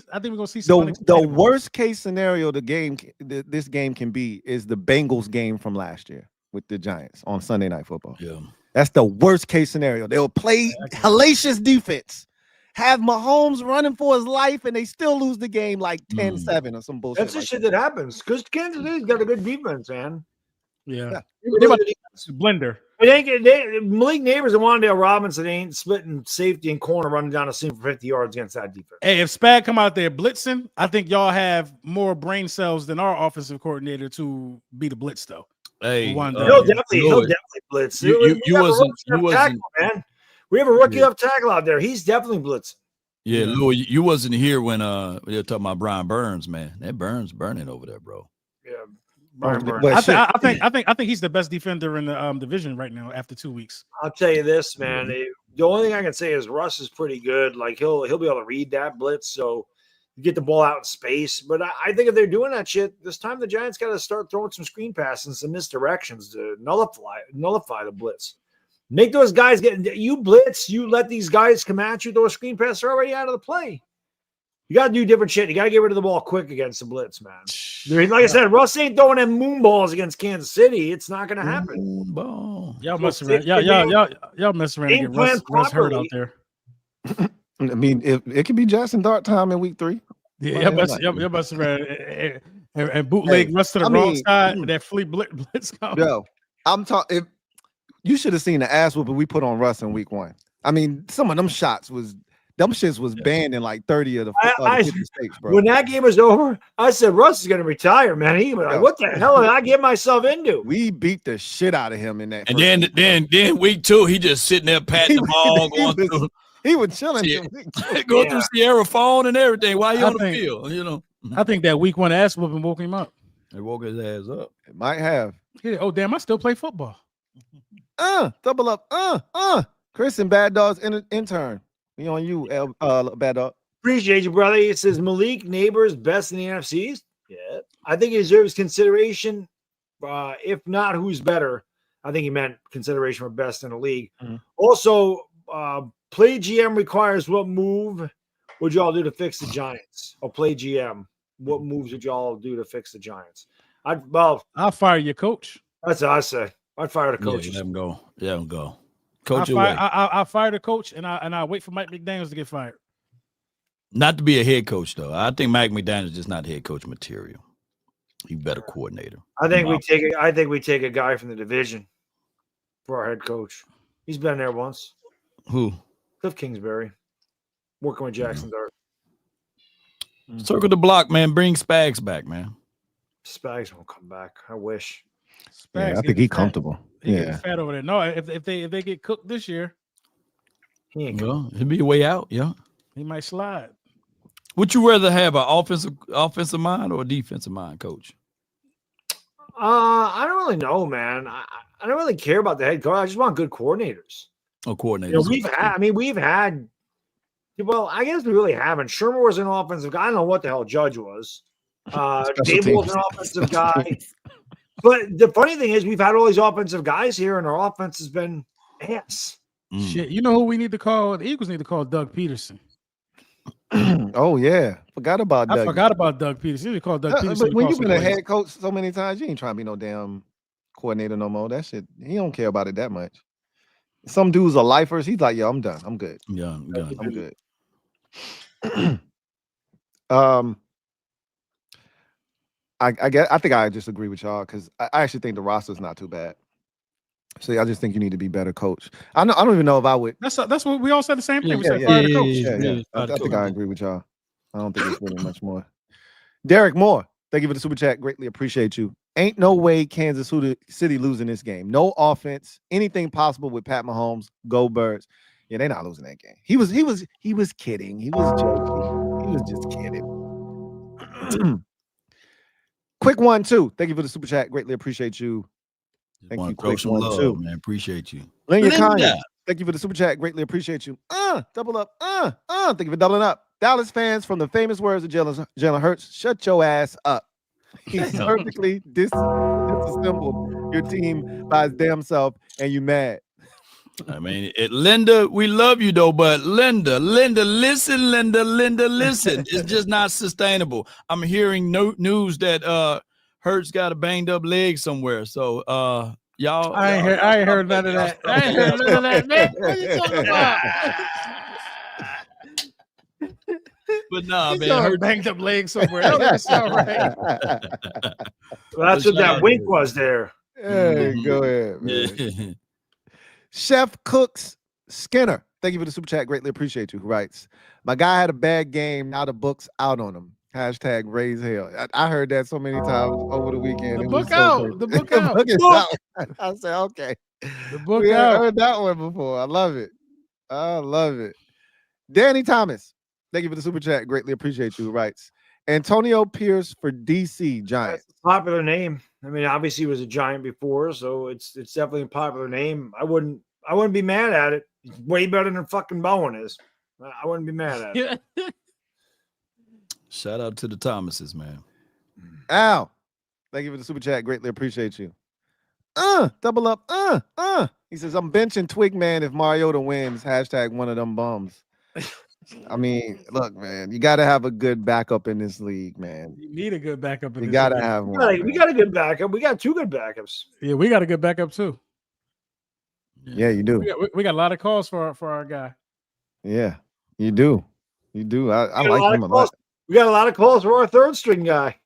something. The worst case scenario this game can be is the Bengals game from last year with the Giants on Sunday Night Football. Yeah, that's the worst case scenario. They'll play hellacious defense, have Mahomes running for his life, and they still lose the game like 10-7 or some bullshit. That's the shit that happens because Kansas City's got a good defense, man. Yeah. They about to blender. Malik Neighbors and Wan'Dale Robinson ain't splitting safety and corner running down a seam for 50 yards against that defense. Hey, if Spag come out there blitzing, I think y'all have more brain cells than our offensive coordinator to beat a blitz, though. Hey, he'll definitely blitz. You wasn't, man. We have a rookie left tackle out there. He's definitely blitzing. Yeah, Louis, you wasn't here when we were talking about Brian Burns, man. That Burns burning over there, bro. Yeah. I think he's the best defender in the division right now after 2 weeks. I'll tell you this, man. The only thing I can say is Russ is pretty good. Like he'll be able to read that blitz, so you get the ball out in space. But I think if they're doing that shit, this time the Giants got to start throwing some screen passes and some misdirections to nullify the blitz. Make those guys you blitz. You let these guys come at you. Those screen passes are already out of the play. You got to do different shit. You got to get rid of the ball quick against the blitz, man. Like I said, Russ ain't throwing them moon balls against Kansas City. It's not going to happen. Y'all mess around. Y'all mess around and get Russ hurt out there. I mean, it could be Jackson Dart time in week 3. Yeah, y'all mess around and bootleg Russ to the wrong side. That flea blitz comes. Yo, I'm talking. You should have seen the ass whooping we put on Russ in week 1. I mean, some of them shits was banned in like 30 of the 50 states, bro. When that game was over, I said Russ is going to retire, man. He was like, "What the hell did I get myself into?" We beat the shit out of him in that. And then week 2, he just sitting there patting the ball, he was chilling, going through Sierra phone and everything. Why you on the field? You know, I think that week 1 ass whooping woke him up. It woke his ass up. It might have. Yeah. Oh damn! I still play football. Double up. Chris and Bad Dog's intern. We on you, Bad Dog. Appreciate you, brother. It says Malik Neighbors best in the NFC East. Yeah, I think he deserves consideration. If not, who's better? I think he meant consideration for best in the league. Mm-hmm. Also, play GM requires what move would y'all do to fix the Giants? Or play GM, what moves would y'all do to fix the Giants? I'll fire your coach. That's what I say. I'd fire the coach. Yeah, let him go. Let him go. Coach I'll fire the coach, and I wait for Mike McDaniels to get fired. Not to be a head coach, though. I think Mike McDaniels is just not head coach material. He's better coordinator. I think we take a guy from the division for our head coach. He's been there once. Who? Cliff Kingsbury, working with Jackson Dart. Circle the block, man. Bring Spags back, man. Spags won't come back. I wish. Spags, I think he's comfortable. He's fat over there. No, if they get cooked this year, he ain't it'd be a way out. Yeah, he might slide. Would you rather have an offensive mind or a defensive mind, coach? I don't really know, man. I don't really care about the head coach. I just want good coordinators. Oh, coordinators. We've had. Well, I guess we really haven't. Shermer was an offensive guy. I don't know what the hell Judge was. Dable was an offensive guy. But the funny thing is, we've had all these offensive guys here, and our offense has been ass. Shit, you know who we need to call? The Eagles need to call Doug Pederson. Oh yeah, forgot about Doug. I forgot about Doug Pederson. You need to call Doug Pederson. But when you've been a head coach so many times, you ain't trying to be no damn coordinator no more. That shit, he don't care about it that much. Some dudes are lifers. He's like, yo, I'm done. I'm good. Yeah, I'm good. I think I just agree with y'all because I actually think the roster's not too bad. So I just think you need to be better coach. I don't even know if I would. That's what we all said the same thing. We said fire the coach. Yeah. I think I agree with y'all. I don't think it's really much more. Derek Moore, thank you for the super chat. Greatly appreciate you. Ain't no way Kansas City losing this game. No offense. Anything possible with Pat Mahomes. Go Birds. Yeah, they're not losing that game. He was kidding. He was joking. He was just kidding. Quick 1-2. Thank you for the super chat. Greatly appreciate you. Thank you. Quick 1-2, man. Appreciate you. Linda Kanye. Thank you for the super chat. Greatly appreciate you. Double up. Thank you for doubling up. Dallas fans, from the famous words of Jalen Hurts, shut your ass up. He's perfectly disassembled your team by his damn self, and you mad. I mean, Linda, we love you though, but Linda, listen, listen. It's just not sustainable. I'm hearing news that Hurts got a banged up leg somewhere. So y'all, I ain't heard none of that. I ain't heard none of that, man. What are you talking about? But nah, man, Hurts banged up leg somewhere. That's all right. Well, that's what that wink was there. Hey, go ahead, man. Chef Cooks Skinner, thank you for the super chat. Greatly appreciate you. Who writes, my guy had a bad game. Now the book's out on him. # raise hell. I heard that so many times over the weekend. The book out. The book out. The book is out. I said, okay. The book out. I heard that one before. I love it. I love it. Danny Thomas, thank you for the super chat. Greatly appreciate you. Who writes, Antonio Pierce for DC Giants. That's a popular name. I mean, obviously he was a Giant before, so it's definitely a popular name. I wouldn't be mad at it. It's way better than fucking Bowen is. I wouldn't be mad at it. Shout out to the Thomases, man. Al, thank you for the super chat. Greatly appreciate you. Double up. He says, I'm benching Twigman if Mariota wins. # one of them bums. I mean, look, man, you got to have a good backup in this league, man. You need a good backup in you this gotta league. have one. We got a good backup. We got two good backups. Yeah, we got a good backup too. Yeah, you do. We got a lot of calls for our guy. Yeah, you do. You do. I like him a lot. We got a lot of calls for our third string guy.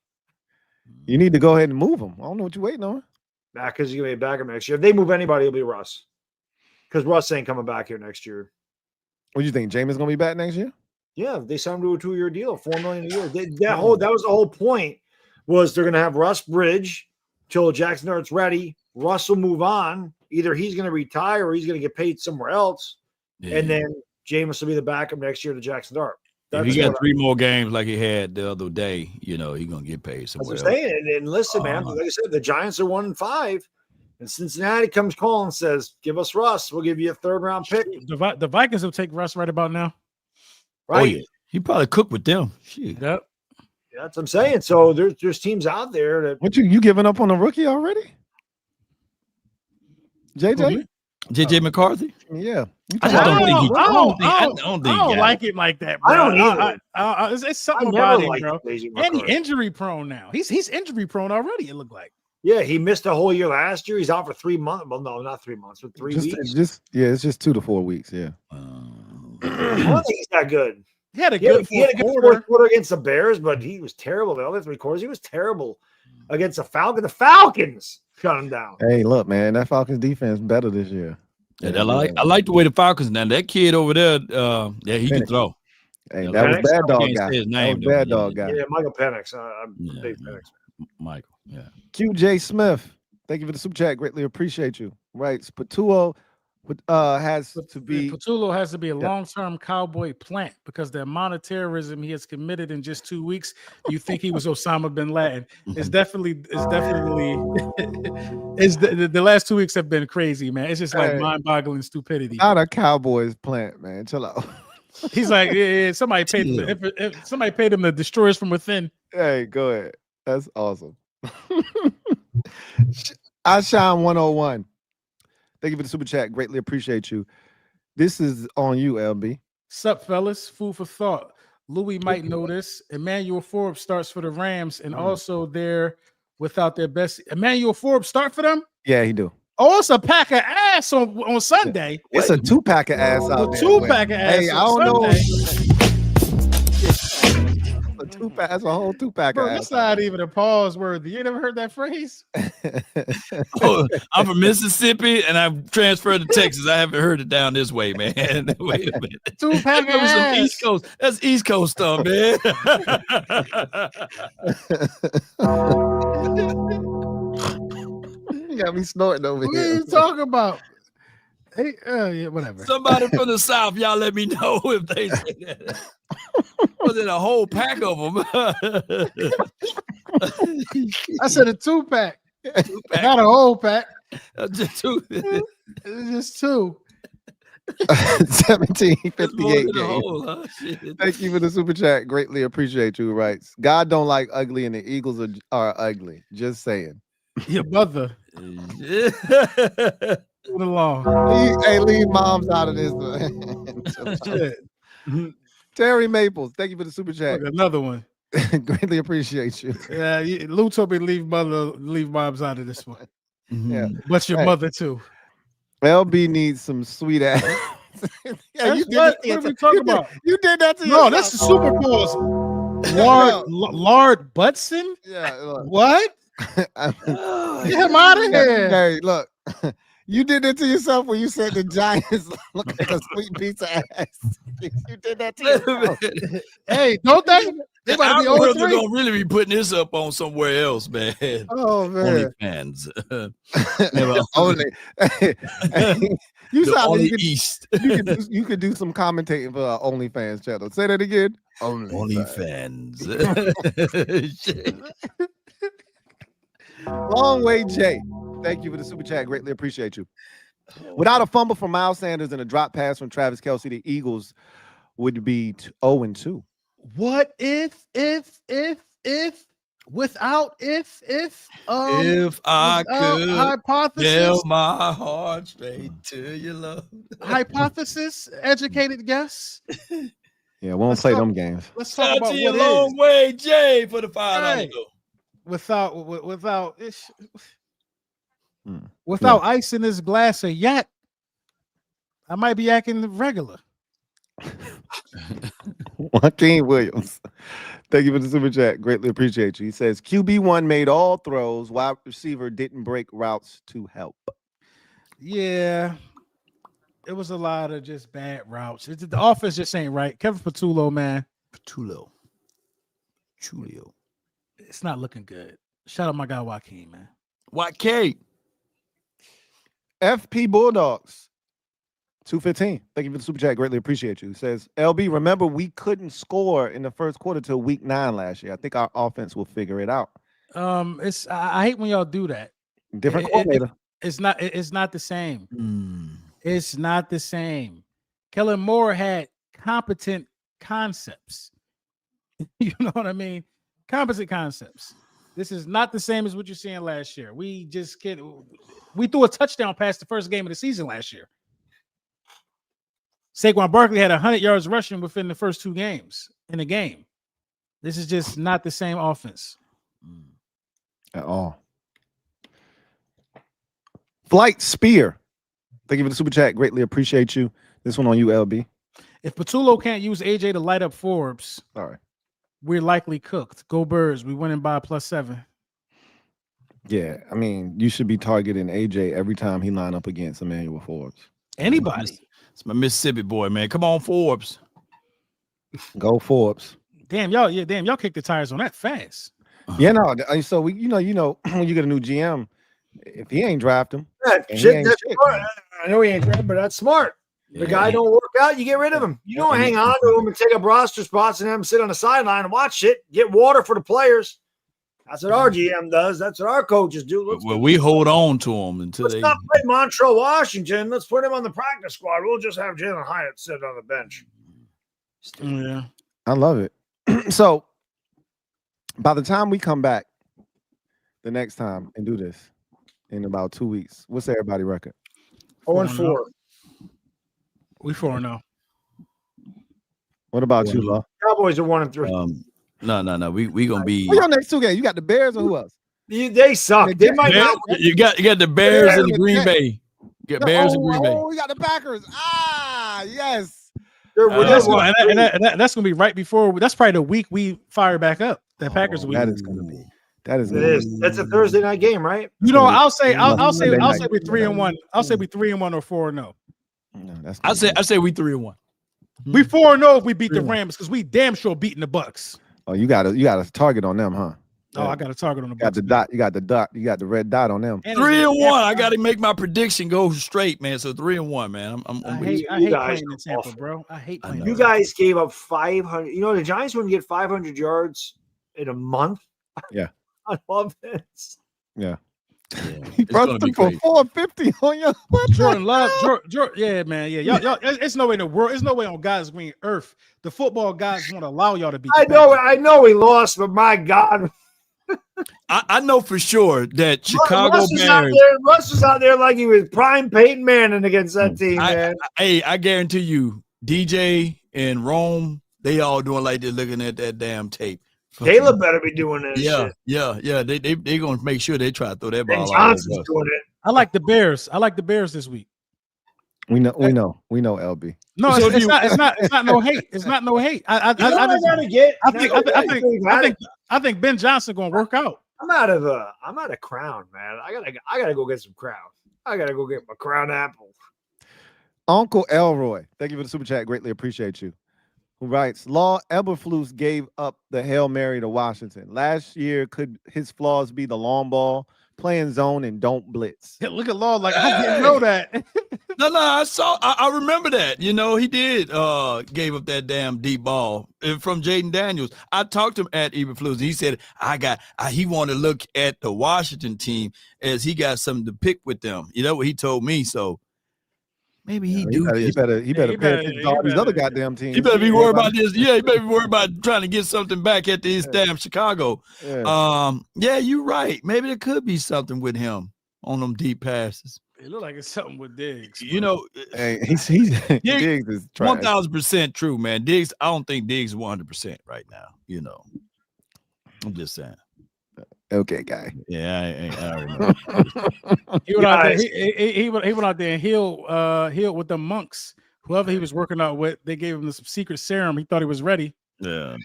You need to go ahead and move him. I don't know what you're waiting on. Because he's going to be a backup next year. If they move anybody, it'll be Russ. Because Russ ain't coming back here next year. What do you think? Jameis going to be back next year? Yeah, they signed him to a 2-year deal, $4 million a year. That was the whole point. Was they're going to have Russ bridge till Jackson Dart's ready. Russ will move on. Either he's going to retire or he's going to get paid somewhere else. Yeah. And then Jameis will be the backup next year to Jackson Dart. If he got 3 more games like he had the other day, he's going to get paid somewhere else. That's what I'm saying. And listen, man, like I said, the Giants are 1-5. And Cincinnati comes calling and says, give us Russ. We'll give you a 3rd-round pick. The Vikings will take Russ right about now. Right? Oh, yeah. He probably cooked with them. Shit. Yep. Yeah, that's what I'm saying. So there's teams out there that. What you giving up on a rookie already? JJ? JJ McCarthy? Yeah. I don't like it like that, bro. I don't either. It's something about him, bro. And he's injury prone now. He's injury prone already, it looked like. Yeah, he missed a whole year last year. He's out for 3 months. Well, no, not 3 months, but 3 weeks. It's just 2 to 4 weeks. Yeah. I don't think he's that good. He had a good fourth quarter against the Bears, but he was terrible. The other 3 quarters, he was terrible against the Falcons. The Falcons shut him down. Hey, look, man, that Falcons defense better this year. Yeah, I like the way the Falcons now. That kid over there, he can throw. Hey, that was Bad Dog guy. That was Bad Dog guy. Yeah, Michael Penix. I'm a big Penix. Michael, yeah. QJ Smith, thank you for the super chat. Greatly appreciate you. Right, Patullo has to be a long-term Cowboy plant because the amount of terrorism he has committed in just 2 weeks. You think he was Osama bin Laden? It's definitely the last 2 weeks have been crazy, man. It's just like mind-boggling stupidity. Not a Cowboys plant, man. Chill out. He's like, somebody paid him. If somebody paid him to destroy us from within. Hey, go ahead. That's awesome. I shine 101. Thank you for the super chat. Greatly appreciate you. This is on you, LB. Sup, fellas? Food for thought. Louis might know this. Emmanuel Forbes starts for the Rams, and also they're without their best. Emmanuel Forbes start for them? Yeah, he do. Oh, it's a pack of ass on Sunday. It's a 2-pack of ass out there. 2-pack of ass. Hey, I don't know. That's a whole 2-pack of ass. That's not even a pause worthy. You never heard that phrase? I'm from Mississippi and I've transferred to Texas. I haven't heard it down this way, man. Wait a minute. 2-pack of ass. East Coast. That's East Coast stuff, man. You got me snorting over here. What are you talking about? Hey, yeah, whatever. Somebody from the South, y'all let me know if they say that. Was it a whole pack of them? I said a 2-pack. Not a whole pack. Just 2. It's just 2. 1758 game. Thank you for the super chat. Greatly appreciate you. Right. God don't like ugly, and the Eagles are ugly. Just saying. Your mother. Along. Leave moms out of this. Terry Maples, thank you for the super chat. Another one. Greatly appreciate you. Yeah, Lou told me to leave moms out of this one. Yeah, but your mother too. LB needs some sweet ass. Yeah, what are we talking about? You did that to yourself. No, that's the Super Bowls. Lard Butson? Yeah. Look. What? Get him out of here. Hey, look. You did it to yourself when you said the Giants look like a sweet piece of ass. You did that to yourself. Hey, don't they? They about to be over 3. Gonna really be putting this up on somewhere else, man. Oh man, OnlyFans. Only. You sound only like East. You could do some commentating for our OnlyFans channel. Say that again. OnlyFans. Long way, Jay. Thank you for the super chat. Greatly appreciate you. Without a fumble from Miles Sanders and a drop pass from Travis Kelce, the Eagles would be 0-2. What if I could hypothesis, tell my heart straight to your love. Hypothesis, educated guess. Yeah, we won't play them games. Let's talk about what long way, Jay, for the $5. Without ice in this glass of yak, I might be acting regular. Joaquin Williams, thank you for the super chat. Greatly appreciate you. He says QB1 made all throws. Wide receiver didn't break routes to help. Yeah, it was a lot of just bad routes. The offense just ain't right. Kevin Patullo, man. Patullo. It's not looking good. Shout out my guy Joaquin, man. Joaquin. FP Bulldogs 215. Thank you for the super chat. Greatly appreciate you. Says LB, remember we couldn't score in the first quarter till week 9 last year. I think our offense will figure it out. I hate when y'all do that. Different coordinator. It's not the same. It's not the same. Kellen Moore had competent concepts. You know what I mean? Competent concepts. This is not the same as what you're seeing last year. We just can't. We threw a touchdown past the first game of the season last year. Saquon Barkley had 100 yards rushing within the first 2 games in the game. This is just not the same offense at all. Flight Spear, thank you for the super chat. Greatly appreciate you. This one on you, LB. If Patullo can't use AJ to light up Forbes, all right, we're likely cooked. Go Birds. We winning by +7. Yeah, I mean, you should be targeting AJ every time he line up against Emmanuel Forbes. Anybody. It's my Mississippi boy, man. Come on, Forbes. Go Forbes. Damn, y'all kicked the tires on that fast. Yeah, no. So we, you know, when you get a new GM, if he ain't draft him, shit, I know he ain't draft, but that's smart. The guy don't work out, you get rid of him. You don't hang on to him and take up roster spots and have him sit on the sideline and watch shit. Get water for the players. That's what our GM does. That's what our coaches do. Well, we hold on to them until let's not play Montreal, Washington. Let's put him on the practice squad. We'll just have Jalen Hyatt sit on the bench. Yeah, I love it. So by the time we come back the next time and do this in about 2 weeks, what's everybody's record? 0-4. We 4-0. What about you, Law? Cowboys are 1-3. No. We gonna be. Who your next 2 games? You got the Bears or who else? They suck. They might not. You got the Bears and the Green Bay. You got Bears and Green Bay. Oh, we got the Packers. Ah, yes. That's gonna be right before. That's probably the week we fire back up. The Packers week. That is gonna be. That's a Thursday night game, right? You know, I'll say we're 3-1. I'll say we 3-1 or 4-0. No, I say we 3-1. We 4-0 if we beat the Rams because we damn sure beating the Bucks. Oh, you got a target on them, huh? Oh, I got a target on the Got Bucks. the dot. You got the dot. You got the red dot on them. 3-1. I got to make my prediction go straight, man. So 3-1, man. I hate playing in Tampa, bro. I hate playing. You guys gave up 500. You know the Giants wouldn't get 500 yards in a month. Yeah. On offense. Yeah. He brought them for 450 on your Jordan Love. Yeah, man. Yeah, y'all. It's no way in the world. It's no way on God's green earth. The football gods won't allow y'all to be. I know we lost, but my God. I know for sure that Chicago Bears. Russ was out there like he was prime Peyton Manning against that team, man. I guarantee you, DJ and Rome, they all doing like they're looking at that damn tape. Caleb better be doing that. Yeah. They gonna make sure they try to throw that ball. Johnson's doing it. I like the Bears. this week. We know, LB. No, it's not no hate. It's not no hate. I think Ben Johnson gonna work out. I'm out of crown, man. I gotta go get some crown. I gotta go get my crown apple. Uncle Elroy, thank you for the super chat. Greatly appreciate you. Who writes, Law Eberflus gave up the Hail Mary to Washington. Last year, could his flaws be the long ball, playing zone, and don't blitz? Yeah, look at Law like, I didn't know that. No, I remember that. You know, he did gave up that damn deep ball from Jaden Daniels. I talked to him at Eberflus. He said, he wanted to look at the Washington team as he got something to pick with them. You know what he told me, so maybe he better pay attention to all these other goddamn teams. He better be worried about this. Yeah, he better be worried about trying to get something back at this damn Chicago. Yeah, you're right. Maybe there could be something with him on them deep passes. It looked like it's something with Diggs. You know, he's Diggs is 1,000% true, man. Diggs, I don't think Diggs is 100% right now. You know, I'm just saying. Okay, guy. Yeah, I already know. He went out there. He went out there and healed with the monks. Whoever he was working out with, they gave him some secret serum. He thought he was ready. Yeah.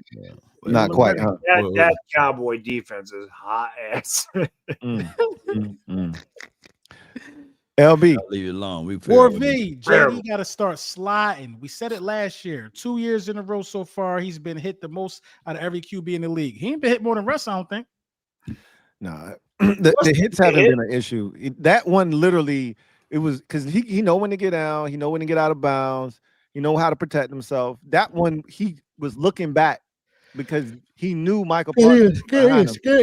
Not quite, huh? That Cowboy defense is hot ass. LB, I'll leave it alone. 4V, JD got to start sliding. We said it last year. 2 years in a row so far, he's been hit the most out of every QB in the league. He ain't been hit more than Russ, I don't think. No, the hits haven't been an issue. That one literally, it was because he know when to get out, he know when to get out of bounds, he know how to protect himself. That one, he was looking back because he knew Michael. He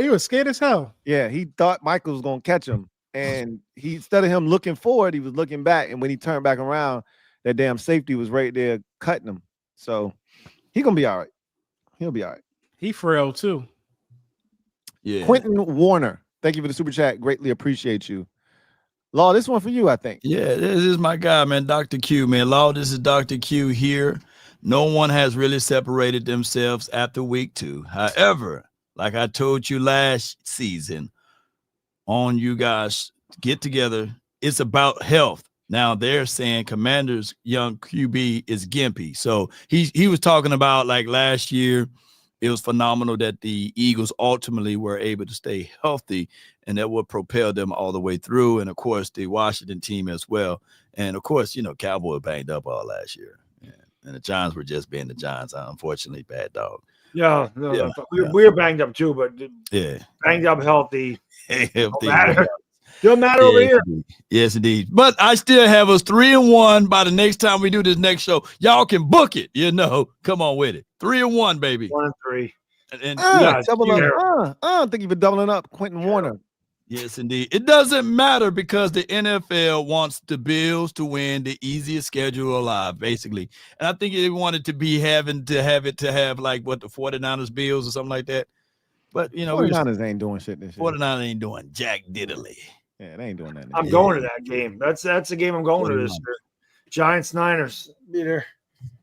was scared as hell. Yeah, he thought Michael was gonna catch him, and instead of him looking forward, he was looking back. And when he turned back around, that damn safety was right there cutting him. So he gonna be all right. He'll be all right. He frail too. Yeah. Quentin Warner, thank you for the super chat. Greatly appreciate you. Law, this one for you, I think. Yeah, this is my guy, man. Dr. Q, man. Law, this is Dr. Q here. No one has really separated themselves after week 2. However, like I told you last season, on you guys get together. It's about health. Now they're saying Commanders' young QB is gimpy. So he was talking about like last year. It was phenomenal that the Eagles ultimately were able to stay healthy, and that would propel them all the way through. And of course, the Washington team as well. And of course, you know, Cowboys banged up all last year. Yeah. And the Giants were just being the Giants. Unfortunately, bad dog. Yeah, no, we're banged up too, but banged up healthy. Don't matter over here. Indeed. Yes, indeed. But I still have us 3-1 by the next time we do this next show. Y'all can book it, you know. Come on with it. 3-1, baby. 1-3. And double up. Thank you for doubling up, Quentin Warner. Yes, indeed. It doesn't matter because the NFL wants the Bills to win the easiest schedule alive, basically. And I think they wanted to be having to have like what the 49ers Bills or something like that. But you know, 49ers ain't doing shit this year. 49ers ain't doing jack diddly. Yeah, they ain't doing that. I'm going to that game. That's the game I'm going to this year. Giants-Niners. Be there.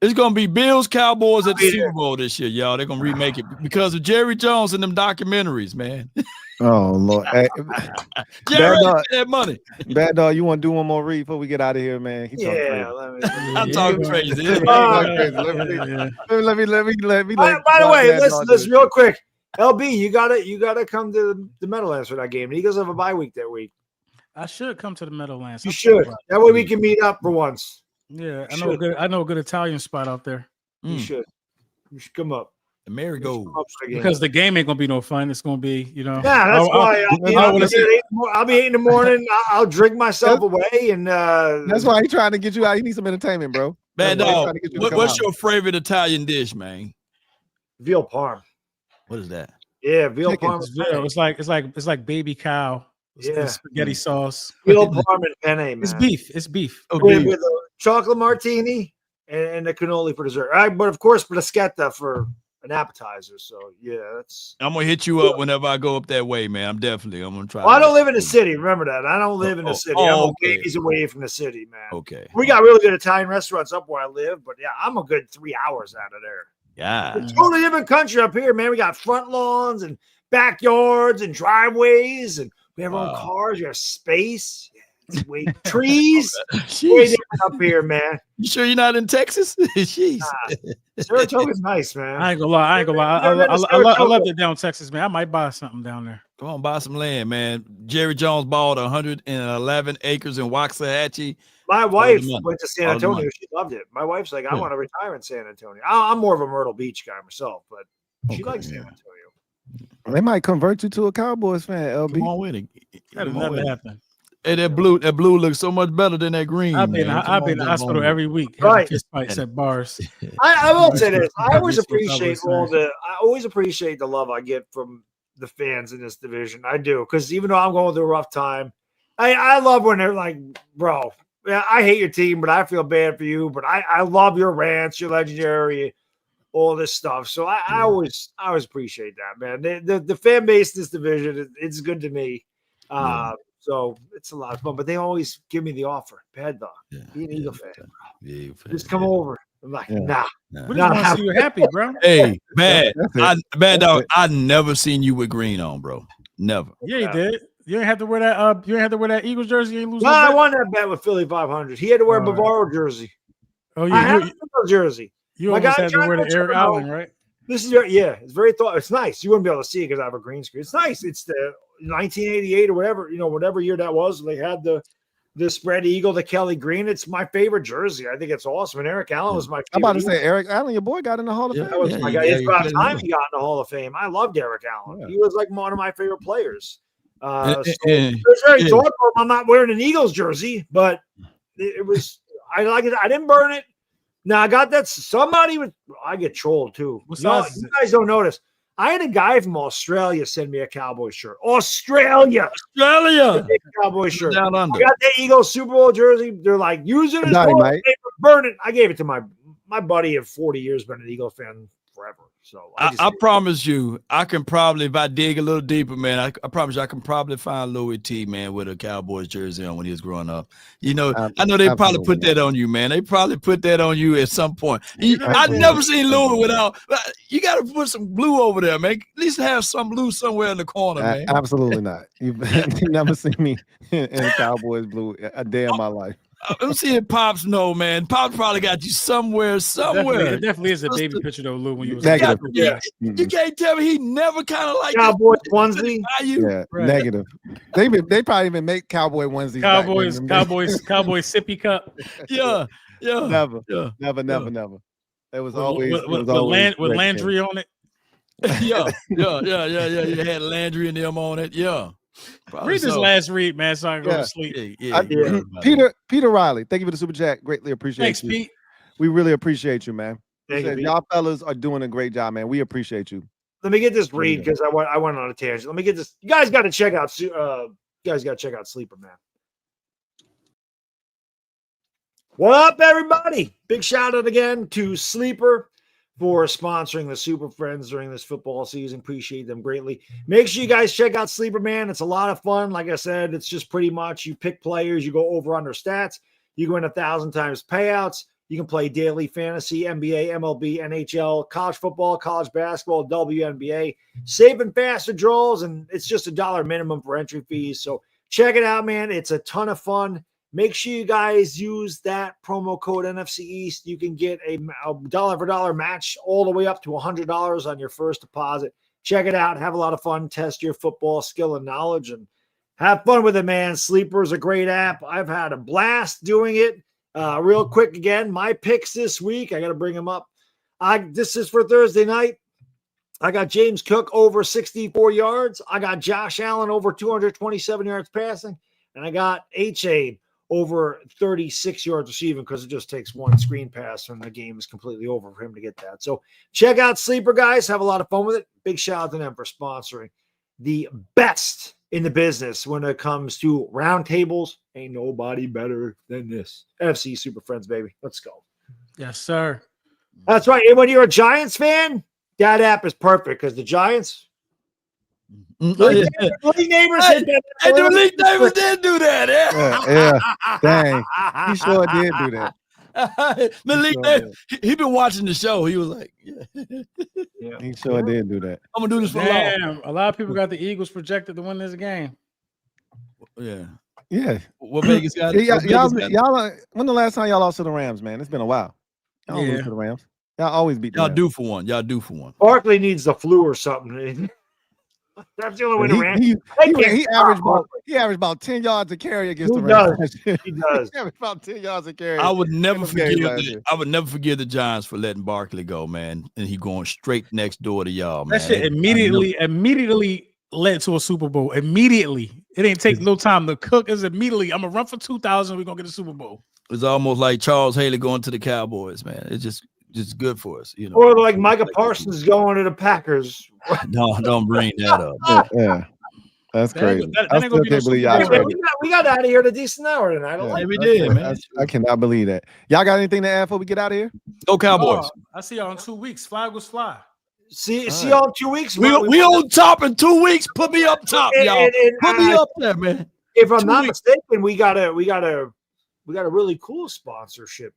It's gonna be Bills Cowboys at the Super Bowl this year, y'all. They're gonna remake it because of Jerry Jones and them documentaries, man. Oh Lord, hey, Jerry, that money. Bad dog, you want to do one more read before we get out of here, man? I'm talking crazy. Let me. By the way, listen real quick. LB, you gotta come to the Meadowlands for that game. The Eagles have a bye week that week. I should come to the Meadowlands. You should. That way we can meet up for once. Yeah, I know a good Italian spot out there. You should come up. The merry-go. Because the game ain't gonna be no fun. It's gonna be, you know. Yeah, that's why I'll be 8 in the morning. I'll drink myself away, and that's why he's trying to get you out. He needs some entertainment, bro. Bad dog. What's your favorite Italian dish, man? Veal parm. What is that? Yeah, veal parm. It's like baby cow. Yeah, spaghetti sauce. Veal parm and penne, man. It's beef. With a chocolate martini and a cannoli for dessert. But of course, bruschetta for an appetizer. So yeah, I'm gonna hit you up whenever I go up that way, man. I'm gonna try. Well, I don't live in the city. Remember that. I don't live in the city. I'm days away from the city, man. Okay. We got really good Italian restaurants up where I live, but yeah, I'm a good 3 hours out of there. Yeah. It's a totally different country up here, man. We got front lawns and backyards and driveways, and we have our own cars. We have space. Trees. Way different up here, man. You sure you're not in Texas? Jeez. Saratoga's nice, man. I ain't gonna lie. I love it down in Texas, man. I might buy something down there. Come on, buy some land, man. Jerry Jones bought 111 acres in Waxahachie. My wife went to San Antonio. She loved it. My wife's like, I want to retire in San Antonio. I'm more of a Myrtle Beach guy myself, but she likes San Antonio. They might convert you to a Cowboys fan, LB. Come on with it. That'll never happen. Hey, that blue looks so much better than that green. I've been in the hospital every week. Right. Fist fights at bars. I will say this. I always appreciate the love I get from the fans in this division. I do, because even though I'm going through a rough time, I love when they're like, bro, yeah, I hate your team, but I feel bad for you. But I love your rants, your legendary, all this stuff. So I always appreciate that, man. The fan base in this division, it's good to me. So it's a lot of fun, but they always give me the offer. Bad dog, be an Eagle fan. Just come over. I'm like, nah. We just want to see you happy, bro. Hey, bad dog. I never seen you with green on, bro. Never. Yeah, you did. You didn't have to wear that. You didn't have to wear that Eagles jersey. You ain't lose. No, I won that bet with Philly 500. He had to wear a Bavaro jersey. Oh yeah, I had a jersey. You almost had to wear the Eric Allen, right? This is it's very It's nice. You wouldn't be able to see it because I have a green screen. It's nice. It's the 1988 or whatever, whatever year that was. They had the spread eagle, the Kelly green. It's my favorite jersey. I think it's awesome. And Eric Allen was my favorite. I'm about to say Eric Allen, your boy, got in the Hall of Fame. That was my guy. It's about time he got in the Hall of Fame. I loved Eric Allen. Yeah. He was like one of my favorite players. So it was very thoughtful. I'm not wearing an Eagles jersey, but it was. I like it. I didn't burn it. Now I got that. I get trolled too. You guys don't notice. I had a guy from Australia send me a Cowboys shirt. Australia. Cowboys shirt. Down under. I got the Eagles Super Bowl jersey. They're like, use it as paper, burn it. I gave it to my buddy of 40 years, been an Eagle fan forever. So I promise you, I can probably, if I dig a little deeper, man, I promise you, I can probably find Louis T, man, with a Cowboys jersey on when he was growing up. You know, I know they probably put that on you, man. They probably put that on you at some point. I've never seen Louis without. You got to put some blue over there, man. At least have some blue somewhere in the corner, man. Absolutely not. You've never seen me in Cowboys blue a day in my life. I'm seeing Pops. No, man. Pops probably got you somewhere. It definitely is a baby picture though, Lou. When you was negative, you can't tell me he never kind of like Cowboys onesie. Yeah, right. Negative. They probably even make Cowboy onesies. Cowboys sippy cup. Yeah. Never. It was always with Landry on it. Yeah. You had Landry and them on it. Yeah. Read this last read, man, so I can go to sleep. Peter Riley, thank you for the super chat. Greatly appreciate Thanks, you. Pete. We really appreciate you, man. Y'all fellas are doing a great job, man. We appreciate you. Let me get this read because I went on a tangent. Let me get this. You guys got to check out. Sleeper, man. What up, everybody? Big shout out again to Sleeper for sponsoring the Super Friends during this football season. Appreciate them greatly. Make sure you guys check out Sleeper, man. It's a lot of fun. Like I said, it's just pretty much you pick players, you go over under stats, you go in 1,000 times payouts. You can play daily fantasy, NBA, MLB, NHL, college football, college basketball, WNBA, saving faster draws, and it's just $1 minimum for entry fees. So check it out, man. It's a ton of fun. Make sure you guys use that promo code NFC East. You can get a dollar for dollar match all the way up to $100 on your first deposit. Check it out. Have a lot of fun. Test your football skill and knowledge and have fun with it, man. Sleeper is a great app. I've had a blast doing it. Real quick again, my picks this week. I got to bring them up. This is for Thursday night. I got James Cook over 64 yards. I got Josh Allen over 227 yards passing. And I got H.A. over 36 yards receiving because it just takes one screen pass and the game is completely over for him to get that. So check out Sleeper, guys. Have a lot of fun with it. Big shout out to them for sponsoring the best in the business when it comes to roundtables. Ain't nobody better than this. NFC Super Friends, baby. Let's go. Yes, sir. That's right. And when you're a Giants fan, that app is perfect because the Giants. League Neighbors did do that. Yeah. Dang. He sure did do that. He been watching the show. He was like, he sure did do that. I'm gonna do this for long. A lot of people got the Eagles projected to win this game. Yeah. What Vegas got? Y'all, when the last time y'all lost to the Rams, man? It's been a while. Y'all lose to the Rams. Y'all always beat the Rams. Y'all do for one. Barkley needs the flu or something. That's the only way to Rams. He averaged about 10 yards a carry against the Rams. He does. He averaged about 10 yards a carry. I would never forgive the Giants for letting Barkley go, man. And he going straight next door to y'all, man. That shit immediately led to a Super Bowl. Immediately. It didn't take no time. The Cook is immediately, I'm gonna run for 2,000. We're gonna get a Super Bowl. It's almost like Charles Haley going to the Cowboys, man. It's just good for us, you know. Or like Micah Parsons going to the Packers. No, don't bring that up. Yeah. That's crazy. I still can't believe y'all. We got out of here at a decent hour tonight. We did, man. I cannot believe that. Y'all got anything to add before we get out of here? Go Cowboys. I see y'all in 2 weeks. Flag was fly. See y'all in 2 weeks. We on top in 2 weeks. Put me up top, y'all. Put me up there, man. If I'm not mistaken, we got a really cool sponsorship.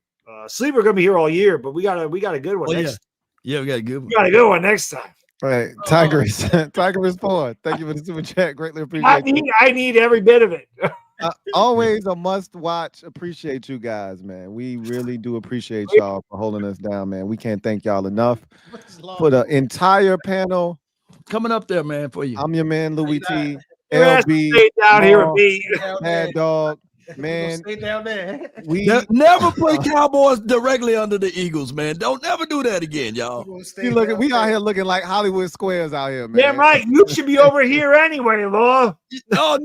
Sleeper gonna be here all year, but we got a good one. Yeah, we got a good one. We got a good one next time. All right, Tigress 4. Thank you for the super chat. Greatly appreciate it. I need every bit of it. Always a must watch. Appreciate you guys, man. We really do appreciate y'all for holding us down, man. We can't thank y'all enough for the entire panel coming up there, man. For you, I'm your man Louis T. LB down here with me. Bad Dog. Man, stay down there. We never play Cowboys directly under the Eagles, man. Don't never do that again, y'all. We out here looking like Hollywood squares out here, man. Damn right. You should be over here anyway, Law. No.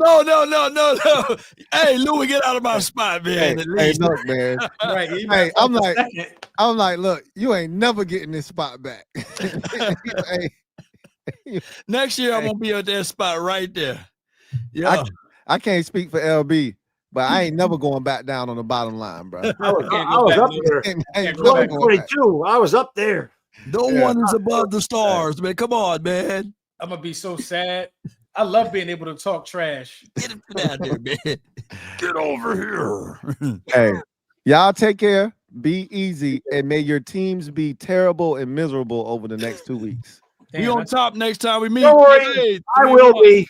Hey, Louis, get out of my spot, man. Hey, look, man. Right. Hey, I'm like, look, you ain't never getting this spot back. Next year, I'm gonna be at that spot right there. Yeah. I can't speak for LB. But I ain't never going back down on the bottom line, bro. I was up there. 2022. I was up there. No one is above the stars, man. Come on, man. I'm gonna be so sad. I love being able to talk trash. Get him out there, man. Get over here. Hey, y'all take care. Be easy, and may your teams be terrible and miserable over the next 2 weeks. Damn, we on top next time we meet. Don't worry, I will be.